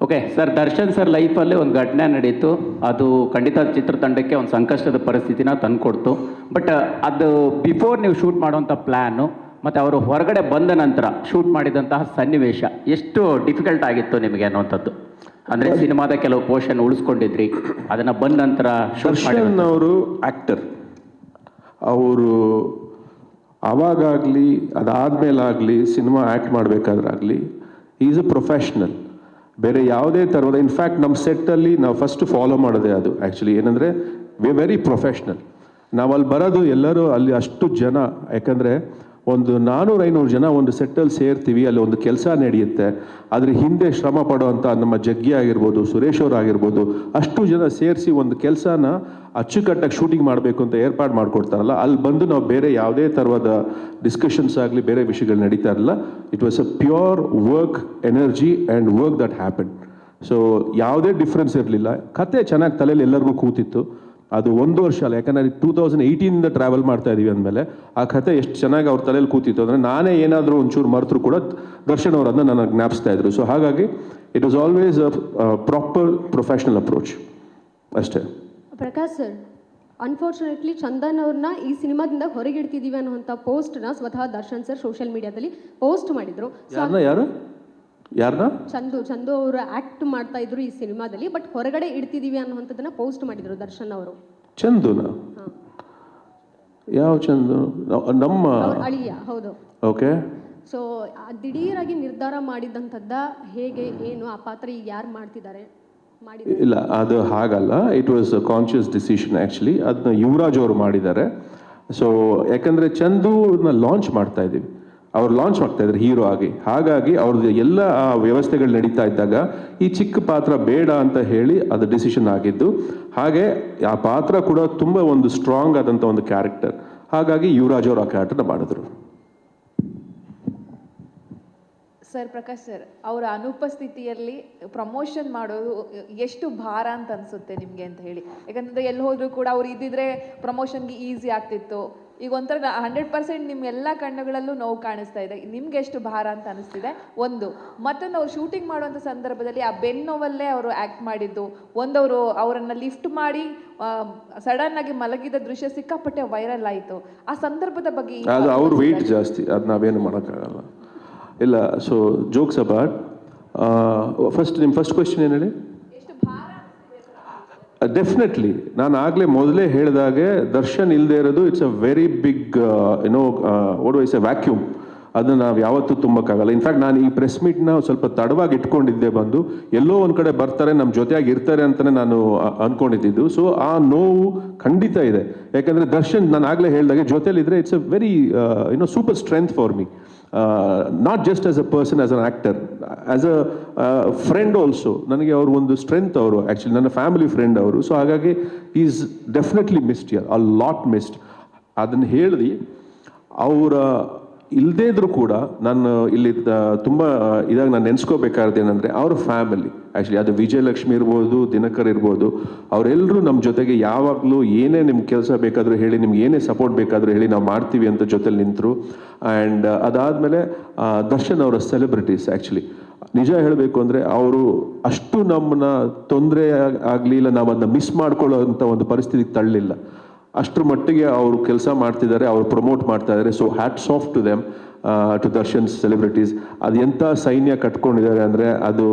ಓಕೆ ಸರ್, ದರ್ಶನ್ ಸರ್ ಲೈಫಲ್ಲಿ ಒಂದು ಘಟನೆ ನಡೀತು, ಅದು ಖಂಡಿತ ಚಿತ್ರತಂಡಕ್ಕೆ ಒಂದು ಸಂಕಷ್ಟದ ಪರಿಸ್ಥಿತಿನ ತಂದುಕೊಡ್ತು. ಬಟ್ ಅದು ಬಿಫೋರ್ ನೀವು ಶೂಟ್ ಮಾಡುವಂಥ ಪ್ಲ್ಯಾನು ಮತ್ತು ಅವರು ಹೊರಗಡೆ ಬಂದ ನಂತರ ಶೂಟ್ ಮಾಡಿದಂತಹ ಸನ್ನಿವೇಶ ಎಷ್ಟು ಡಿಫಿಕಲ್ಟ್ ಆಗಿತ್ತು ನಿಮಗೆ ಅನ್ನುವಂಥದ್ದು? ಅಂದರೆ ಸಿನಿಮಾದ ಕೆಲವು ಪೋರ್ಷನ್ ಉಳಿಸ್ಕೊಂಡಿದ್ರಿ, ಅದನ್ನು ಬಂದ ನಂತರ ದರ್ಶನ್ ಅವರು ಆ್ಯಕ್ಟರ್, ಅವರು ಆವಾಗಲಿ ಅದಾದಮೇಲಾಗಲಿ ಸಿನಿಮಾ ಆ್ಯಕ್ಟ್ ಮಾಡಬೇಕಾದ್ರಾಗಲಿ ಈಸ್ ಅ ಪ್ರೊಫೆಷ್ನಲ್. ಬೇರೆ ಯಾವುದೇ ಥರದ, ಇನ್ಫ್ಯಾಕ್ಟ್ ನಮ್ಮ ಸೆಟ್ಟಲ್ಲಿ ನಾವು ಫಸ್ಟ್ ಫಾಲೋ ಮಾಡೋದೇ ಅದು. ಆ್ಯಕ್ಚುಲಿ ಏನಂದರೆ ವಿ ವೆರಿ ಪ್ರೊಫೆಷ್ನಲ್. ನಾವು ಅಲ್ಲಿ ಬರೋದು ಎಲ್ಲರೂ ಅಲ್ಲಿ ಅಷ್ಟು ಜನ, ಯಾಕಂದರೆ ಒಂದು 400-500 ಜನ ಒಂದು ಸೆಟ್ಟಲ್ಲಿ ಸೇರ್ತೀವಿ, ಅಲ್ಲಿ ಒಂದು ಕೆಲಸ ನಡೆಯುತ್ತೆ. ಅದ್ರ ಹಿಂದೆ ಶ್ರಮ ಪಡೋವಂಥ ನಮ್ಮ ಜಗ್ಗಿ ಆಗಿರ್ಬೋದು, ಸುರೇಶ್ ಅವ್ರು ಆಗಿರ್ಬೋದು, ಅಷ್ಟು ಜನ ಸೇರಿಸಿ ಒಂದು ಕೆಲಸನ ಅಚ್ಚುಕಟ್ಟಾಗಿ ಶೂಟಿಂಗ್ ಮಾಡಬೇಕು ಅಂತ ಏರ್ಪಾಡು ಮಾಡಿಕೊಡ್ತಾರಲ್ಲ, ಅಲ್ಲಿ ಬಂದು ನಾವು ಬೇರೆ ಯಾವುದೇ ಥರದ ಡಿಸ್ಕಷನ್ಸ್ ಆಗಲಿ ಬೇರೆ ವಿಷಯಗಳು ನಡೀತಾ ಇರಲಿಲ್ಲ. It was a pure work energy and work that happen. So ಯಾವುದೇ ಡಿಫ್ರೆನ್ಸ್ ಇರಲಿಲ್ಲ. ಕತೆ ಚೆನ್ನಾಗಿ ತಲೆಯಲ್ಲಿ ಎಲ್ಲರಿಗೂ ಕೂತಿತ್ತು. ಅದು 1 ವರ್ಷ ಅಲ್ಲ, ಯಾಕಂದರೆ 2018 ಟ್ರಾವೆಲ್ ಮಾಡ್ತಾ ಇದೀವಿ ಅಂದಮೇಲೆ ಆ ಕತೆ ಎಷ್ಟು ಚೆನ್ನಾಗಿ ಅವ್ರ ತಲೆಯಲ್ಲಿ ಕೂತಿತ್ತು ಅಂದರೆ ನಾನೇ ಏನಾದರೂ ಒಂಚೂರು ಮರೆತರೂ ಕೂಡ ದರ್ಶನ್ ಅವರು ಅದನ್ನ ನನಗೆ ಜ್ಞಾಪಿಸ್ತಾ ಇದ್ರು. ಸೊ ಹಾಗಾಗಿ it was always a proper professional approach ಅಷ್ಟೇ. ಪ್ರಕಾಶ್ ಸರ್, ಅನ್ಫಾರ್ಚುನೇಟ್ಲಿ ಚಂದನ್ ಅವ್ರನ್ನ ಈ ಸಿನಿಮಾದಿಂದ ಹೊರಗಿಡ್ತಿದ್ದೀವಿ ಅನ್ನುವಂಥ ಪೋಸ್ಟ್ನ ಸ್ವತಃ ದರ್ಶನ್ ಸರ್ ಸೋಷಿಯಲ್ ಮೀಡಿಯಾದಲ್ಲಿ ಪೋಸ್ಟ್ ಮಾಡಿದ್ರು. ಯಾರನ್ನ? ಚಂದು ಅವರು ಆಕ್ಟ್ ಮಾಡ್ತಾ ಇದ್ರು ಈ ಸಿನಿಮಾದಲ್ಲಿ, ಬಟ್ ಹೊರಗಡೆ ಇಡ್ತಿದೀವಿ ಅನ್ನುವಂಥದ್ದನ್ನ ಪೋಸ್ಟ್ ಮಾಡಿದ್ರು ದರ್ಶನ್ ಅವರು. ಚಂದುನ? ಯಾವ ಚಂದು? ನಮ್ಮ ಅಳಿಯ. ಹೌದು. ಓಕೆ. ಸೊ ದಿಢೀರಾಗಿ ನಿರ್ಧಾರ ಮಾಡಿದಂಥದ್ದ ಹೇಗೆ, ಏನು ಆ ಪಾತ್ರ ಈಗ ಯಾರು ಮಾಡ್ತಿದ್ದಾರೆ? ಇಲ್ಲ, ಅದು ಹಾಗಲ್ಲ. It was a conscious decision actually. ಅದನ್ನ ಯುವರಾಜ್ ಅವರು ಮಾಡಿದ್ದಾರೆ. ಸೊ ಯಾಕಂದರೆ ಚಂದುನ ಲಾಂಚ್ ಮಾಡ್ತಾ ಇದ್ದೀವಿ, ಅವ್ರು ಲಾಂಚ್ ಮಾಡ್ತಾ ಇದ್ದಾರೆ ಹೀರೋ ಆಗಿ. ಹಾಗಾಗಿ ಅವ್ರದ್ದು ಎಲ್ಲ ಆ ವ್ಯವಸ್ಥೆಗಳು ನಡೀತಾ ಇದ್ದಾಗ ಈ ಚಿಕ್ಕ ಪಾತ್ರ ಬೇಡ ಅಂತ ಹೇಳಿ ಅದು ಡಿಸಿಷನ್ ಆಗಿದ್ದು. ಹಾಗೆ ಆ ಪಾತ್ರ ಕೂಡ ತುಂಬ ಒಂದು ಸ್ಟ್ರಾಂಗ್ ಆದಂಥ ಒಂದು ಕ್ಯಾರೆಕ್ಟರ್. ಹಾಗಾಗಿ ಯುವರಾಜ್ ಅವರು ಆ ಕ್ಯಾರೆಕ್ಟರ್ನ ಮಾಡಿದ್ರು. ಸರ್, ಪ್ರಕಾಶ್ ಸರ್, ಅವರ ಅನುಪಸ್ಥಿತಿಯಲ್ಲಿ ಪ್ರಮೋಷನ್ ಮಾಡೋದು ಎಷ್ಟು ಭಾರ ಅಂತ ಅನಿಸುತ್ತೆ ನಿಮಗೆ ಅಂತ ಹೇಳಿ? ಯಾಕಂದರೆ ಎಲ್ಲಿ ಹೋದರೂ ಕೂಡ ಅವ್ರು ಇದ್ದಿದ್ರೆ ಪ್ರಮೋಷನ್ಗೆ ಈಸಿ ಆಗ್ತಿತ್ತು. ಈಗ ಒಂಥರ 100% ನಿಮ್ಮ ಎಲ್ಲ ಕಣ್ಣುಗಳಲ್ಲೂ ನೋವು ಕಾಣಿಸ್ತಾ ಇದೆ. ನಿಮ್ಗೆ ಎಷ್ಟು ಭಾರ ಅಂತ ಅನಿಸ್ತಿದೆ? ಒಂದು. ಮತ್ತೊಂದು, ಅವ್ರು ಶೂಟಿಂಗ್ ಮಾಡುವಂಥ ಸಂದರ್ಭದಲ್ಲಿ ಆ ಬೆನ್ನೋವಲ್ಲೇ ಅವರು ಆ್ಯಕ್ಟ್ ಮಾಡಿದ್ದು, ಒಂದವರು ಅವರನ್ನು ಲಿಫ್ಟ್ ಮಾಡಿ ಸಡನ್ ಆಗಿ ಮಲಗಿದ ದೃಶ್ಯ ಸಿಕ್ಕಾಪಟ್ಟೆ ವೈರಲ್ ಆಯಿತು. ಆ ಸಂದರ್ಭದ ಬಗ್ಗೆ ಅದು ಅವ್ರ ವೆಯ್ಟ್ ಜಾಸ್ತಿ, ಅದು ನಾವೇನು ಮಾಡೋಕ್ಕಾಗಲ್ಲ. ಇಲ್ಲ, ಸೊ ಜೋಕ್ಸ್ ಅಬಾರ್ಟ್. ನಿಮ್ಮ ಫಸ್ಟ್ ಕ್ವೆಶ್ಚನ್ ಏನು ಹೇಳಿ? ಡೆಫಿನೆಟ್ಲಿ. ನಾನು ಆಗಲೇ ಮೊದಲೇ ಹೇಳಿದಾಗೆ ದರ್ಶನ್ ಇಲ್ಲದೆ ಇರೋದು it's a very big what is a vacuum. ಅದನ್ನು ನಾವು ಯಾವತ್ತೂ ತುಂಬಕ್ಕಾಗಲ್ಲ. ಇನ್ಫ್ಯಾಕ್ಟ್ ನಾನು ಈ ಪ್ರೆಸ್ ಮೀಟ್ನ ಸ್ವಲ್ಪ ತಡವಾಗಿ ಇಟ್ಕೊಂಡಿದ್ದೆ, ಬಂದು ಎಲ್ಲೋ ಒಂದು ಕಡೆ ಬರ್ತಾರೆ, ನಮ್ಮ ಜೊತೆಯಾಗಿ ಇರ್ತಾರೆ ಅಂತಲೇ ನಾನು ಅಂದ್ಕೊಂಡಿದ್ದು. ಸೊ ಆ ನೋವು ಖಂಡಿತ ಇದೆ. ಯಾಕಂದರೆ ದರ್ಶನ್ ನಾನು ಆಗಲೇ ಹೇಳಿದಾಗೆ ಜೊತೆಲಿದ್ರೆ it's a very super strength for me. Not just as a person, as an actor, as a friend also. ನನಗೆ ಅವರು ಒಂದು ಸ್ಟ್ರೆಂತ್. ಅವರು ಆ್ಯಕ್ಚುಲಿ ನನ್ನ ಫ್ಯಾಮಿಲಿ ಫ್ರೆಂಡ್ ಅವರು. ಸೊ ಹಾಗಾಗಿ is definitely missed here, a lot missed. ಅದನ್ನು ಹೇಳಿ ಅವರ ಇಲ್ಲದೇ ಇದ್ರೂ ಕೂಡ ನಾನು ಇಲ್ಲಿ ತುಂಬ ಇದಾಗ ನಾನು ನೆನೆಸ್ಕೋಬೇಕಾದ್ರೆ ಏನಂದರೆ ಅವ್ರ ಫ್ಯಾಮಿಲಿ ಆ್ಯಕ್ಚುಲಿ, ಅದು ವಿಜಯಲಕ್ಷ್ಮಿ ಇರ್ಬೋದು, ದಿನಕರ್ ಇರ್ಬೋದು, ಅವರೆಲ್ಲರೂ ನಮ್ಮ ಜೊತೆಗೆ ಯಾವಾಗಲೂ ಏನೇ ನಿಮ್ಗೆ ಕೆಲಸ ಬೇಕಾದರೂ ಹೇಳಿ, ನಿಮ್ಗೆ ಏನೇ ಸಪೋರ್ಟ್ ಬೇಕಾದರೂ ಹೇಳಿ, ನಾವು ಮಾಡ್ತೀವಿ ಅಂತ ಜೊತೆಲಿ ನಿಂತರು. ಆ್ಯಂಡ್ ಅದಾದಮೇಲೆ ದರ್ಶನ್ ಅವರ ಸೆಲೆಬ್ರಿಟೀಸ್ ಆ್ಯಕ್ಚುಲಿ ನಿಜ ಹೇಳಬೇಕು ಅಂದರೆ ಅವರು ಅಷ್ಟು ನಮ್ಮನ್ನ ತೊಂದರೆ ಆಗಲಿ, ಇಲ್ಲ ನಾವು ಅದನ್ನ ಮಿಸ್ ಮಾಡ್ಕೊಳ್ಳೋ ಅಂಥ ಒಂದು ಪರಿಸ್ಥಿತಿಗೆ ತಳ್ಳಲಿಲ್ಲ. ಅಷ್ಟರ ಮಟ್ಟಿಗೆ ಅವರು ಕೆಲಸ ಮಾಡ್ತಿದ್ದಾರೆ, ಅವರು ಪ್ರಮೋಟ್ ಮಾಡ್ತಾ ಇದ್ದಾರೆ. So hats off to them, to Darshan celebrities. ಅದು ಎಂಥ ಸೈನ್ಯ ಕಟ್ಕೊಂಡಿದ್ದಾರೆ ಅಂದರೆ ಅದು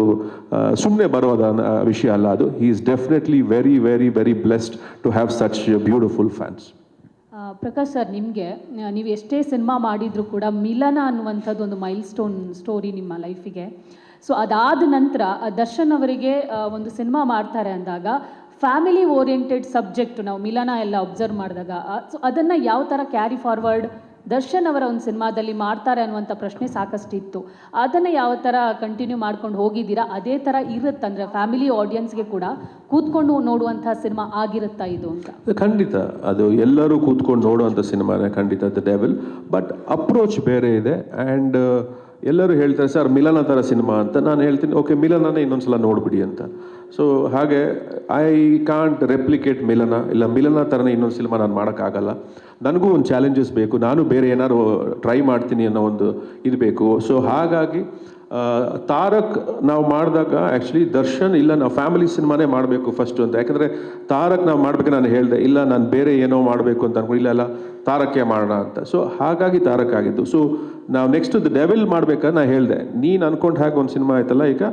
ಸುಮ್ಮನೆ ಬರೋದ ವಿಷಯ ಅಲ್ಲ ಅದು. He is definitely very very very blessed to have such beautiful fans. Prakash sir, ನಿಮಗೆ ನೀವು ಎಷ್ಟೇ ಸಿನಿಮಾ ಮಾಡಿದರೂ ಕೂಡ ಮಿಲನ ಅನ್ನುವಂಥದ್ದು ಒಂದು ಮೈಲ್ ಸ್ಟೋರಿ ನಿಮ್ಮ ಲೈಫಿಗೆ. ಸೊ ಅದಾದ ನಂತರ ದರ್ಶನ್ ಅವರಿಗೆ ಒಂದು ಸಿನಿಮಾ ಮಾಡ್ತಾರೆ ಅಂದಾಗ ಫ್ಯಾಮಿಲಿ ಓರಿಯೆಂಟೆಡ್ ಸಬ್ಜೆಕ್ಟ್ ನಾವು ಮಿಲನ ಎಲ್ಲ ಅಬ್ಸರ್ವ್ ಮಾಡಿದಾಗ ಸೊ ಅದನ್ನು ಯಾವ ಥರ ಕ್ಯಾರಿ ಫಾರ್ವರ್ಡ್ ದರ್ಶನ್ ಅವರ ಒಂದು ಸಿನಿಮಾದಲ್ಲಿ ಮಾಡ್ತಾರೆ ಅನ್ನುವಂಥ ಪ್ರಶ್ನೆ ಸಾಕಷ್ಟು ಇತ್ತು. ಅದನ್ನು ಯಾವ ಥರ ಕಂಟಿನ್ಯೂ ಮಾಡ್ಕೊಂಡು ಹೋಗಿದ್ದೀರಾ? ಅದೇ ಥರ ಇರುತ್ತೆ ಅಂದರೆ ಫ್ಯಾಮಿಲಿ ಆಡಿಯನ್ಸ್ಗೆ ಕೂಡ ಕೂತ್ಕೊಂಡು ನೋಡುವಂಥ ಸಿನಿಮಾ ಆಗಿರುತ್ತಾ ಇದು ಅಂತ? ಖಂಡಿತ ಅದು ಎಲ್ಲರೂ ಕೂತ್ಕೊಂಡು ನೋಡುವಂಥ ಸಿನಿಮಾನೇ ಖಂಡಿತ ದ ಡೆವಿಲ್. ಬಟ್ ಅಪ್ರೋಚ್ ಬೇರೆ ಇದೆ. ಆ್ಯಂಡ್ ಎಲ್ಲರೂ ಹೇಳ್ತಾರೆ ಸರ್ ಮಿಲನ ಥರ ಸಿನಿಮಾ ಅಂತ. ನಾನು ಹೇಳ್ತೀನಿ ಓಕೆ ಮಿಲನನೇ ಇನ್ನೊಂದ್ಸಲ ನೋಡಿಬಿಡಿ ಅಂತ. ಸೊ ಹಾಗೆ ಐ ಕಾಂಟ್ ರೆಪ್ಲಿಕೇಟ್ ಮಿಲನ, ಇಲ್ಲ ಮಿಲನ ಥರನೇ ಇನ್ನೊಂದು ಸಿನಿಮಾ ನಾನು ಮಾಡೋಕ್ಕಾಗಲ್ಲ. ನನಗೂ ಒಂದು ಚಾಲೆಂಜಸ್ ಬೇಕು, ನಾನು ಬೇರೆ ಏನಾದ್ರು ಟ್ರೈ ಮಾಡ್ತೀನಿ ಅನ್ನೋ ಒಂದು ಇದು ಬೇಕು. ಸೊ ಹಾಗಾಗಿ ತಾರಕ್ ನಾವು ಮಾಡಿದಾಗ ಆ್ಯಕ್ಚುಲಿ ದರ್ಶನ್ ಇಲ್ಲ ನಾವು ಫ್ಯಾಮಿಲಿ ಸಿನಿಮಾನೇ ಮಾಡಬೇಕು ಫಸ್ಟು ಅಂತ. ಯಾಕಂದರೆ ತಾರಕ್ ನಾವು ಮಾಡಬೇಕು ನಾನು ಹೇಳಿದೆ, ಇಲ್ಲ ನಾನು ಬೇರೆ ಏನೋ ಮಾಡಬೇಕು ಅಂತ ಅನ್ಕೊಂಡು, ಇಲ್ಲ ತಾರಕ್ಕೆ ಮಾಡೋಣ ಅಂತ. ಸೊ ಹಾಗಾಗಿ ತಾರಕ್ ಆಗಿದ್ದು. ಸೊ ನಾವು ನೆಕ್ಸ್ಟ್ ದ ಡೆವಿಲ್ ಮಾಡ್ಬೇಕಾದ್ರೆ ನಾನು ಹೇಳಿದೆ, ನೀನು ಅನ್ಕೊಂಡು ಹಾಗೆ ಒಂದು ಸಿನಿಮಾ ಆಯ್ತಲ್ಲ, ಈಗ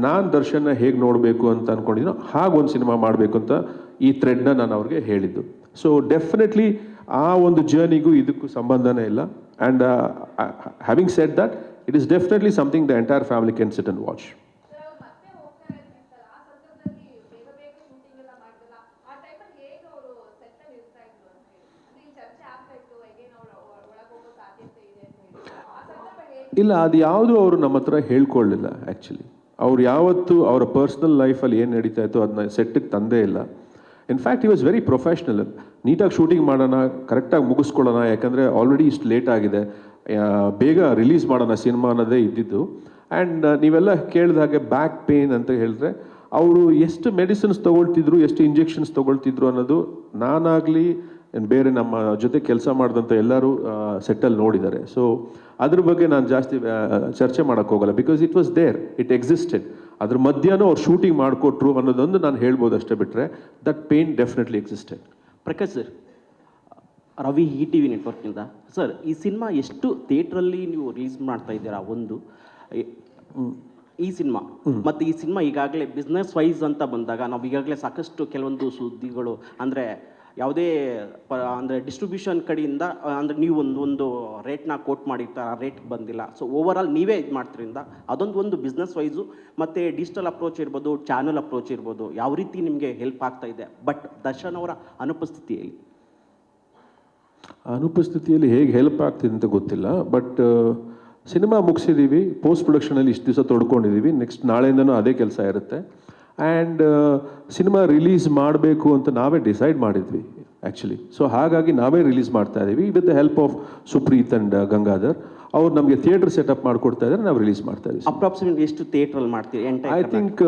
ನಾನು ದರ್ಶನ್ನ ಹೇಗೆ ನೋಡಬೇಕು ಅಂತ ಅಂದ್ಕೊಂಡಿದ್ದೀನೋ ಹಾಗೊಂದು ಸಿನಿಮಾ ಮಾಡಬೇಕು ಅಂತ ಈ ಥ್ರೆಡ್ನ ನಾನು ಅವ್ರಿಗೆ ಹೇಳಿದ್ದು. ಸೊ ಡೆಫಿನೆಟ್ಲಿ ಆ ಒಂದು ಜರ್ನಿಗೂ ಇದಕ್ಕೂ ಸಂಬಂಧನೇ ಇಲ್ಲ. And having said that, it is definitely something the entire family can sit and watch. ಇಲ್ಲ, ಅದು ಯಾವುದು ಅವರು ನಮ್ಮ ಹತ್ರ ಹೇಳ್ಕೊಳ್ಳಿಲ್ಲ. ಆ್ಯಕ್ಚುಲಿ ಅವ್ರು ಯಾವತ್ತೂ ಅವರ ಪರ್ಸ್ನಲ್ ಲೈಫಲ್ಲಿ ಏನು ನಡೀತಾ ಇತ್ತು ಅದನ್ನ ಸೆಟ್ಟಿಗೆ ತಂದೇ ಇಲ್ಲ. ಇನ್ಫ್ಯಾಕ್ಟ್ ಈ ವಾಸ್ ವೆರಿ ಪ್ರೊಫೆಷ್ನಲ್. ನೀಟಾಗಿ ಶೂಟಿಂಗ್ ಮಾಡೋಣ, ಕರೆಕ್ಟಾಗಿ ಮುಗಿಸ್ಕೊಳ್ಳೋಣ, ಯಾಕಂದರೆ ಆಲ್ರೆಡಿ ಇಷ್ಟು ಲೇಟ್ ಆಗಿದೆ, ಬೇಗ ರಿಲೀಸ್ ಮಾಡೋಣ ಸಿನಿಮಾ ಅನ್ನೋದೇ ಇದ್ದಿದ್ದು. ಆ್ಯಂಡ್ ನೀವೆಲ್ಲ ಕೇಳಿದ ಹಾಗೆ ಬ್ಯಾಕ್ ಪೇನ್ ಅಂತ ಹೇಳಿದ್ರೆ ಅವರು ಎಷ್ಟು ಮೆಡಿಸಿನ್ಸ್ ತೊಗೊಳ್ತಿದ್ರು, ಎಷ್ಟು ಇಂಜೆಕ್ಷನ್ಸ್ ತೊಗೊಳ್ತಿದ್ರು ಅನ್ನೋದು ನಾನಾಗಲಿ ಬೇರೆ ನಮ್ಮ ಜೊತೆ ಕೆಲಸ ಮಾಡಿದಂಥ ಎಲ್ಲರೂ ಸೆಟ್ಟಲ್ಲಿ ನೋಡಿದ್ದಾರೆ. ಸೊ ಅದ್ರ ಬಗ್ಗೆ ನಾನು ಜಾಸ್ತಿ ಚರ್ಚೆ ಮಾಡೋಕ್ಕೆ ಹೋಗಲ್ಲ. Because it was there, it existed. ಅದ್ರ ಮಧ್ಯಾಹ್ನ ಅವ್ರು ಶೂಟಿಂಗ್ ಮಾಡಿಕೊಟ್ರು ಅನ್ನೋದೊಂದು ನಾನು ಹೇಳ್ಬೋದು ಅಷ್ಟೇ, ಬಿಟ್ಟರೆ that pain definitely existed. Prakash sir, Ravi ETV ನೆಟ್ವರ್ಕ್ನಿಂದ ಸರ್, ಈ ಸಿನಿಮಾ ಎಷ್ಟು ಥಿಯೇಟ್ರಲ್ಲಿ ನೀವು ರಿಲೀಸ್ ಮಾಡ್ತಾ ಇದ್ದೀರಾ ಒಂದು ಈ ಸಿನಿಮಾ, ಮತ್ತು ಈ ಸಿನಿಮಾ ಈಗಾಗಲೇ ಬಿಸ್ನೆಸ್ ವೈಸ್ ಅಂತ ಬಂದಾಗ ನಾವು ಈಗಾಗಲೇ ಸಾಕಷ್ಟು ಕೆಲವೊಂದು ಸುದ್ದಿಗಳು ಅಂದರೆ ಯಾವುದೇ ಅಂದರೆ ಡಿಸ್ಟ್ರಿಬ್ಯೂಷನ್ ಕಡೆಯಿಂದ ಅಂದರೆ ನೀವು ಒಂದು ರೇಟ್ನ ಕೋಟ್ ಮಾಡಿರ್ತಾರೆ, ಆ ರೇಟ್ಗೆ ಬಂದಿಲ್ಲ. ಸೊ ಓವರಾಲ್ ನೀವೇ ಇದು ಮಾಡ್ತಿರಿಂದ ಅದೊಂದು ಬಿಸ್ನೆಸ್ ವೈಸು ಮತ್ತು ಡಿಜಿಟಲ್ ಅಪ್ರೋಚ್ ಇರ್ಬೋದು, ಚಾನಲ್ ಅಪ್ರೋಚ್ ಇರ್ಬೋದು, ಯಾವ ರೀತಿ ನಿಮಗೆ ಹೆಲ್ಪ್ ಆಗ್ತಾ ಇದೆ. ಬಟ್ ದರ್ಶನ್ ಅವರ ಅನುಪಸ್ಥಿತಿಯಲ್ಲಿ ಹೇಗೆ ಹೆಲ್ಪ್ ಆಗ್ತಿದೆ ಅಂತ ಗೊತ್ತಿಲ್ಲ. ಬಟ್ ಸಿನಿಮಾ ಮುಗಿಸಿದ್ದೀವಿ, ಪೋಸ್ಟ್ ಪ್ರೊಡಕ್ಷನಲ್ಲಿ ಇಷ್ಟು ದಿವಸ ತೊಡ್ಕೊಂಡಿದ್ದೀವಿ, ನೆಕ್ಸ್ಟ್ ನಾಳೆಯಿಂದನೂ ಅದೇ ಕೆಲಸ ಇರುತ್ತೆ. ಆ್ಯಂಡ್ ಸಿನಿಮಾ ರಿಲೀಸ್ ಮಾಡಬೇಕು ಅಂತ ನಾವೇ ಡಿಸೈಡ್ ಮಾಡಿದ್ವಿ ಆ್ಯಕ್ಚುಲಿ. ಸೊ ಹಾಗಾಗಿ ನಾವೇ ರಿಲೀಸ್ ಮಾಡ್ತಾ ಇದ್ದೀವಿ with the help of Supreeth and Gangadhar. ಅವ್ರು ನಮಗೆ ಥಿಯೇಟರ್ ಸೆಟಪ್ ಮಾಡಿಕೊಡ್ತಾ ಇದ್ದಾರೆ, ನಾವು ರಿಲೀಸ್ ಮಾಡ್ತಾ ಇದ್ದೀವಿ. ಅಪ್ರಾಕ್ಸಿಮೇಟ್ ಎಷ್ಟು ಥಿಯೇಟ್ರಲ್ಲಿ ಮಾಡ್ತೀವಿ? ಐ ಥಿಂಕ್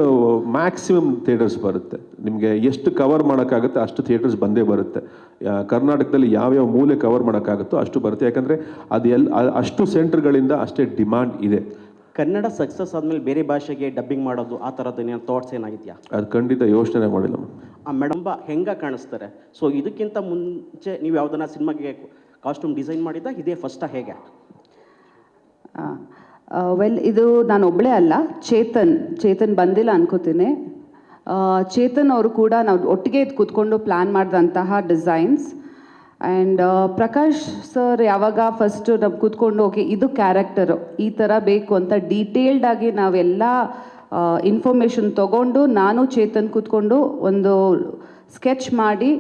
ಮ್ಯಾಕ್ಸಿಮಮ್ ಥಿಯೇಟರ್ಸ್ ಬರುತ್ತೆ. ನಿಮಗೆ ಎಷ್ಟು ಕವರ್ ಮಾಡೋಕ್ಕಾಗುತ್ತೆ ಅಷ್ಟು ಥಿಯೇಟರ್ಸ್ ಬಂದೇ ಬರುತ್ತೆ. ಕರ್ನಾಟಕದಲ್ಲಿ ಯಾವ್ಯಾವ ಮೂಲೆ ಕವರ್ ಮಾಡೋಕ್ಕಾಗುತ್ತೋ ಅಷ್ಟು ಬರುತ್ತೆ. ಯಾಕಂದರೆ ಅಷ್ಟು ಸೆಂಟರ್ಗಳಿಂದ ಅಷ್ಟೇ ಡಿಮಾಂಡ್ ಇದೆ. ಕನ್ನಡ ಸಕ್ಸಸ್ ಆದಮೇಲೆ ಬೇರೆ ಭಾಷೆಗೆ ಡಬ್ಬಿಂಗ್ ಮಾಡೋದು ಆ ಥರದ್ದು ಥಾಟ್ಸ್ ಏನಾಗಿದೆಯಾ? ಅದು ಖಂಡಿತ ಯೋಚನೆ ಮಾಡಿಲ್ಲ ಮೇಡಮ್. ಹೆಂಗೆ ಕಾಣಿಸ್ತಾರೆ? ಸೊ ಇದಕ್ಕಿಂತ ಮುಂಚೆ ನೀವು ಯಾವುದನ್ನ ಸಿನಿಮಾಗೆ ಕಾಸ್ಟ್ಯೂಮ್ ಡಿಸೈನ್ ಮಾಡಿದ್ದ, ಇದೇ ಫಸ್ಟಾ ಹೇಗೆ? ವೆಲ್, ಇದು ನಾನು ಒಬ್ಬಳೇ ಅಲ್ಲ, ಚೇತನ್ ಬಂದಿಲ್ಲ ಅನ್ಕೋತೀನಿ. ಚೇತನ್ ಅವರು ಕೂಡ ನಾವು ಒಟ್ಟಿಗೆ ಕೂತ್ಕೊಂಡು ಪ್ಲ್ಯಾನ್ ಮಾಡಿದಂತಹ ಡಿಸೈನ್ಸ್. ಆ್ಯಂಡ್ ಪ್ರಕಾಶ್ ಸರ್ ಯಾವಾಗ ಫಸ್ಟು ನಾವು ಕೂತ್ಕೊಂಡು ಓಕೆ ಇದು ಕ್ಯಾರೆಕ್ಟರು ಈ ಥರ ಬೇಕು ಅಂತ ಡೀಟೇಲ್ಡಾಗಿ ನಾವೆಲ್ಲ ಇನ್ಫಾರ್ಮೇಷನ್ ತೊಗೊಂಡು ನಾನು ಚೇತನ್ ಕೂತ್ಕೊಂಡು ಒಂದು ಸ್ಕೆಚ್ ಮಾಡಿ,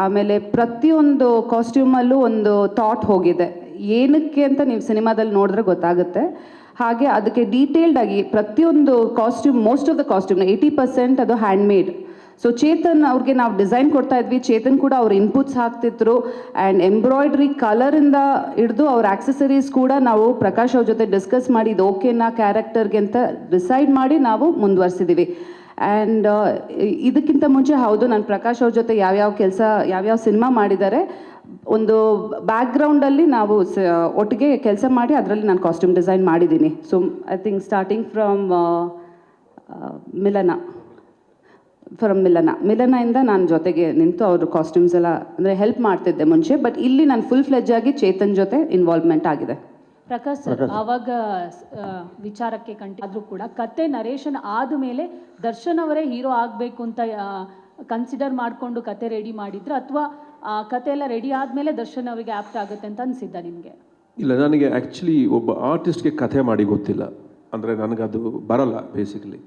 ಆಮೇಲೆ ಪ್ರತಿಯೊಂದು ಕಾಸ್ಟ್ಯೂಮಲ್ಲೂ ಒಂದು ಥಾಟ್ ಹೋಗಿದೆ, ಏನಕ್ಕೆ ಅಂತ ನೀವು ಸಿನಿಮಾದಲ್ಲಿ ನೋಡಿದ್ರೆ ಗೊತ್ತಾಗುತ್ತೆ. ಹಾಗೆ ಅದಕ್ಕೆ ಡೀಟೇಲ್ಡಾಗಿ ಪ್ರತಿಯೊಂದು ಕಾಸ್ಟ್ಯೂಮ್, ಮೋಸ್ಟ್ ಆಫ್ ದ ಕಾಸ್ಟ್ಯೂಮ್ನ 80% ಅದು ಹ್ಯಾಂಡ್ಮೇಡ್. ಸೊ ಚೇತನ್ ಅವ್ರಿಗೆ ನಾವು ಡಿಸೈನ್ ಕೊಡ್ತಾ ಇದ್ವಿ, ಚೇತನ್ ಕೂಡ ಅವ್ರ ಇನ್ಪುಟ್ಸ್ ಹಾಕ್ತಿದ್ರು. ಆ್ಯಂಡ್ ಎಂಬ್ರಾಯ್ಡ್ರಿ ಕಲರಿಂದ ಹಿಡಿದು ಅವ್ರ ಆಕ್ಸೆಸರೀಸ್ ಕೂಡ ನಾವು ಪ್ರಕಾಶ್ ಅವ್ರ ಜೊತೆ ಡಿಸ್ಕಸ್ ಮಾಡಿ ಇದು ಓಕೆನಾ ಕ್ಯಾರೆಕ್ಟರ್ಗೆ ಅಂತ ಡಿಸೈಡ್ ಮಾಡಿ ನಾವು ಮುಂದುವರ್ಸಿದ್ದೀವಿ. ಆ್ಯಂಡ್ ಇದಕ್ಕಿಂತ ಮುಂಚೆ ಹೌದು, ನಾನು ಪ್ರಕಾಶ್ ಅವ್ರ ಜೊತೆ ಯಾವ್ಯಾವ ಸಿನಿಮಾ ಮಾಡಿದ್ದಾರೆ, ಒಂದು ಬ್ಯಾಕ್ಗ್ರೌಂಡಲ್ಲಿ ನಾವು ಒಟ್ಟಿಗೆ ಕೆಲಸ ಮಾಡಿ ಅದರಲ್ಲಿ ನಾನು ಕಾಸ್ಟ್ಯೂಮ್ ಡಿಸೈನ್ ಮಾಡಿದ್ದೀನಿ. So I think starting from ಮಿಲನದಿಂದ ನಾನು ಜೊತೆಗೆ ನಿಂತು ಅವ್ರ ಕಾಸ್ಟ್ಯೂಮ್ಸ್ ಎಲ್ಲ ಅಂದರೆ ಹೆಲ್ಪ್ ಮಾಡ್ತಿದ್ದೆ ಮುಂಚೆ. ಬಟ್ ಇಲ್ಲಿ ನಾನು ಫುಲ್ ಫ್ಲೆಜ್ ಆಗಿ ಚೇತನ್ ಜೊತೆ ಇನ್ವಾಲ್ವ್ಮೆಂಟ್ ಆಗಿದೆ. ಪ್ರಕಾಶ್ ಸರ್, ಆವಾಗ ವಿಚಾರಕ್ಕೆ ಆದರೂ ಕೂಡ ಕತೆ ನರೇಶನ್ ಆದಮೇಲೆ ದರ್ಶನ್ ಅವರೇ ಹೀರೋ ಆಗಬೇಕು ಅಂತ ಕನ್ಸಿಡರ್ ಮಾಡಿಕೊಂಡು ಕತೆ ರೆಡಿ ಮಾಡಿದ್ರು, ಅಥವಾ ಆ ಕತೆ ಎಲ್ಲ ರೆಡಿ ಆದಮೇಲೆ ದರ್ಶನ್ ಅವರಿಗೆ ಆಪ್ಟ್ ಆಗುತ್ತೆ ಅಂತ ಅನಿಸಿದ್ದ ನಿಮಗೆ? ಇಲ್ಲ, ನನಗೆ ಆ್ಯಕ್ಚುಲಿ ಒಬ್ಬ ಆರ್ಟಿಸ್ಟ್ಗೆ ಕಥೆ ಮಾಡಿ ಗೊತ್ತಿಲ್ಲ, ಅಂದರೆ ನನಗದು ಬರಲ್ಲ ಬೇಸಿಕಲಿ.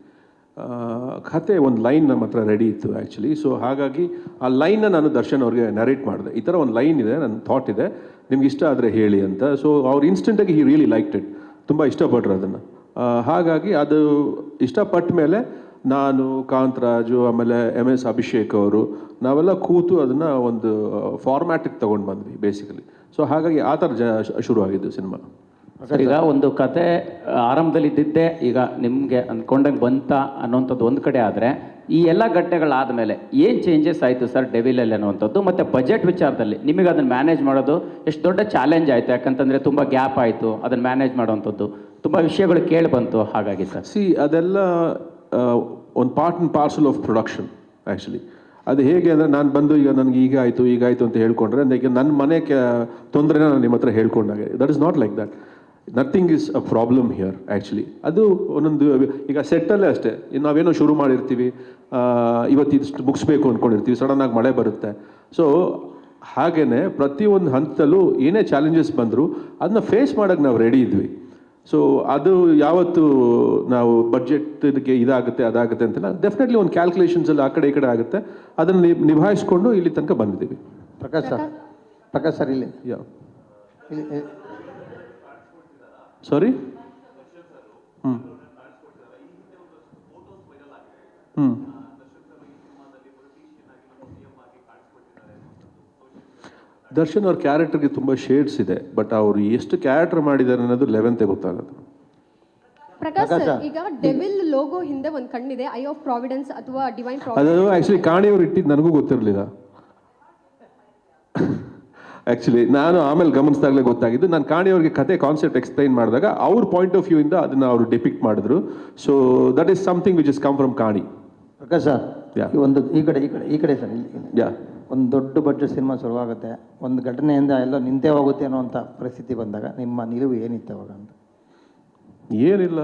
ಕತೆ ಒಂದು ಲೈನ್ ನಮ್ಮ ಹತ್ರ ರೆಡಿ ಇತ್ತು ಆ್ಯಕ್ಚುಲಿ. ಸೊ ಹಾಗಾಗಿ ಆ ಲೈನ್ನ ನಾನು ದರ್ಶನ್ ಅವ್ರಿಗೆ ನರೇಟ್ ಮಾಡಿದೆ, ಈ ಥರ ಒಂದು ಲೈನ್ ಇದೆ, ನನ್ನ ಥಾಟ್ ಇದೆ, ನಿಮ್ಗೆ ಇಷ್ಟ ಆದರೆ ಹೇಳಿ ಅಂತ. ಸೊ ಅವ್ರು ಇನ್ಸ್ಟೆಂಟಾಗಿ ಹಿ ರಿಯಲಿ ಲೈಕ್ಡ್ ಇಟ್, ತುಂಬ ಇಷ್ಟಪಟ್ರು ಅದನ್ನು. ಹಾಗಾಗಿ ಅದು ಇಷ್ಟಪಟ್ಟ ಮೇಲೆ ನಾನು, ಕಾಂತರಾಜು, ಆಮೇಲೆ MS ಅಭಿಷೇಕ್ ಅವರು ನಾವೆಲ್ಲ ಕೂತು ಅದನ್ನು ಒಂದು ಫಾರ್ಮ್ಯಾಟಿಗೆ ತೊಗೊಂಡು ಬಂದ್ವಿ ಬೇಸಿಕಲಿ. ಸೊ ಹಾಗಾಗಿ ಆ ಥರ ಶುರುವಾಗಿದ್ದು ಸಿನಿಮಾ. ಸರ್, ಈಗ ಒಂದು ಕತೆ ಆರಂಭದಲ್ಲಿ ಇದ್ದಿದ್ದೆ ಈಗ ನಿಮಗೆ ಅಂದ್ಕೊಂಡಂಗೆ ಬಂತ ಅನ್ನೋಂಥದ್ದು ಒಂದು ಕಡೆ ಆದರೆ, ಈ ಎಲ್ಲ ಘಟ್ಟಗಳಾದ ಮೇಲೆ ಏನು ಚೇಂಜಸ್ ಆಯಿತು ಸರ್ ಡೆವಿಲಲ್ಲಿ ಅನ್ನುವಂಥದ್ದು? ಮತ್ತು ಬಜೆಟ್ ವಿಚಾರದಲ್ಲಿ ನಿಮಗೆ ಅದನ್ನು ಮ್ಯಾನೇಜ್ ಮಾಡೋದು ಎಷ್ಟು ದೊಡ್ಡ ಚಾಲೆಂಜ್ ಆಯಿತು? ಯಾಕಂತಂದರೆ ತುಂಬ ಗ್ಯಾಪ್ ಆಯಿತು, ಅದನ್ನು ಮ್ಯಾನೇಜ್ ಮಾಡೋವಂಥದ್ದು ತುಂಬ ವಿಷಯಗಳು ಕೇಳಿ ಬಂತು. ಹಾಗಾಗಿ ಸರ್ ಅದೆಲ್ಲ ಒಂದು part and parcel of production actually. ಅದು ಹೇಗೆ ಅಂದರೆ, ನಾನು ಬಂದು ಈಗ ನನಗೆ ಈಗಾಯಿತು ಅಂತ ಹೇಳ್ಕೊಂಡ್ರೆ, ಈಗ ನನ್ನ ಮನೆ ತೊಂದರೆನ ನಾನು ನಿಮ್ಮ ಹತ್ರ ಹೇಳ್ಕೊಂಡಾಗೆ, that is not like that. Nothing is a problem here actually. ಅದು ಒಂದೊಂದು, ಈಗ ಸೆಟ್ಟಲ್ಲೇ ಅಷ್ಟೇ, ನಾವೇನೋ ಶುರು ಮಾಡಿರ್ತೀವಿ, ಇವತ್ತಿಷ್ಟು ಮುಗಿಸ್ಬೇಕು ಅಂದ್ಕೊಂಡಿರ್ತೀವಿ, ಸಡನ್ನಾಗಿ ಮಳೆ ಬರುತ್ತೆ. ಸೊ ಹಾಗೆಯೇ ಪ್ರತಿಯೊಂದು ಹಂತದಲ್ಲೂ ಏನೇ ಚಾಲೆಂಜಸ್ ಬಂದರೂ ಅದನ್ನ ಫೇಸ್ ಮಾಡೋಕ್ಕೆ ನಾವು ರೆಡಿ ಇದ್ವಿ. ಸೊ ಅದು ಯಾವತ್ತು ನಾವು ಬಡ್ಜೆಟ್ಗೆ ಇದಾಗುತ್ತೆ ಅದಾಗುತ್ತೆ ಅಂತೆಲ್ಲ ಡೆಫಿನೆಟ್ಲಿ ಒಂದು ಕ್ಯಾಲ್ಕುಲೇಷನ್ಸಲ್ಲಿ ಆ ಕಡೆ ಈ ಕಡೆ ಆಗುತ್ತೆ, ಅದನ್ನು ನಿಭಾಯಿಸ್ಕೊಂಡು ಇಲ್ಲಿ ತನಕ ಬಂದಿದ್ದೀವಿ. ಪ್ರಕಾಶ್ ಸರ್ ಇಲ್ಲಿ ಸಾರಿ ದರ್ಶನ್ ಅವ್ರ ಕ್ಯಾರೆಕ್ಟರ್ಗೆ ತುಂಬ ಶೇಡ್ಸ್ ಇದೆ, ಬಟ್ ಅವರು ಎಷ್ಟು ಕ್ಯಾರೆಕ್ಟರ್ ಮಾಡಿದ್ದಾರೆ ಅನ್ನೋದು 11th ಗೊತ್ತಾಗುತ್ತೆ. ಪ್ರಕಾಶ್ ಸರ್, ಈಗ ಡೆವಿಲ್ ಲೋಗೋ ಹಿಂದೆ ಒಂದು ಕಣ್ಣಿದೆ, ಐ ಆಫ್ ಪ್ರಾವಿಡೆನ್ಸ್ ಅಥವಾ ಡಿವೈನ್ ಅದು ಪ್ರಾವಿಡೆನ್ಸ್. ಆ್ಯಕ್ಚುಲಿ ಕಾಣಿಯವ್ರು ಇಟ್ಟಿದ್ದು ನನಗೂ ಗೊತ್ತಿರಲಿಲ್ಲ ಆ್ಯಕ್ಚುಲಿ. ನಾನು ಆಮೇಲೆ ಗಮನಿಸಿದಾಗಲೇ ಗೊತ್ತಾಗಿದ್ದು. ನಾನು ಕಾಣಿಯವ್ರಿಗೆ ಕತೆ ಕಾನ್ಸೆಪ್ಟ್ ಎಕ್ಸ್ಪ್ಲೈನ್ ಮಾಡಿದಾಗ ಅವ್ರ ಪಾಯಿಂಟ್ ಆಫ್ ವ್ಯೂ ಇಂದ ಅದನ್ನು ಅವರು ಡಿಪಿಕ್ಟ್ ಮಾಡಿದ್ರು. So that is something which is come from ಕಾಣಿ. ಪ್ರಕಾಶ್ ಸರ್, ಒಂದು ಈ ಕಡೆ ಸರ್, ಯಾ, ಒಂದು ದೊಡ್ಡ ಬಡ್ಜೆಟ್ ಸಿನಿಮಾ ಶುರುವಾಗುತ್ತೆ, ಒಂದು ಘಟನೆಯಿಂದ ಎಲ್ಲ ನಿಂತೇ ಹೋಗುತ್ತೆ ಅನ್ನೋಂಥ ಪರಿಸ್ಥಿತಿ ಬಂದಾಗ ನಿಮ್ಮ ನಿಲುವು ಏನಿತ್ತು ಅವಾಗ ಅಂತ? ಏನಿಲ್ಲ,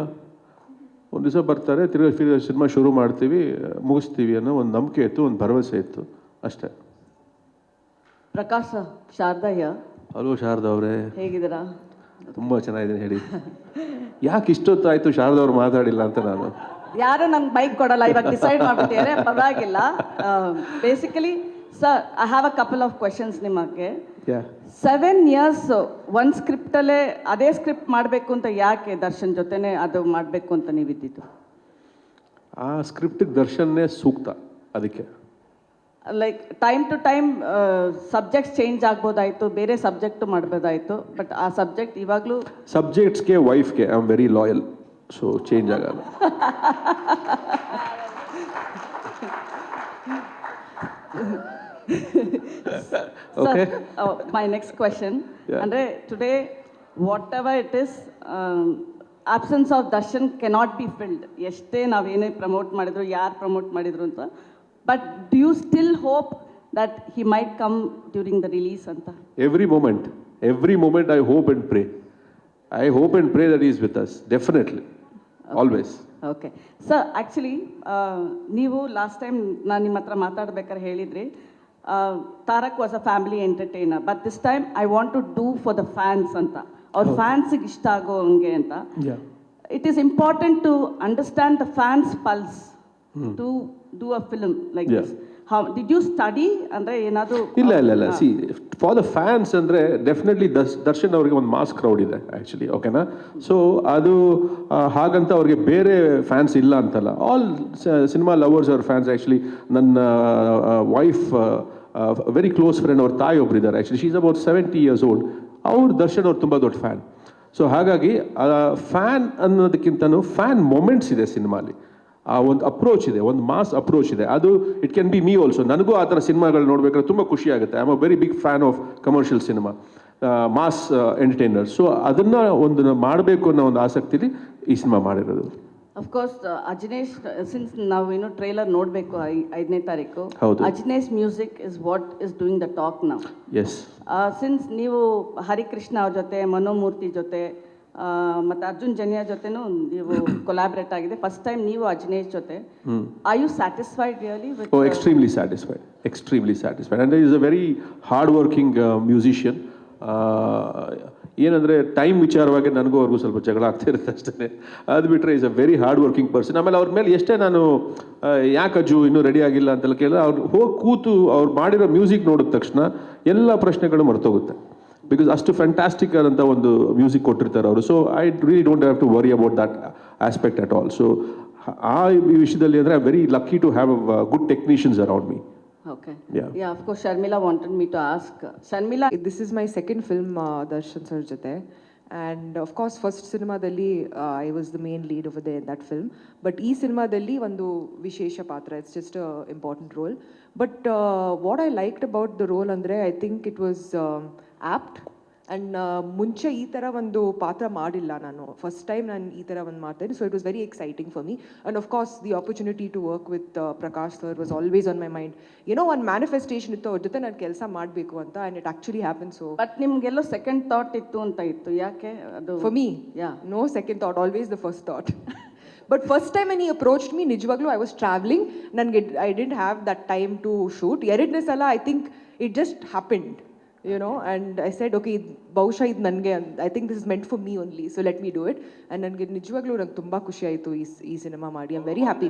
ಒಂದು ದಿವಸ ಬರ್ತಾರೆ, ತಿರ್ಗಿ ಸಿನಿಮಾ ಶುರು ಮಾಡ್ತೀವಿ, ಮುಗಿಸ್ತೀವಿ ಅನ್ನೋ ಒಂದು ನಂಬಿಕೆ ಇತ್ತು, ಒಂದು ಭರವಸೆ ಇತ್ತು, ಅಷ್ಟೇ. ಪ್ರಕಾಶ್, ಶಾರದಯ್ಯ. ಹಲೋ ಶಾರದಾ ಅವರೇ, ಹೇಗಿದ್ದೀರಾ? ತುಂಬ ಚೆನ್ನಾಗಿದ್ದೀನಿ, ಹೇಳಿ. ಯಾಕೆ ಇಷ್ಟೊತ್ತಾಯಿತು ಶಾರದಾ ಅವ್ರು ಮಾತಾಡಿಲ್ಲ ಅಂತ ನಾನು. ಯಾರು ನಂಗೆ ಬೈಕ್ ಕೊಡಲ್ಲ, ಇವಾಗ ಡಿಸೈಡ್ ಮಾಡ್ಬಿಟ್ಟಿದ್ದಾರೆ, ಪರವಾಗಿಲ್ಲ. Basically sir, I have a couple of questions ನಿಮಗೆ. 7 years ಒಂದು ಸ್ಕ್ರಿಪ್ಟಲ್ಲೇ ಅದೇ ಸ್ಕ್ರಿಪ್ಟ್ ಮಾಡಬೇಕು ಅಂತ ಯಾಕೆ ದರ್ಶನ್ ಜೊತೆನೇ ಅದು ಮಾಡಬೇಕು ಅಂತ ನೀವಿದ್ದಿದ್ದು? ಆ ಸ್ಕ್ರಿಪ್ಟಿಗೆ ದರ್ಶನ್ನೇ ಸೂಕ್ತ. ಅದಕ್ಕೆ like time to time subjects change ಆಗ್ಬೋದಾಯಿತು, ಬೇರೆ ಸಬ್ಜೆಕ್ಟು ಮಾಡ್ಬೋದಾಯಿತು, ಬಟ್ ಆ ಸಬ್ಜೆಕ್ಟ್ ಇವಾಗಲೂ ಸಬ್ಜೆಕ್ಟ್ಸ್ಗೆ, ವೈಫ್ಗೆ I am very loyal, so change ಆಗಲ್ಲ. Okay. My next question. Andre, today, whatever it is, absence of Darshan cannot be filled. Yeshte navene promote madidru, yaar promote madidru anta. But do you still hope that he might come during the release anta? Every moment I hope and pray. I hope and pray that he is with us. Definitely. Okay. Always. Okay. Sir, actually, ನೀವು last time ನಾನು ನಿಮ್ಮ ಹತ್ರ ಮಾತಾಡ್ಬೇಕಾದ್ರೆ ಹೇಳಿದ್ರಿ, Tarak was a family entertainer, but this time I want to do for the fans ಅಂತ, ಅವ್ರ ಫ್ಯಾನ್ಸಿಗೆ ಇಷ್ಟ ಆಗೋ ಹಂಗೆ ಅಂತ. It is important to understand the fans pulse to do a film like this. Did you study ಅಂದರೆ ಏನಾದರೂ? ಇಲ್ಲ ಸಿ, ಫಾರ್ ದ ಫ್ಯಾನ್ಸ್ ಅಂದರೆ ಡೆಫಿನೆಟ್ಲಿ ದರ್ಶನ್ ಅವರಿಗೆ ಒಂದು ಮಾಸ್ ಕ್ರೌಡ್ ಇದೆ ಆ್ಯಕ್ಚುಲಿ, ಓಕೆನಾ? ಸೊ ಅದು ಹಾಗಂತ ಅವ್ರಿಗೆ ಬೇರೆ ಫ್ಯಾನ್ಸ್ ಇಲ್ಲ ಅಂತಲ್ಲ. ಆಲ್ ಸಿನಿಮಾ ಲವರ್ಸ್ ಅವ್ರ ಫ್ಯಾನ್ಸ್. ಆ್ಯಕ್ಚುಲಿ ನನ್ನ ವೈಫ್ ವೆರಿ ಕ್ಲೋಸ್ ಫ್ರೆಂಡ್, ಅವ್ರ ತಾಯಿ ಒಬ್ರು ಇದ್ದಾರೆ actually, she is about 70 years old. ಅವ್ರು ದರ್ಶನ್ ಅವ್ರು ತುಂಬ ದೊಡ್ಡ ಫ್ಯಾನ್. ಸೊ ಹಾಗಾಗಿ ಫ್ಯಾನ್ ಅನ್ನೋದಕ್ಕಿಂತನೂ ಫ್ಯಾನ್ ಮೊಮೆಂಟ್ಸ್ ಇದೆ ಸಿನಿಮಾಲಿ. ಆ ಒಂದು ಅಪ್ರೋಚ್ ಇದೆ, ಒಂದು ಮಾಸ್ ಅಪ್ರೋಚ್ ಇದೆ. ಅದು it can be me also. ನನಗೂ ಆ ಥರ ಸಿನಿಮಾಗಳು ನೋಡ್ಬೇಕಾದ್ರೆ ತುಂಬ ಖುಷಿ ಆಗುತ್ತೆ. I am a very big fan of commercial cinema, mass entertainer. So ಅದನ್ನು ಒಂದು ಮಾಡಬೇಕು ಅನ್ನೋ ಒಂದು ಆಸಕ್ತಿಲಿ ಈ ಸಿನಿಮಾ ಮಾಡಿರೋದು. ಅಫ್ಕೋರ್ಸ್ ಅಜ್ನೇಶ್, ಸಿನ್ಸ್ ನಾವು ಇನ್ನೂ ಟ್ರೈಲರ್ ನೋಡಬೇಕು 5ನೇ ತಾರೀಕು. Ajaneesh music is what is doing the talk ನಾವು. ಎಸ್. ಸಿನ್ಸ್ ನೀವು ಹರಿಕೃಷ್ಣ ಅವ್ರ ಜೊತೆ, ಮನೋಮೂರ್ತಿ ಜೊತೆ ಮತ್ತು ಅರ್ಜುನ್ ಜನ್ಯ ಜೊತೆನೂ ನೀವು ಕೊಲಾಬ್ರೇಟ್ ಆಗಿದೆ. ಫಸ್ಟ್ ಟೈಮ್ ನೀವು ಅಜ್ನೇಶ್ ಜೊತೆ. Are you satisfied really with? Oh, extremely satisfied. Extremely satisfied. And he is a very hard-working musician. ಏನಂದರೆ ಟೈಮ್ ವಿಚಾರವಾಗಿ ನನಗೂ ಅವ್ರಿಗೂ ಸ್ವಲ್ಪ ಜಗಳ ಆಗ್ತಿರುತ್ತೆ ಅಷ್ಟೇ. ಅದು ಬಿಟ್ಟರೆ is a very hard working person. ಆಮೇಲೆ ಅವ್ರ ಮೇಲೆ ಎಷ್ಟೇ ನಾನು ಯಾಕೆ ಅಜ್ಜು ಇನ್ನೂ ರೆಡಿ ಆಗಿಲ್ಲ ಅಂತೆಲ್ಲ ಕೇಳಿದ್ರೆ ಅವ್ರು ಹೋಗಿ ಕೂತು ಅವ್ರು ಮಾಡಿರೋ ಮ್ಯೂಸಿಕ್ ನೋಡಿದ ತಕ್ಷಣ ಎಲ್ಲ ಪ್ರಶ್ನೆಗಳು ಮರ್ತೋಗುತ್ತೆ. ಬಿಕಾಸ್ ಅಷ್ಟು ಫ್ಯಾಂಟಾಸ್ಟಿಕ್ ಆದಂಥ ಒಂದು ಮ್ಯೂಸಿಕ್ ಕೊಟ್ಟಿರ್ತಾರೆ ಅವರು. So I really don't have to worry about that aspect at all. So ಆ ವಿಷಯದಲ್ಲಿ ಅಂದರೆ I very lucky to have good technicians around me. Okay. Yeah, of course, Sharmila wanted me to ask. Sharmila, this is my second film, Darshan sir jothe. And of course, first cinemadalli I was the main lead over there in that film. But ee cinemadalli ಒಂದು ವಿಶೇಷ ಪಾತ್ರ. It's just a important role. But what I liked about the role andre, I think it was apt. And ಮುಂಚೆ ಈ ಥರ ಒಂದು ಪಾತ್ರ ಮಾಡಿಲ್ಲ ನಾನು. ಫಸ್ಟ್ ಟೈಮ್ ನಾನು ಈ ಥರ ಒಂದು ಮಾಡ್ತಾಯಿದ್ದೆ. So it was very exciting for me. And of course the opportunity to work with Prakash sir was always on my mind. ಏನೋ ಒಂದು ಮ್ಯಾನಿಫೆಸ್ಟೇಷನ್ ಇತ್ತು ಅವ್ರ ಜೊತೆ ನಾನು ಕೆಲಸ ಮಾಡಬೇಕು ಅಂತ. And it actually happen. So but ನಿಮಗೆಲ್ಲೋ ಸೆಕೆಂಡ್ ಥಾಟ್ ಇತ್ತು ಅಂತ ಇತ್ತು, ಯಾಕೆ ಅದು? For me no second thought, always the first thought. But first time when he approached me, ನಿಜವಾಗ್ಲೂ ಐ ವಾಸ್ ಟ್ರಾವೆಲಿಂಗ್. ನನಗೆ I didn't have that time to shoot. ಎರಡನೇ ಸಲ I think it just happened, you know, and I said, okay, ಬಹುಶಃ ಇದು ನನಗೆ, I think this is meant for me only, so let me do it. And ನನಗೆ ನಿಜವಾಗ್ಲೂ ನಂಗೆ ತುಂಬ ಖುಷಿ ಆಯಿತು ಈ ಸಿನಿಮಾ ಮಾಡಿ. I am very happy.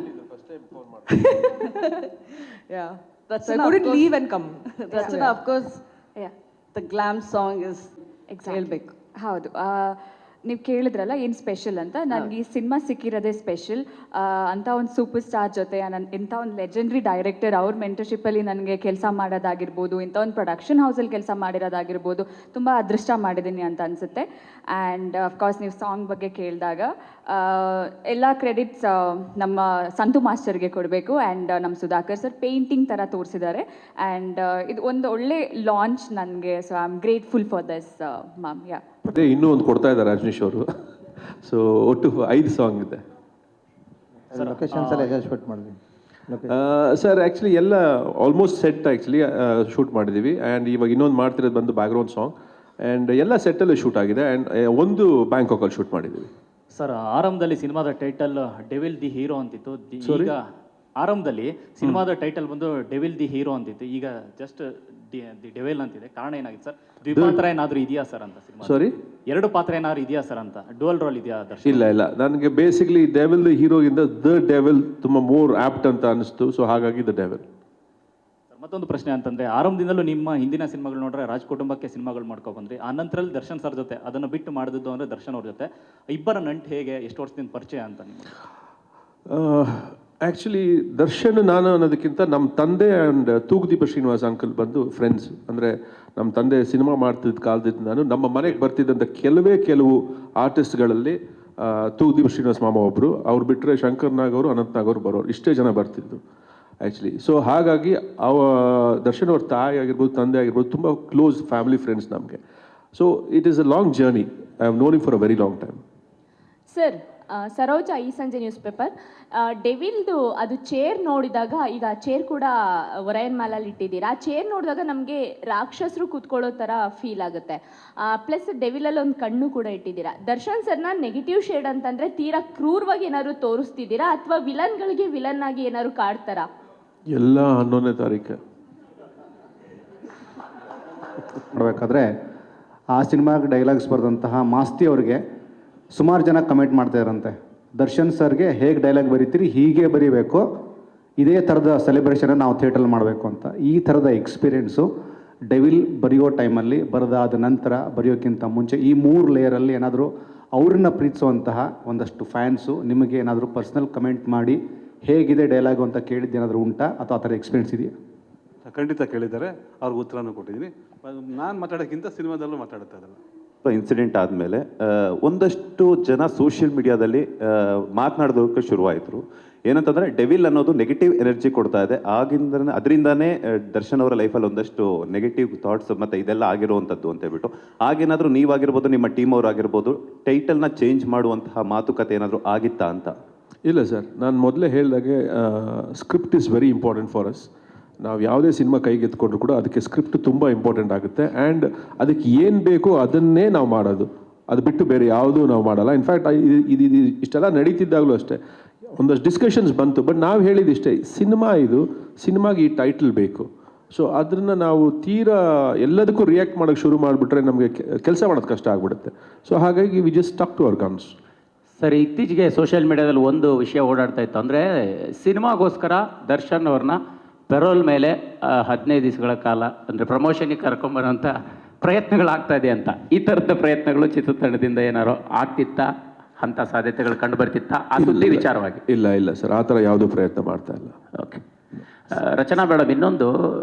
Yeah, so I couldn't leave and come. Rachana, of course, the glam song is ಹೇಳ್ಬೇಕು. ಹೌದು, ನೀವು ಕೇಳಿದ್ರಲ್ಲ ಏನು ಸ್ಪೆಷಲ್ ಅಂತ. ನನಗೆ ಈ ಸಿನಿಮಾ ಸಿಕ್ಕಿರೋದೇ ಸ್ಪೆಷಲ್. ಅಂಥ ಒಂದು ಸೂಪರ್ ಸ್ಟಾರ್ ಜೊತೆ ಇಂಥ ಒಂದು ಲೆಜೆಂಡ್ರಿ ಡೈರೆಕ್ಟರ್ ಅವ್ರ ಮೆಂಟರ್ಶಿಪ್ಪಲ್ಲಿ ನನಗೆ ಕೆಲಸ ಮಾಡೋದಾಗಿರ್ಬೋದು, ಇಂಥ ಒಂದು ಪ್ರೊಡಕ್ಷನ್ ಹೌಸಲ್ಲಿ ಕೆಲಸ ಮಾಡಿರೋದಾಗಿರ್ಬೋದು, ತುಂಬ ಅದೃಷ್ಟ ಮಾಡಿದ್ದೀನಿ ಅಂತ ಅನಿಸುತ್ತೆ. ಆ್ಯಂಡ್ ಅಫ್ಕೋರ್ಸ್ ನೀವು ಸಾಂಗ್ ಬಗ್ಗೆ ಕೇಳಿದಾಗ ಎಲ್ಲ ಕ್ರೆಡಿಟ್ಸ್ ನಮ್ಮ ಸಂತು ಮಾಸ್ಟರ್ಗೆ ಕೊಡಬೇಕು. ಆ್ಯಂಡ್ ನಮ್ಮ ಸುಧಾಕರ್ ಸರ್ ಪೇಂಟಿಂಗ್ ಥರ ತೋರಿಸಿದ್ದಾರೆ. ಆ್ಯಂಡ್ ಇದು ಒಂದು ಒಳ್ಳೆ ಲಾಂಚ್ ನನಗೆ. So I am grateful for this ma'am. Yeah, ಅದೇ ಇನ್ನೂ ಒಂದು ಕೊಡ್ತಾ ಇದ್ದಾರೆ ರಜನೀಶ್ ಅವರು. ಸೊ ಒಟ್ಟು 5 ಸಾಂಗ್ ಇದೆ ಲೊಕೇಶನ್ಸ್ ಎಲ್ಲ ಶೂಟ್ ಮಾಡಿದ್ವಿ ಸರ್. ಆ್ಯಕ್ಚುಲಿ ಎಲ್ಲ ಆಲ್ಮೋಸ್ಟ್ ಸೆಟ್ ಆ್ಯಕ್ಚುಲಿ ಶೂಟ್ ಮಾಡಿದ್ದೀವಿ. ಆ್ಯಂಡ್ ಇವಾಗ ಇನ್ನೊಂದು ಮಾಡ್ತಿರೋದು ಬಂದು ಬ್ಯಾಕ್ಗ್ರೌಂಡ್ ಸಾಂಗ್. ಆ್ಯಂಡ್ ಎಲ್ಲ ಸೆಟ್ಟಲ್ಲೂ ಶೂಟ್ ಆಗಿದೆ. ಆ್ಯಂಡ್ ಒಂದು ಬ್ಯಾಂಕಾಕಲ್ಲಿ ಶೂಟ್ ಮಾಡಿದ್ದೀವಿ. ಸರ್, ಆರಂಭದಲ್ಲಿ ಸಿನಿಮಾದ ಟೈಟಲ್ ಡೆವಿಲ್ ದಿ ಹೀರೋ ಅಂತಿತ್ತು. ಈಗ ಆರಂಭದಲ್ಲಿ ಸಿನಿಮಾದ ಟೈಟಲ್ ಬಂದು ಡೆವಿಲ್ ದಿ ಹೀರೋ ಅಂತಿತ್ತು. ಈಗ ಜಸ್ಟ್ ದಿ ಡೆವಿಲ್ ಅಂತಿದೆ. ಕಾರಣ ಏನಾಗಿದೆ ಸರ್? ದ್ವಿಪಾತ್ರ ಏನಾದರೂ ಇದೆಯಾ ಸರ್ ಅಂತ ಸಿನಿಮಾ? ಸಾರಿ, 2 ಪಾತ್ರ ಏನಾದ್ರು ಇದೆಯಾ ಸರ್ ಅಂತ? ಡುವಲ್ ರೋಲ್ ಇದೆಯಾ ದರ್ಶನ್? ಇಲ್ಲ, ನನಗೆ ಬೇಸಿಕ್ಲಿ ಡೆವಿಲ್ ದಿ ಹೀರೋಗಿಂತ ದ ಡೆವಿಲ್ ತುಂಬ ಮೋರ್ ಆಪ್ಟ್ ಅಂತ ಅನಿಸ್ತು. ಸೊ ಹಾಗಾಗಿ ದ ಡೆವಿಲ್. ಮತ್ತೊಂದು ಪ್ರಶ್ನೆ ಅಂತಂದರೆ, ಆರಂಭದಿಂದಲೂ ನಿಮ್ಮ ಹಿಂದಿನ ಸಿನಿಮಾಗಳು ನೋಡ್ರೆ ರಾಜ್ ಕುಟುಂಬಕ್ಕೆ ಸಿನಿಮಾಗಳು ಮಾಡ್ಕೊಬಂದ್ರಿ. ಆ ನಂತರದಲ್ಲಿ ದರ್ಶನ್ ಸರ್ ಜೊತೆ ಅದನ್ನು ಬಿಟ್ಟು ಮಾಡಿದ್ದು ಅಂದರೆ ದರ್ಶನ್ ಅವ್ರ ಜೊತೆ ಇಬ್ಬರ ನಂಟು ಹೇಗೆ, ಎಷ್ಟು ವರ್ಷದಿಂದ ಪರಿಚಯ ಅಂತ ನಿಮಗೆ? ಆ್ಯಕ್ಚುಲಿ ದರ್ಶನ್ ನಾನು ಅನ್ನೋದಕ್ಕಿಂತ ನಮ್ಮ ತಂದೆ ಆ್ಯಂಡ್ ತೂಗುದೀಪ ಶ್ರೀನಿವಾಸ್ ಅಂಕಲ್ ಬಂದು ಫ್ರೆಂಡ್ಸ್. ಅಂದರೆ ನಮ್ಮ ತಂದೆ ಸಿನಿಮಾ ಮಾಡ್ತಿದ್ದ ಕಾಲದಿಂದ ನಾನು ನಮ್ಮ ಮನೆಗೆ ಬರ್ತಿದ್ದಂಥ ಕೆಲವು ಆರ್ಟಿಸ್ಟ್ಗಳಲ್ಲಿ ತೂಗುದೀಪ ಶ್ರೀನಿವಾಸ್ ಮಾಮ ಒಬ್ಬರು, ಅವ್ರು ಬಿಟ್ಟರೆ ಶಂಕರ್ ನಾಗ್ ಅವರು, ಅನಂತ್ ನಾಗ್ ಅವರು ಬರೋರು, ಇಷ್ಟೇ ಜನ ಬರ್ತಿದ್ದು ಆ್ಯಕ್ಚುಲಿ. ಸೊ ಹಾಗಾಗಿ ದರ್ಶನ್ ಅವ್ರ ತಾಯಿ ಆಗಿರ್ಬೋದು, ತಂದೆ ಆಗಿರ್ಬೋದು, ತುಂಬ ಕ್ಲೋಸ್ ಫ್ಯಾಮಿಲಿ ಫ್ರೆಂಡ್ಸ್ ನಮಗೆ. So it is a long journey. I have known him for a very long time. Sir, Saroja ಈ ಸಂಜೆ ನ್ಯೂಸ್ ಪೇಪರ್ ಡೆವಿಲ್ದು ಅದು ಚೇರ್ ನೋಡಿದಾಗ, ಈಗ ಚೇರ್ ಕೂಡ ಒರಯನ್ ಮಾಲಲ್ಲಿ ಇಟ್ಟಿದ್ದೀರಾ, ಆ ಚೇರ್ ನೋಡಿದಾಗ ನಮಗೆ ರಾಕ್ಷಸರು ಕೂತ್ಕೊಳ್ಳೋ ಥರ ಫೀಲ್ ಆಗುತ್ತೆ. ಪ್ಲಸ್ ಡೆವಿಲಲ್ಲಿ ಒಂದು ಕಣ್ಣು ಕೂಡ ಇಟ್ಟಿದ್ದೀರಾ. ದರ್ಶನ್ ಸರ್ನ ನೆಗೆಟಿವ್ ಶೇಡ್ ಅಂತಂದರೆ ತೀರಾ ಕ್ರೂರವಾಗಿ ಏನಾದ್ರು ತೋರಿಸ್ತಿದ್ದೀರಾ, ಅಥವಾ ವಿಲನ್ಗಳಿಗೆ ವಿಲನ್ ಆಗಿ ಏನಾದ್ರು ಕಾಡ್ತಾರಾ? ಎಲ್ಲ 11ನೇ ತಾರೀಕು ಮಾಡಬೇಕಾದ್ರೆ ಆ ಸಿನಿಮಾಗೆ ಡೈಲಾಗ್ಸ್ ಬರೆದಂತಹ ಮಾಸ್ತಿ ಅವ್ರಿಗೆ ಸುಮಾರು ಜನ ಕಮೆಂಟ್ ಮಾಡ್ತಾಯಿರಂತೆ, ದರ್ಶನ್ ಸರ್ಗೆ ಹೇಗೆ ಡೈಲಾಗ್ ಬರೀತೀರಿ ಹೀಗೆ ಬರೀಬೇಕು, ಇದೇ ಥರದ ಸೆಲೆಬ್ರೇಷನ್ನ ನಾವು ಥಿಯೇಟ್ರಲ್ಲಿ ಮಾಡಬೇಕು ಅಂತ. ಈ ಥರದ ಎಕ್ಸ್ಪೀರಿಯೆನ್ಸು ಡೆವಿಲ್ ಬರೆಯೋ ಟೈಮಲ್ಲಿ, ಬರೆದಾದ ನಂತರ, ಬರೆಯೋಕ್ಕಿಂತ ಮುಂಚೆ ಈ 3 ಲೇಯರಲ್ಲಿ ಏನಾದರೂ ಅವ್ರನ್ನ ಪ್ರೀತಿಸುವಂತಹ ಒಂದಷ್ಟು ಫ್ಯಾನ್ಸು ನಿಮಗೆ ಏನಾದರೂ ಪರ್ಸ್ನಲ್ ಕಮೆಂಟ್ ಮಾಡಿ ಹೇಗಿದೆ ಡೈಲಾಗು ಅಂತ ಕೇಳಿದ್ದೇನಾದರೂ ಉಂಟಾ, ಅಥವಾ ಆ ಥರ ಎಕ್ಸ್ಪೀರಿಯೆನ್ಸ್ ಇದೆಯಾ? ಖಂಡಿತ ಕೇಳಿದ್ದಾರೆ, ಅವ್ರಿಗೆ ಉತ್ತರನೂ ಕೊಟ್ಟಿದ್ದೀನಿ. ನಾನು ಮಾತಾಡೋಕ್ಕಿಂತ ಸಿನಿಮಾದಲ್ಲೂ ಮಾತಾಡ್ತಾ ಇದ್ದಲ್ಲ. ಇನ್ಸಿಡೆಂಟ್ ಆದಮೇಲೆ ಒಂದಷ್ಟು ಜನ ಸೋಷಿಯಲ್ ಮೀಡಿಯಾದಲ್ಲಿ ಮಾತನಾಡೋದಕ್ಕೆ ಶುರುವಾಯಿತು. ಏನಂತಂದರೆ ಡೆವಿಲ್ ಅನ್ನೋದು ನೆಗೆಟಿವ್ ಎನರ್ಜಿ ಕೊಡ್ತಾ ಇದೆ. ಅದರಿಂದನೇ ದರ್ಶನ್ ಅವರ ಲೈಫಲ್ಲಿ ಒಂದಷ್ಟು ನೆಗೆಟಿವ್ ಥಾಟ್ಸ್ ಮತ್ತು ಇದೆಲ್ಲ ಆಗಿರುವಂಥದ್ದು ಅಂತ ಹೇಳ್ಬಿಟ್ಟು, ಆಗೇನಾದರೂ ನೀವಾಗಿರ್ಬೋದು, ನಿಮ್ಮ ಟೀಮ್ ಅವ್ರು ಆಗಿರ್ಬೋದು, ಟೈಟಲ್ನ ಚೇಂಜ್ ಮಾಡುವಂತಹ ಮಾತುಕತೆ ಏನಾದರೂ ಆಗಿತ್ತಾ ಅಂತ? ಇಲ್ಲ ಸರ್, ನಾನು ಮೊದಲೇ ಹೇಳಿದಾಗೆ script is very important for us. ನಾವು ಯಾವುದೇ ಸಿನಿಮಾ ಕೈಗೆ ಎತ್ಕೊಂಡ್ರು ಕೂಡ ಅದಕ್ಕೆ ಸ್ಕ್ರಿಪ್ಟ್ ತುಂಬ ಇಂಪಾರ್ಟೆಂಟ್ ಆಗುತ್ತೆ. ಆ್ಯಂಡ್ ಅದಕ್ಕೆ ಏನು ಬೇಕೋ ಅದನ್ನೇ ನಾವು ಮಾಡೋದು. ಅದು ಬಿಟ್ಟು ಬೇರೆ ಯಾವುದೂ ನಾವು ಮಾಡಲ್ಲ. ಇನ್ಫ್ಯಾಕ್ಟ್ ಇದು ಇಷ್ಟೆಲ್ಲ ನಡೀತಿದ್ದಾಗಲೂ ಅಷ್ಟೇ ಒಂದಷ್ಟು ಡಿಸ್ಕಷನ್ಸ್ ಬಂತು. ಬಟ್ ನಾವು ಹೇಳಿದಿಷ್ಟೇ, ಸಿನಿಮಾಗೆ ಈ ಟೈಟಲ್ ಬೇಕು. ಸೊ ಅದನ್ನು ನಾವು ತೀರಾ ಎಲ್ಲದಕ್ಕೂ ರಿಯಾಕ್ಟ್ ಮಾಡೋಕ್ಕೆ ಶುರು ಮಾಡಿಬಿಟ್ರೆ ನಮಗೆ ಕೆಲಸ ಮಾಡೋದು ಕಷ್ಟ ಆಗಿಬಿಡುತ್ತೆ. ಸೊ ಹಾಗಾಗಿ we just stuck to our guns. Sir, ಇತ್ತೀಚೆಗೆ ಸೋಷಿಯಲ್ ಮೀಡಿಯಾದಲ್ಲಿ ಒಂದು ವಿಷಯ ಓಡಾಡ್ತಾ ಇತ್ತು. ಅಂದರೆ ಸಿನಿಮಾಗೋಸ್ಕರ ದರ್ಶನ್ ಅವ್ರನ್ನ ಪೆರೋಲ್ ಮೇಲೆ 15 ದಿವಸಗಳ ಕಾಲ ಅಂದರೆ ಪ್ರಮೋಷನ್ಗೆ ಕರ್ಕೊಂಬರೋಂಥ ಪ್ರಯತ್ನಗಳಾಗ್ತಾ ಇದೆ ಅಂತ. ಈ ಥರದ ಪ್ರಯತ್ನಗಳು ಚಿತ್ರತಂಡದಿಂದ ಏನಾರು ಆಗ್ತಿತ್ತಾ? ಅಂಥ ಸಾಧ್ಯತೆಗಳು ಕಂಡು ಬರ್ತಿತ್ತಾ ಆ ಸುದ್ದಿ ವಿಚಾರವಾಗಿ? ಇಲ್ಲ ಸರ್, ಆ ಥರ ಯಾವುದೂ ಪ್ರಯತ್ನ ಮಾಡ್ತಾ ಇಲ್ಲ. ಓಕೆ. ರಚನಾ ಮೇಡಮ್, ಇನ್ನೊಂದು,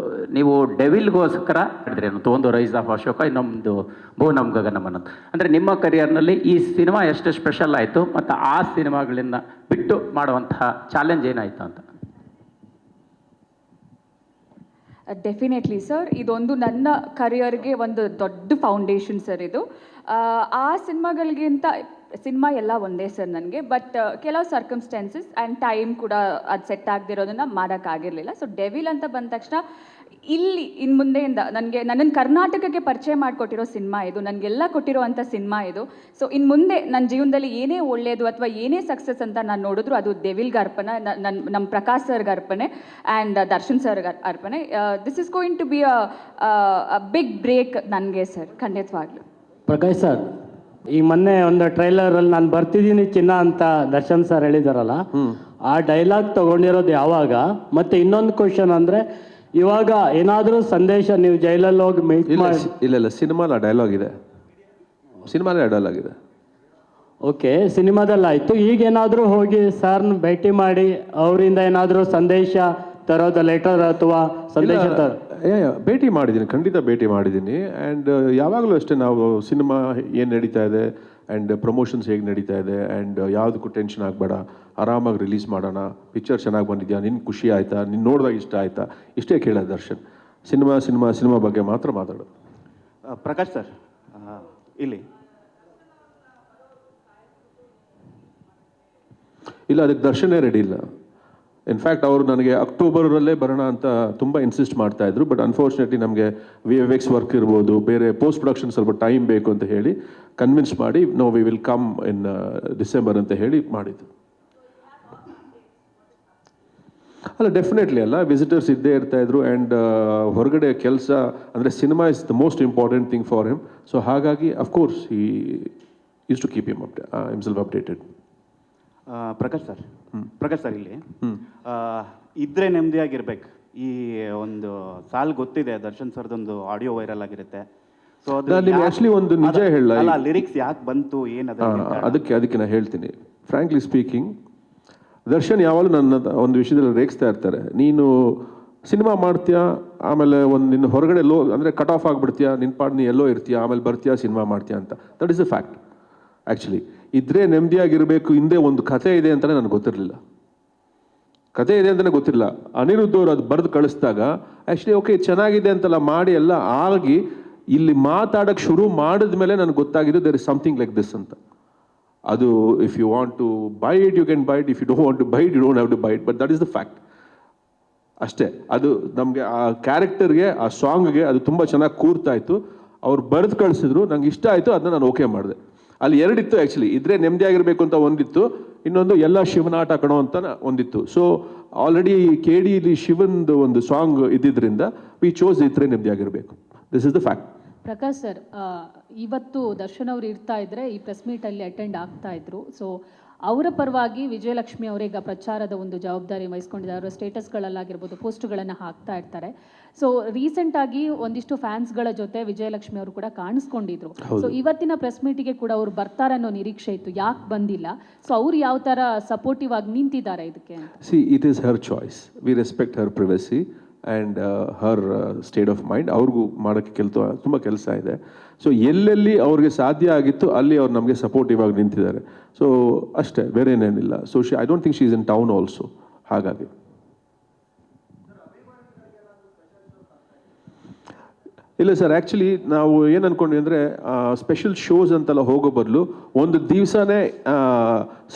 ನೀವು ಡೆವಿಲ್ಗೋಸ್ಕರ ಹೇಳಿದ್ರಿ ಒಂದು ರೈಸ್ ಆಫ್ ಅಶೋಕ, ಇನ್ನೊಂದು ಭುವನಂ ಗಗನಂ ಅನ್ನೋದು. ಅಂದರೆ ನಿಮ್ಮ ಕರಿಯರ್ನಲ್ಲಿ ಈ ಸಿನಿಮಾ ಎಷ್ಟು ಸ್ಪೆಷಲ್ ಆಯಿತು ಮತ್ತು ಆ ಸಿನಿಮಾಗಳಿಂದ ಬಿಟ್ಟು ಮಾಡುವಂತಹ ಚಾಲೆಂಜ್ ಏನಾಯಿತು ಅಂತ? ಡೆಫಿನೆಟ್ಲಿ ಸರ್, ಇದೊಂದು ನನ್ನ ಕರಿಯರ್ಗೆ ಒಂದು ದೊಡ್ಡ ಫೌಂಡೇಶನ್ ಸರ್ ಇದು. ಆ ಸಿನಿಮಾಗಳಿಗಿಂತ ಸಿನಿಮಾ ಎಲ್ಲ ಒಂದೇ ಸರ್ ನನಗೆ. ಬಟ್ ಕೆಲವು ಸರ್ಕಮ್ಸ್ಟೆನ್ಸಸ್ ಆ್ಯಂಡ್ ಟೈಮ್ ಕೂಡ ಅದು ಸೆಟ್ ಆಗದಿರೋದನ್ನು ಮಾಡೋಕ್ಕಾಗಿರಲಿಲ್ಲ. ಸೊ ಡೆವಿಲ್ ಅಂತ ಬಂದ ತಕ್ಷಣ ಇಲ್ಲಿ ಇನ್ನು ಮುಂದೆಯಿಂದ ನನ್ನನ್ನು ಕರ್ನಾಟಕಕ್ಕೆ ಪರಿಚಯ ಮಾಡಿಕೊಟ್ಟಿರೋ ಸಿನಿಮಾ ಇದು, ನನಗೆಲ್ಲ ಕೊಟ್ಟಿರೋ ಅಂಥ ಸಿನಿಮಾ ಇದು. ಸೊ ಇನ್ನು ಮುಂದೆ ನನ್ನ ಜೀವನದಲ್ಲಿ ಏನೇ ಒಳ್ಳೆಯದು ಅಥವಾ ಏನೇ ಸಕ್ಸಸ್ ಅಂತ ನಾನು ನೋಡಿದ್ರು ಅದು ಡೆವಿಲ್ಗೆ ಅರ್ಪಣೆ, ನಮ್ಮ ಪ್ರಕಾಶ್ ಸರ್ಗೆ ಅರ್ಪಣೆ ಆ್ಯಂಡ್ ದರ್ಶನ್ ಸರ್ಗೆ ಅರ್ಪಣೆ. This is going to be a big break ನನಗೆ ಸರ್, ಖಂಡಿತವಾಗ್ಲೂ. ಪ್ರಕಾಶ್ ಸರ್, ಈಗ ಮೊನ್ನೆ ಒಂದು ಟ್ರೈಲರಲ್ಲಿ ನಾನು ಬರ್ತಿದ್ದೀನಿ ಚಿನ್ನ ಅಂತ ದರ್ಶನ್ ಸರ್ ಹೇಳಿದಾರಲ್ಲ, ಆ ಡೈಲಾಗ್ ತಗೊಂಡಿರೋದು ಯಾವಾಗ? ಮತ್ತೆ ಇನ್ನೊಂದು ಕ್ವಶನ್ ಅಂದರೆ, ಇವಾಗ ಏನಾದರೂ ಸಂದೇಶ ನೀವು ಜೈಲಲ್ಲಿ ಹೋಗಿ ಮೀಟ್ ಮಾಡಿ? ಇಲ್ಲ, ಸಿನಿಮಾಲ ಡೈಲಾಗ್ ಇದೆ. ಓಕೆ, ಸಿನಿಮಾದಲ್ಲಾಯಿತು. ಈಗೇನಾದರೂ ಹೋಗಿ ಸರ್ನ ಭೇಟಿ ಮಾಡಿ ಅವರಿಂದ ಏನಾದರೂ ಸಂದೇಶ ತರೋದು, ಲೆಟರ್ ಅಥವಾ ಸಂದೇಶ ಭೇಟಿ ಮಾಡಿದ್ದೀನಿ, ಖಂಡಿತ ಭೇಟಿ ಮಾಡಿದ್ದೀನಿ. ಆ್ಯಂಡ್ ಯಾವಾಗಲೂ ಅಷ್ಟೇ, ನಾವು ಸಿನಿಮಾ ಏನು ನಡೀತಾ ಇದೆ ಆ್ಯಂಡ್ ಪ್ರಮೋಷನ್ಸ್ ಹೇಗೆ ನಡೀತಾ ಇದೆ ಆ್ಯಂಡ್ ಯಾವುದಕ್ಕೂ ಟೆನ್ಷನ್ ಆಗಬೇಡ, ಆರಾಮಾಗಿ ರಿಲೀಸ್ ಮಾಡೋಣ, ಪಿಕ್ಚರ್ ಚೆನ್ನಾಗಿ ಬಂದಿದೆಯಾ, ನಿನ್ನ ಖುಷಿ ಆಯಿತಾ, ನಿನ್ನ ನೋಡಿದಾಗ ಇಷ್ಟ ಆಯಿತಾ, ಇಷ್ಟೇ ಕೇಳೋದು ದರ್ಶನ್. ಸಿನಿಮಾ ಬಗ್ಗೆ ಮಾತ್ರ ಮಾತಾಡೋದು. ಪ್ರಕಾಶ್ ಸರ್, ಇಲ್ಲಿ ಇಲ್ಲ, ಅದಕ್ಕೆ ದರ್ಶನೇ ರೆಡಿ ಇಲ್ಲ. ಇನ್ಫ್ಯಾಕ್ಟ್ ಅವರು ನನಗೆ ಅಕ್ಟೋಬರಲ್ಲೇ ಬರೋಣ ಅಂತ ತುಂಬ ಇನ್ಸಿಸ್ಟ್ ಮಾಡ್ತಾಯಿದ್ರು. ಬಟ್ ಅನ್ಫಾರ್ಚುನೇಟ್ಲಿ ನಮಗೆ VFX ವರ್ಕ್ ಇರ್ಬೋದು, ಬೇರೆ ಪೋಸ್ಟ್ ಪ್ರೊಡಕ್ಷನ್ ಸ್ವಲ್ಪ ಟೈಮ್ ಬೇಕು ಅಂತ ಹೇಳಿ ಕನ್ವಿನ್ಸ್ ಮಾಡಿ we will come in December ಅಂತ ಹೇಳಿ ಮಾಡಿದ್ದು. ಅಲ್ಲ, ಡೆಫಿನೆಟ್ಲಿ ಅಲ್ಲ, ವಿಸಿಟರ್ಸ್ ಇದ್ದೇ ಇರ್ತಾಯಿದ್ರು. ಆ್ಯಂಡ್ ಹೊರಗಡೆ ಕೆಲಸ ಅಂದರೆ cinema is the most important thing for him. So ಹಾಗಾಗಿ ಅಫ್ಕೋರ್ಸ್ ಈ use to keep himself updated. Prakash sir, ಇಲ್ಲಿ ಇದ್ರೆ ನೆಮ್ಮದಿಯಾಗಿರ್ಬೇಕು. ಈ ಒಂದು ಸಾಲ್ ಗೊತ್ತಿದೆ, ದರ್ಶನ್ ಸರ್ದೊಂದು ಆಡಿಯೋ ವೈರಲ್ ಆಗಿರುತ್ತೆ. ಸೊ ಆಕ್ಚುಲಿ ಒಂದು ನಿಜ ಹೇಳಲ್ಲ, ಲಿರಿಕ್ಸ್ ಯಾಕೆ ಬಂತು, ಏನದ ಅದಕ್ಕೆ ನಾನು ಹೇಳ್ತೀನಿ. ಫ್ರಾಂಕ್ಲಿ ಸ್ಪೀಕಿಂಗ್, ದರ್ಶನ್ ಯಾವಾಗಲೂ ನನ್ನ ಒಂದು ವಿಷಯದಲ್ಲಿ ರೇಗಿಸ್ತಾ ಇರ್ತಾರೆ. ನೀನು ಸಿನಿಮಾ ಮಾಡ್ತೀಯಾ, ಆಮೇಲೆ ನಿನ್ನ ಹೊರಗಡೆ ಅಂದರೆ ಕಟ್ ಆಫ್ ಆಗಿಬಿಡ್ತೀಯಾ, ನಿನ್ನ ಪಾಡ್ ನೀ ಎಲ್ಲೋ ಇರ್ತೀಯ, ಆಮೇಲೆ ಬರ್ತೀಯಾ, ಸಿನಿಮಾ ಮಾಡ್ತೀಯಾ ಅಂತ. That is the fact. Actually ಇದ್ರೆ ನೆಮ್ಮದಿಯಾಗಿರಬೇಕು, ಹಿಂದೆ ಒಂದು ಕಥೆ ಇದೆ ಅಂತಲೇ ನನಗೆ ಗೊತ್ತಿರಲಿಲ್ಲ. ಅನಿರುದ್ಧ ಅವರು ಅದು ಬರೆದು ಕಳಿಸಿದಾಗ ಆ್ಯಕ್ಚುಲಿ ಓಕೆ ಚೆನ್ನಾಗಿದೆ ಅಂತೆಲ್ಲ ಮಾಡಿ ಎಲ್ಲ ಆಗಿ ಇಲ್ಲಿ ಮಾತಾಡೋಕ್ಕೆ ಶುರು ಮಾಡಿದ ಮೇಲೆ ನನಗೆ ಗೊತ್ತಾಗಿದ್ದು there is something like this ಅಂತ. ಅದು if you want to buy it you can buy it, if you don't want to buy it you don't have to buy it, but that is the fact ಅಷ್ಟೇ. ಅದು ನಮಗೆ ಆ ಕ್ಯಾರೆಕ್ಟರ್ಗೆ, ಆ ಸಾಂಗ್ಗೆ ಅದು ತುಂಬ ಚೆನ್ನಾಗಿ ಕೂರ್ತಾಯಿತ್ತು. ಅವ್ರು ಬರೆದು ಕಳಿಸಿದ್ರು, ನಂಗೆ ಇಷ್ಟ ಆಯಿತು, ಅದನ್ನ ನಾನು ಓಕೆ ಮಾಡಿದೆ. ಅಲ್ಲಿ ಎರಡಿತ್ತು ಆ್ಯಕ್ಚುಲಿ, ಇದ್ರೆ ನೆಮ್ಮದಿಯಾಗಿರಬೇಕು ಅಂತ ಒಂದಿತ್ತು, ಇನ್ನೊಂದು ಎಲ್ಲ ಶಿವನಾಟ ಕಣೋ ಅಂತ ಒಂದಿತ್ತು. ಸೊ ಆಲ್ರೆಡಿ KDಲಿ ಶಿವನ್ದು ಒಂದು ಸಾಂಗ್ ಇದ್ದಿದ್ದರಿಂದ ವಿ ಚೋಸ್ ಇದ್ರೆ ನೆಮ್ಮದಿಯಾಗಿರಬೇಕು. This is the fact. Prakash sir, ಇವತ್ತು ದರ್ಶನ್ ಅವರು ಇರ್ತಾ ಇದ್ರೆ ಈ ಪ್ರೆಸ್ ಮೀಟಲ್ಲಿ ಅಟೆಂಡ್ ಆಗ್ತಾ ಇದ್ರು. ಸೊ ಅವರ ಪರವಾಗಿ ವಿಜಯಲಕ್ಷ್ಮಿ ಅವರೀಗ ಪ್ರಚಾರದ ಒಂದು ಜವಾಬ್ದಾರಿ ವಹಿಸ್ಕೊಂಡಿದ್ದಾರೆ. ಅವರ ಸ್ಟೇಟಸ್ಗಳಲ್ಲಾಗಿರ್ಬೋದು, ಪೋಸ್ಟ್ಗಳನ್ನು ಹಾಕ್ತಾ ಇರ್ತಾರೆ. ಸೊ ರೀಸೆಂಟಾಗಿ ಒಂದಿಷ್ಟು ಫ್ಯಾನ್ಸ್ಗಳ ಜೊತೆ ವಿಜಯಲಕ್ಷ್ಮಿ ಅವರು ಕೂಡ ಕಾಣಿಸ್ಕೊಂಡಿದ್ರು. ಸೊ ಇವತ್ತಿನ ಪ್ರೆಸ್ ಮೀಟಿಗೆ ಕೂಡ ಅವ್ರು ಬರ್ತಾರೆ ಅನ್ನೋ ನಿರೀಕ್ಷೆ ಇತ್ತು, ಯಾಕೆ ಬಂದಿಲ್ಲ? ಸೊ ಅವ್ರು ಯಾವ ಥರ ಸಪೋರ್ಟಿವ್ ಆಗಿ ನಿಂತಿದ್ದಾರೆ ಇದಕ್ಕೆ ಅಂತ? It is her choice. We respect her privacy and her state of mind. ಅವ್ರಿಗೂ ಮಾಡೋಕ್ಕೆ ತುಂಬ ಕೆಲಸ ಇದೆ. ಸೊ ಎಲ್ಲೆಲ್ಲಿ ಅವ್ರಿಗೆ ಸಾಧ್ಯ ಆಗಿತ್ತು ಅಲ್ಲಿ ಅವ್ರು ನಮಗೆ ಸಪೋರ್ಟಿವ್ ಆಗಿ ನಿಂತಿದ್ದಾರೆ. ಸೊ ಅಷ್ಟೇ, ಬೇರೆ ಏನೇನಿಲ್ಲ. So I don't think she is in town also. ಹಾಗಾಗಿ ಇಲ್ಲ ಸರ್, ಆ್ಯಕ್ಚುಲಿ ನಾವು ಏನು ಅಂದ್ಕೊಂಡ್ವಿ ಅಂದರೆ ಸ್ಪೆಷಲ್ ಶೋಸ್ ಅಂತೆಲ್ಲ ಹೋಗೋ ಬದಲು ಒಂದು ದಿವಸನೇ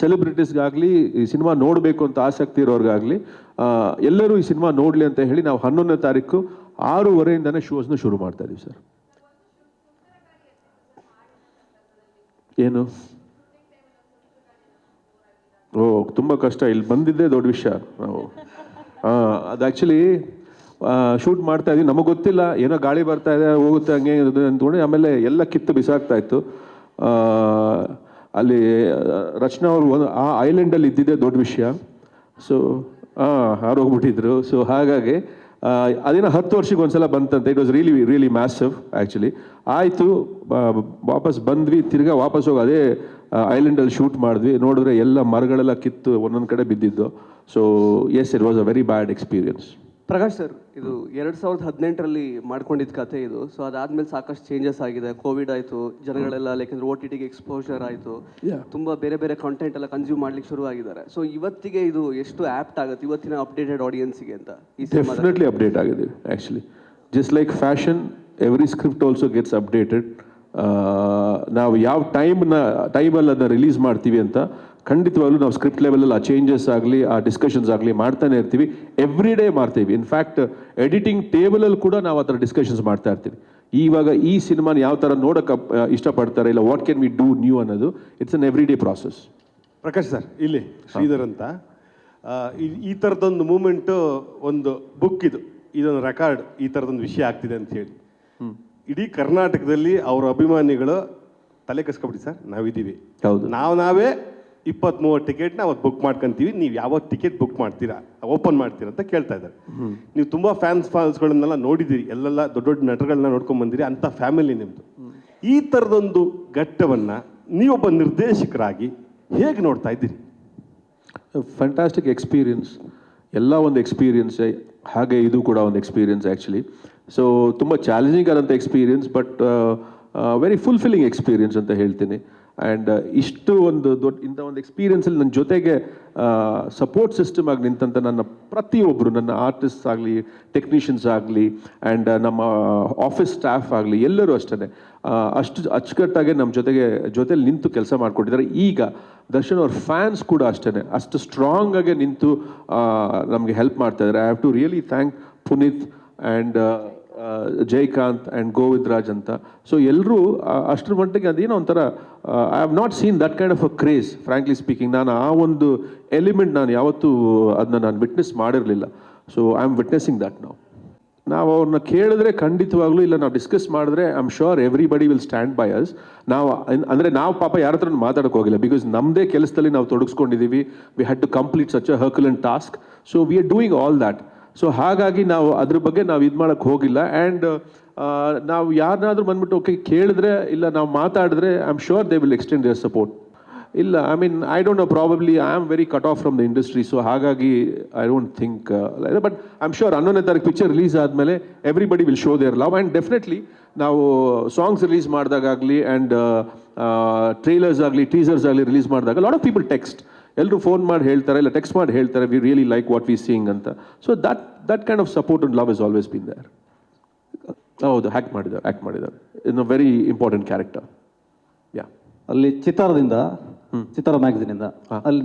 ಸೆಲೆಬ್ರಿಟೀಸ್ಗಾಗಲಿ ಈ ಸಿನಿಮಾ ನೋಡಬೇಕು ಅಂತ ಆಸಕ್ತಿ ಇರೋರಿಗಾಗಲಿ ಎಲ್ಲರೂ ಈ ಸಿನಿಮಾ ನೋಡಲಿ ಅಂತ ಹೇಳಿ ನಾವು 11ನೇ ತಾರೀಕು 6:30 ಶೋಸ್ನ ಶುರು ಮಾಡ್ತಾ ಇದೀವಿ ಸರ್. ಏನು? ಓ, ತುಂಬ ಕಷ್ಟ. ಇಲ್ಲಿ ಬಂದಿದ್ದೇ ದೊಡ್ಡ ವಿಷಯ. ನಾವು ಅದು ಆ್ಯಕ್ಚುಲಿ ಶೂಟ್ ಮಾಡ್ತಾ ಇದ್ವಿ, ನಮಗೆ ಗೊತ್ತಿಲ್ಲ, ಏನೋ ಗಾಳಿ ಬರ್ತಾ ಇದೆ ಹೋಗುತ್ತೆ ಹಂಗೆ ಅಂದ್ಕೊಂಡು ಆಮೇಲೆ ಎಲ್ಲ ಕಿತ್ತು ಬಿಸಾಕ್ತಾ ಇತ್ತು. ಅಲ್ಲಿ ರಚನಾ ಅವರು ಆ ಐಲ್ಯಾಂಡಲ್ಲಿ ಇದ್ದಿದ್ದೇ ದೊಡ್ಡ ವಿಷಯ. ಸೊ ಹಾರೋಗ್ಬಿಟ್ಟಿದ್ರು. ಸೊ ಹಾಗಾಗಿ ಅದೇನೋ 10 ವರ್ಷಕ್ಕೆ ಒಂದ್ಸಲ ಬಂತಂತೆ. It was really massive actually. ಆಯಿತು, ವಾಪಸ್ ಬಂದ್ವಿ, ತಿರ್ಗಾ ವಾಪಸ್ ಹೋಗಿ ಅದೇ ಐಲ್ಯಾಂಡಲ್ಲಿ ಶೂಟ್ ಮಾಡಿದ್ವಿ. ನೋಡಿದ್ರೆ ಎಲ್ಲ ಮರಗಳೆಲ್ಲ ಕಿತ್ತು ಒಂದೊಂದು ಕಡೆ ಬಿದ್ದಿದ್ದು. So yes, it was a very bad experience. Prakash sir, ಇದು 2018ರಲ್ಲಿ ಮಾಡ್ಕೊಂಡಿದ್ದ ಕತೆ ಇದು. ಸೊ ಅದಾದ್ಮೇಲೆ ಸಾಕಷ್ಟು ಚೇಂಜಸ್ ಆಗಿದೆ. ಕೋವಿಡ್ ಆಯಿತು, ಜನಗಳೆಲ್ಲ ಯಾಕೆಂದ್ರೆ OTTಗೆ ಎಕ್ಸ್ಪೋಜರ್ ಆಯಿತು, ತುಂಬ ಬೇರೆ ಬೇರೆ ಕಂಟೆಂಟ್ ಎಲ್ಲ ಕನ್ಸ್ಯೂಮ್ ಮಾಡ್ಲಿಕ್ಕೆ ಶುರು ಆಗಿದ್ದಾರೆ. ಸೊ ಇವತ್ತಿಗೆ ಇದು ಎಷ್ಟು ಆ್ಯಪ್ಟ್ ಆಗುತ್ತೆ ಇವತ್ತಿನ ಅಪ್ಡೇಟೆಡ್ ಆಡಿಯನ್ಸ್ಗೆ ಅಂತ? ಡೆಫಿನೆಟ್ಲಿ ಅಪ್ಡೇಟ್ ಆಗಿದೆ actually. Just like fashion, every script also gets updated. ನಾವು ಯಾವ ಟೈಮಲ್ಲಿ ಅದನ್ನ ರಿಲೀಸ್ ಮಾಡ್ತೀವಿ ಅಂತ ಖಂಡಿತವಾಗ್ಲೂ ನಾವು ಸ್ಕ್ರಿಪ್ಟ್ ಲೆವೆಲಲ್ಲಿ ಆ ಚೇಂಜಸ್ ಆಗಲಿ, ಆ ಡಿಸ್ಕಷನ್ಸ್ ಆಗಲಿ ಮಾಡ್ತಾನೆ ಇರ್ತೀವಿ. ಎವ್ರಿ ಡೇ ಮಾಡ್ತೀವಿ. ಇನ್ಫ್ಯಾಕ್ಟ್ ಎಡಿಟಿಂಗ್ ಟೇಬಲಲ್ಲಿ ಕೂಡ ನಾವು ಆ ಥರ ಡಿಸ್ಕಷನ್ಸ್ ಮಾಡ್ತಾ ಇರ್ತೀವಿ. ಇವಾಗ ಈ ಸಿನಿಮಾನ ಯಾವ ಥರ ನೋಡೋಕೆ ಇಷ್ಟಪಡ್ತಾರೆ, ಇಲ್ಲ what can we do new ಅನ್ನೋದು, it's an every day process. Prakash sir, ಇಲ್ಲಿ ಶ್ರೀಧರ್ ಅಂತ, ಈ ಥರದೊಂದು ಮೂಮೆಂಟು, ಒಂದು ಬುಕ್ ಇದೊಂದು ರೆಕಾರ್ಡ್, ಈ ಥರದೊಂದು ವಿಷಯ ಆಗ್ತಿದೆ ಅಂತ ಹೇಳಿ ಇಡೀ ಕರ್ನಾಟಕದಲ್ಲಿ ಅವರ ಅಭಿಮಾನಿಗಳು ತಲೆ ಕಸ್ಕೊಬಿಡಿ ಸರ್, ನಾವಿದ್ದೀವಿ. ಹೌದು, ನಾವೇ 20-30 ಟಿಕೆಟ್ನ ಅವತ್ತು ಬುಕ್ ಮಾಡ್ಕೊಂತೀವಿ, ನೀವು ಯಾವತ್ತು ಟಿಕೆಟ್ ಬುಕ್ ಮಾಡ್ತೀರಾ, ಓಪನ್ ಮಾಡ್ತೀರಾ ಅಂತ ಕೇಳ್ತಾ ಇದ್ದಾರೆ. ನೀವು ತುಂಬ ಫಾಲ್ಸ್ಗಳನ್ನೆಲ್ಲ ನೋಡಿದ್ದೀರಿ, ಎಲ್ಲೆಲ್ಲ ದೊಡ್ಡ ದೊಡ್ಡ ನಟಗಳನ್ನ ನೋಡ್ಕೊಂಡ್ಬಂದಿರಿ, ಅಂಥ ಫ್ಯಾಮಿಲಿ ನಿಮ್ಮದು. ಈ ಥರದೊಂದು ಘಟ್ಟವನ್ನು ನೀವೊಬ್ಬ ನಿರ್ದೇಶಕರಾಗಿ ಹೇಗೆ ನೋಡ್ತಾ ಇದ್ದೀರಿ? Fantastic experience. ಎಲ್ಲ ಒಂದು ಎಕ್ಸ್ಪೀರಿಯನ್ಸೇ, ಹಾಗೆ ಇದು ಕೂಡ ಒಂದು ಎಕ್ಸ್ಪೀರಿಯನ್ಸ್ ಆ್ಯಕ್ಚುಲಿ. ಸೊ ತುಂಬ ಚಾಲೆಂಜಿಂಗ್ ಆದಂಥ experience, but very fulfilling experience ಅಂತ ಹೇಳ್ತೀನಿ. ಆ್ಯಂಡ್ ಇಷ್ಟು ಒಂದು ಇಂಥ ಒಂದು ಎಕ್ಸ್ಪೀರಿಯನ್ಸಲ್ಲಿ ನನ್ನ ಜೊತೆಗೆ ಸಪೋರ್ಟ್ ಸಿಸ್ಟಮ್ ಆಗಿ ನಿಂತಂಥ ನನ್ನ ಪ್ರತಿಯೊಬ್ಬರು, ನನ್ನ ಆರ್ಟಿಸ್ಟ್ ಆಗಲಿ, ಟೆಕ್ನಿಷಿಯನ್ಸ್ ಆಗಲಿ, ಆ್ಯಂಡ್ ನಮ್ಮ ಆಫೀಸ್ ಸ್ಟಾಫ್ ಆಗಲಿ, ಎಲ್ಲರೂ ಅಷ್ಟೇ ಅಷ್ಟು ಅಚ್ಚುಕಟ್ಟಾಗಿ ನಮ್ಮ ಜೊತೆಲಿ ನಿಂತು ಕೆಲಸ ಮಾಡಿಕೊಟ್ಟಿದ್ದಾರೆ. ಈಗ ದರ್ಶನ್ ಅವ್ರ ಫ್ಯಾನ್ಸ್ ಕೂಡ ಅಷ್ಟೇ ಅಷ್ಟು ಸ್ಟ್ರಾಂಗ್ ಆಗಿ ನಿಂತು ನಮಗೆ ಹೆಲ್ಪ್ ಮಾಡ್ತಾ ಇದ್ದಾರೆ. I have to really thank Puneeth and Jayakanth and Govind Raj ಅಂತ. ಸೊ ಎಲ್ಲರೂ ಅಷ್ಟರ ಮಟ್ಟಿಗೆ ಅದೇನೋ ಒಂಥರ I have not seen that kind of a craze, frankly speaking. ನಾನು ಆ ಒಂದು ಎಲಿಮೆಂಟ್ ನಾನು ಯಾವತ್ತೂ ಅದನ್ನ ನಾನು ವಿಟ್ನೆಸ್ ಮಾಡಿರಲಿಲ್ಲ. So I am witnessing that ನಾವು ಅವ್ರನ್ನ ಕೇಳಿದ್ರೆ ಖಂಡಿತವಾಗ್ಲೂ, ಇಲ್ಲ ನಾವು ಡಿಸ್ಕಸ್ ಮಾಡಿದ್ರೆ I am sure everybody will stand by us. ನಾವು ಪಾಪ ಯಾರ ಹತ್ರ ಮಾತಾಡೋಕೆ ಹೋಗಿಲ್ಲ, ಬಿಕಾಸ್ ನಮ್ಮದೇ ಕೆಲಸದಲ್ಲಿ ನಾವು ತೊಡಗಿಸ್ಕೊಂಡಿದ್ದೀವಿ. We had to complete such a herculean task. So we are doing all that. So ಹಾಗಾಗಿ ನಾವು ಅದ್ರ ಬಗ್ಗೆ ನಾವು ಇದು ಮಾಡೋಕ್ಕೆ ಹೋಗಿಲ್ಲ. ಆ್ಯಂಡ್ ನಾವು ಯಾರನ್ನಾದ್ರೂ ಬಂದ್ಬಿಟ್ಟು ಓಕೆ ಕೇಳಿದ್ರೆ, ಇಲ್ಲ ನಾವು ಮಾತಾಡಿದ್ರೆ I am sure they will extend their support. ಇಲ್ಲ, I mean I don't know, probably I am very cut off from the industry. So ಹಾಗಾಗಿ I don't think, but I am sure 11ನೇ ತಾರೀಕು picture release ಆದಮೇಲೆ everybody will show their love. And definitely ನಾವು songs release ಮಾಡಿದಾಗಲಿ, and trailers ಆಗಲಿ, teasers ಆಗಲಿ release ಮಾಡಿದಾಗ lot of people text, ಎಲ್ಲರೂ ಫೋನ್ ಮಾಡಿ ಹೇಳ್ತಾರೆ, ಇಲ್ಲ ಟೆಕ್ಸ್ಟ್ ಮಾಡಿ ಹೇಳ್ತಾರೆ, we really like what we seeing ಅಂತ. So that kind of support and love is always been there. ಹೌದು, ಆ್ಯಕ್ಟ್ ಮಾಡಿದ್ದಾರೆ in a very important character. Yeah, ಅಲ್ಲಿ ಚಿತ್ತಾರ ಮ್ಯಾಗಝೀನಿಂದ ಅಲ್ಲಿ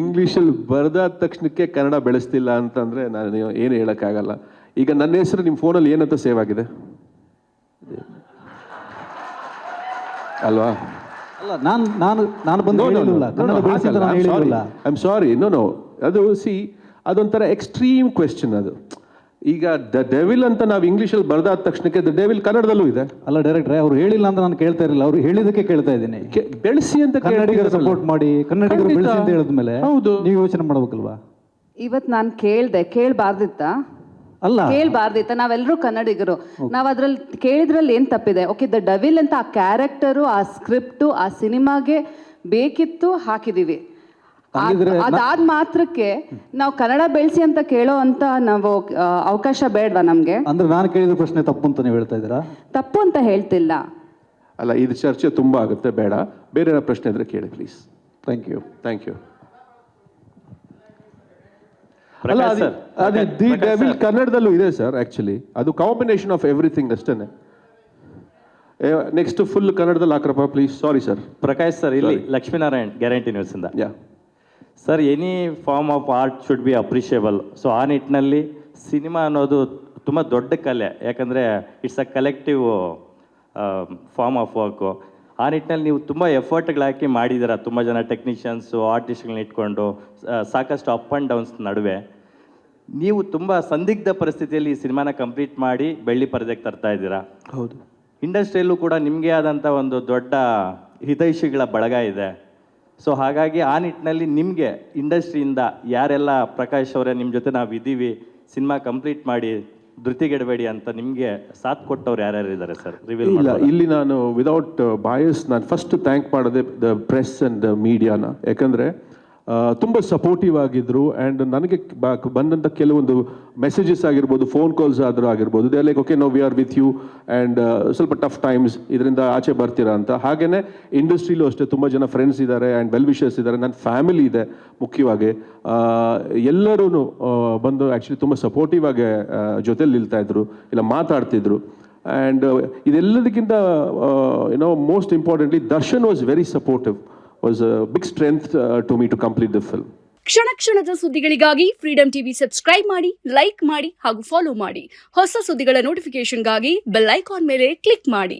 ಇಂಗ್ಲೀಷಲ್ಲಿ ಬರೆದಾದ ತಕ್ಷಣಕ್ಕೆ ಕನ್ನಡ ಬೆಳೆಸ್ತಿಲ್ಲ ಅಂತಂದರೆ ನಾನು ಏನು ಹೇಳೋಕ್ಕಾಗಲ್ಲ. ಈಗ ನನ್ನ ಹೆಸರು ನಿಮ್ಮ ಫೋನಲ್ಲಿ ಏನಂತ ಸೇವ್ ಆಗಿದೆ ಅಲ್ವಾ? ಅಲ್ಲ, ನಾನು ಬಂದು ಐ ಆಮ್ ಸಾರಿ, ನೋ ಅದು ಅದೊಂಥರ ಎಕ್ಸ್ಟ್ರೀಮ್ ಕ್ವೆಶ್ಚನ್ ಅದು. ಈಗ ದ ಡೆವಿಲ್ ಅಂತ ನಾವು ಇಂಗ್ಲೀಷಲ್ಲಿ ಬರೆದಾದ ತಕ್ಷಣಕ್ಕೆ ದ ಡೆವಿಲ್ ಕನ್ನಡದಲ್ಲೂ ಇದೆ. ಅಲ್ಲ ಡೈರೆಕ್ಟ್ರೆ, ಅವ್ರು ಹೇಳಿಲ್ಲ ಅಂತ ನಾನು ಕೇಳ್ತಾ ಇರಲಿಲ್ಲ, ಅವ್ರು ಹೇಳಿದಕ್ಕೆ ಕೇಳ್ತಾ ಇದ್ದೀನಿ. ಬೆಳೆಸಿ ಅಂತ ಕನ್ನಡಿಗರು ಸಪೋರ್ಟ್ ಮಾಡಿ, ಕನ್ನಡಿಗರು ಬೆಳೆಸಿ ಅಂತ ಹೇಳಿದ್ಮೇಲೆ ಹೌದು, ನೀವು ಯೋಚನೆ ಮಾಡ್ಬೇಕಲ್ವಾ? ಇವತ್ತು ನಾನು ಕೇಳಬಾರ್ದಿತ್ತ? ಅಲ್ಲ, ಕೇಳಬಾರ್ದಿತ್ತ? ನಾವೆಲ್ಲರೂ ಕನ್ನಡಿಗರು, ನಾವು ಅದ್ರಲ್ಲಿ ಕೇಳಿದ್ರಲ್ಲಿ ಏನು ತಪ್ಪಿದೆ? ಓಕೆ, ದ ಡೆವಿಲ್ ಅಂತ ಆ ಕ್ಯಾರೆಕ್ಟರು, ಆ ಸ್ಕ್ರಿಪ್ಟು, ಆ ಸಿನಿಮಾಗೆ ಬೇಕಿತ್ತು, ಹಾಕಿದೀವಿ. ಅದಾದ ಮಾತ್ರಕ್ಕೆ ನಾವು ಕನ್ನಡ ಬೆಳೆಸಿ ಅಂತ ಕೇಳೋ ಅಂತ ನಾವು ಅವಕಾಶ ಬೇಡವಾ ನಮಗೆ? ಅಂದ್ರೆ ನಾನು ಕೇಳಿದ ಪ್ರಶ್ನೆ ತಪ್ಪು ಅಂತ ನೀವು ಹೇಳ್ತಾ ಇದ್ದೀರಾ? ತಪ್ಪು ಅಂತ ಹೇಳ್ತಿಲ್ಲ. ಅಲ್ಲ, ಇದು ಚರ್ಚೆ ತುಂಬ ಆಗುತ್ತೆ, ಬೇಡ. ಬೇರೆ ಪ್ರಶ್ನೆ ಇದ್ರೆ ಕೇಳಿ ಪ್ಲೀಸ್. Thank you. ಅಲ್ಲ, ಅದು ದಿ ಡೆವಿಲ್ ಕನ್ನಡದಲ್ಲೂ ಇದೆ ಸರ್. ಆ್ಯಕ್ಚುಲಿ ಅದು ಕಾಂಬಿನೇಷನ್ ಆಫ್ ಎವ್ರಿಥಿಂಗ್ ಅಷ್ಟೇ. ನೆಕ್ಸ್ಟ್ ಫುಲ್ ಕನ್ನಡದಲ್ಲಿ ಹಾಕ್ರಪ್ಪ please. Sorry sir. Prakash sir, ಇಲ್ಲಿ ಲಕ್ಷ್ಮೀನಾರಾಯಣ್ ಗ್ಯಾರಂಟಿ ನ್ಯೂಸಿಂದ. Sir, any form of art should be appreciable. So ಆ ನಿಟ್ಟಿನಲ್ಲಿ ಸಿನಿಮಾ ಅನ್ನೋದು ತುಂಬ ದೊಡ್ಡ ಕಲೆ, ಯಾಕಂದರೆ it's a collective form of work. ಆ ನಿಟ್ಟಿನಲ್ಲಿ ನೀವು ತುಂಬ ಎಫರ್ಟ್ಗಳು ಹಾಕಿ ಮಾಡಿದ್ದೀರ, ತುಂಬ ಜನ ಟೆಕ್ನಿಷಿಯನ್ಸು ಆರ್ಟಿಸ್ಟ್ಗಳನ್ನ ಇಟ್ಕೊಂಡು ಸಾಕಷ್ಟು ಅಪ್ ಆ್ಯಂಡ್ ಡೌನ್ಸ್ ನಡುವೆ. ನೀವು ತುಂಬ ಸಂದಿಗ್ಧ ಪರಿಸ್ಥಿತಿಯಲ್ಲಿ ಈ ಸಿನಿಮಾನ ಕಂಪ್ಲೀಟ್ ಮಾಡಿ ಬೆಳ್ಳಿ ಪರದೆಗೆ ತರ್ತಾ ಇದ್ದೀರಾ. ಹೌದು. ಇಂಡಸ್ಟ್ರಿಯಲ್ಲೂ ಕೂಡ ನಿಮಗೆ ಆದಂಥ ಒಂದು ದೊಡ್ಡ ಹಿತೈಷಿಗಳ ಬಳಗ ಇದೆ. ಸೊ ಹಾಗಾಗಿ ಆ ನಿಟ್ಟಿನಲ್ಲಿ ನಿಮಗೆ ಇಂಡಸ್ಟ್ರಿಯಿಂದ ಯಾರೆಲ್ಲ ಪ್ರಕಾಶ್ ಅವರೇ ನಿಮ್ಮ ಜೊತೆ ನಾವು ಇದ್ದೀವಿ, ಸಿನಿಮಾ ಕಂಪ್ಲೀಟ್ ಮಾಡಿ ಧೃತಿಗೆಡಬೇಡಿ ಅಂತ ನಿಮಗೆ ಸಾಥ್ ಕೊಟ್ಟವ್ರು ಯಾರ್ಯಾರು ಇದ್ದಾರೆ ಸರ್? ರಿವೀಲ್ ಇಲ್ಲ, ಇಲ್ಲಿ ನಾನು ವಿದೌಟ್ ಬಾಯಸ್ ನಾನು ಫಸ್ಟ್ ಥ್ಯಾಂಕ್ ಮಾಡೋದೆ ದ ಪ್ರೆಸ್ ಆ್ಯಂಡ್ ಮೀಡಿಯಾನ. ಯಾಕಂದರೆ ತುಂಬ ಸಪೋರ್ಟಿವ್ ಆಗಿದ್ದರು. ಆ್ಯಂಡ್ ನನಗೆ ಬಂದಂಥ ಕೆಲವೊಂದು ಮೆಸೇಜಸ್ ಆಗಿರ್ಬೋದು, ಫೋನ್ ಕಾಲ್ಸ್ ಆದರೂ ಆಗಿರ್ಬೋದು, they like okay no we are with you and ಸ್ವಲ್ಪ ಟಫ್ ಟೈಮ್ಸ್, ಇದರಿಂದ ಆಚೆ ಬರ್ತೀರಾ ಅಂತ. ಹಾಗೆಯೇ ಇಂಡಸ್ಟ್ರಿಲೂ ಅಷ್ಟೇ ತುಂಬ ಜನ ಫ್ರೆಂಡ್ಸ್ ಇದ್ದಾರೆ ಆ್ಯಂಡ್ ವೆಲ್ ವಿಷರ್ಸ್ ಇದ್ದಾರೆ, ನನ್ನ ಫ್ಯಾಮಿಲಿ ಇದೆ ಮುಖ್ಯವಾಗಿ. ಎಲ್ಲರೂ ಬಂದು ಆ್ಯಕ್ಚುಲಿ ತುಂಬ ಸಪೋರ್ಟಿವ್ ಆಗಿ ಜೊತೆಲಿ ನಿಲ್ತಾಯಿದ್ರು, ಇಲ್ಲ ಮಾತಾಡ್ತಿದ್ರು. ಆ್ಯಂಡ್ ಇದೆಲ್ಲದಕ್ಕಿಂತ most importantly Darshan was very supportive, was a big strength to me to complete the film. ಕ್ಷಣ ಕ್ಷಣದ ಸುದ್ದಿಗಳಿಗಾಗಿ ಫ್ರೀಡಮ್ ಟಿವಿ ಸಬ್ಸ್ಕ್ರೈಬ್ ಮಾಡಿ, ಲೈಕ್ ಮಾಡಿ ಹಾಗೂ ಫಾಲೋ ಮಾಡಿ. ಹೊಸ ಸುದ್ದಿಗಳ ನೋಟಿಫಿಕೇಶನ್ಗಾಗಿ ಬೆಲ್ ಐಕಾನ್ ಮೇಲೆ ಕ್ಲಿಕ್ ಮಾಡಿ.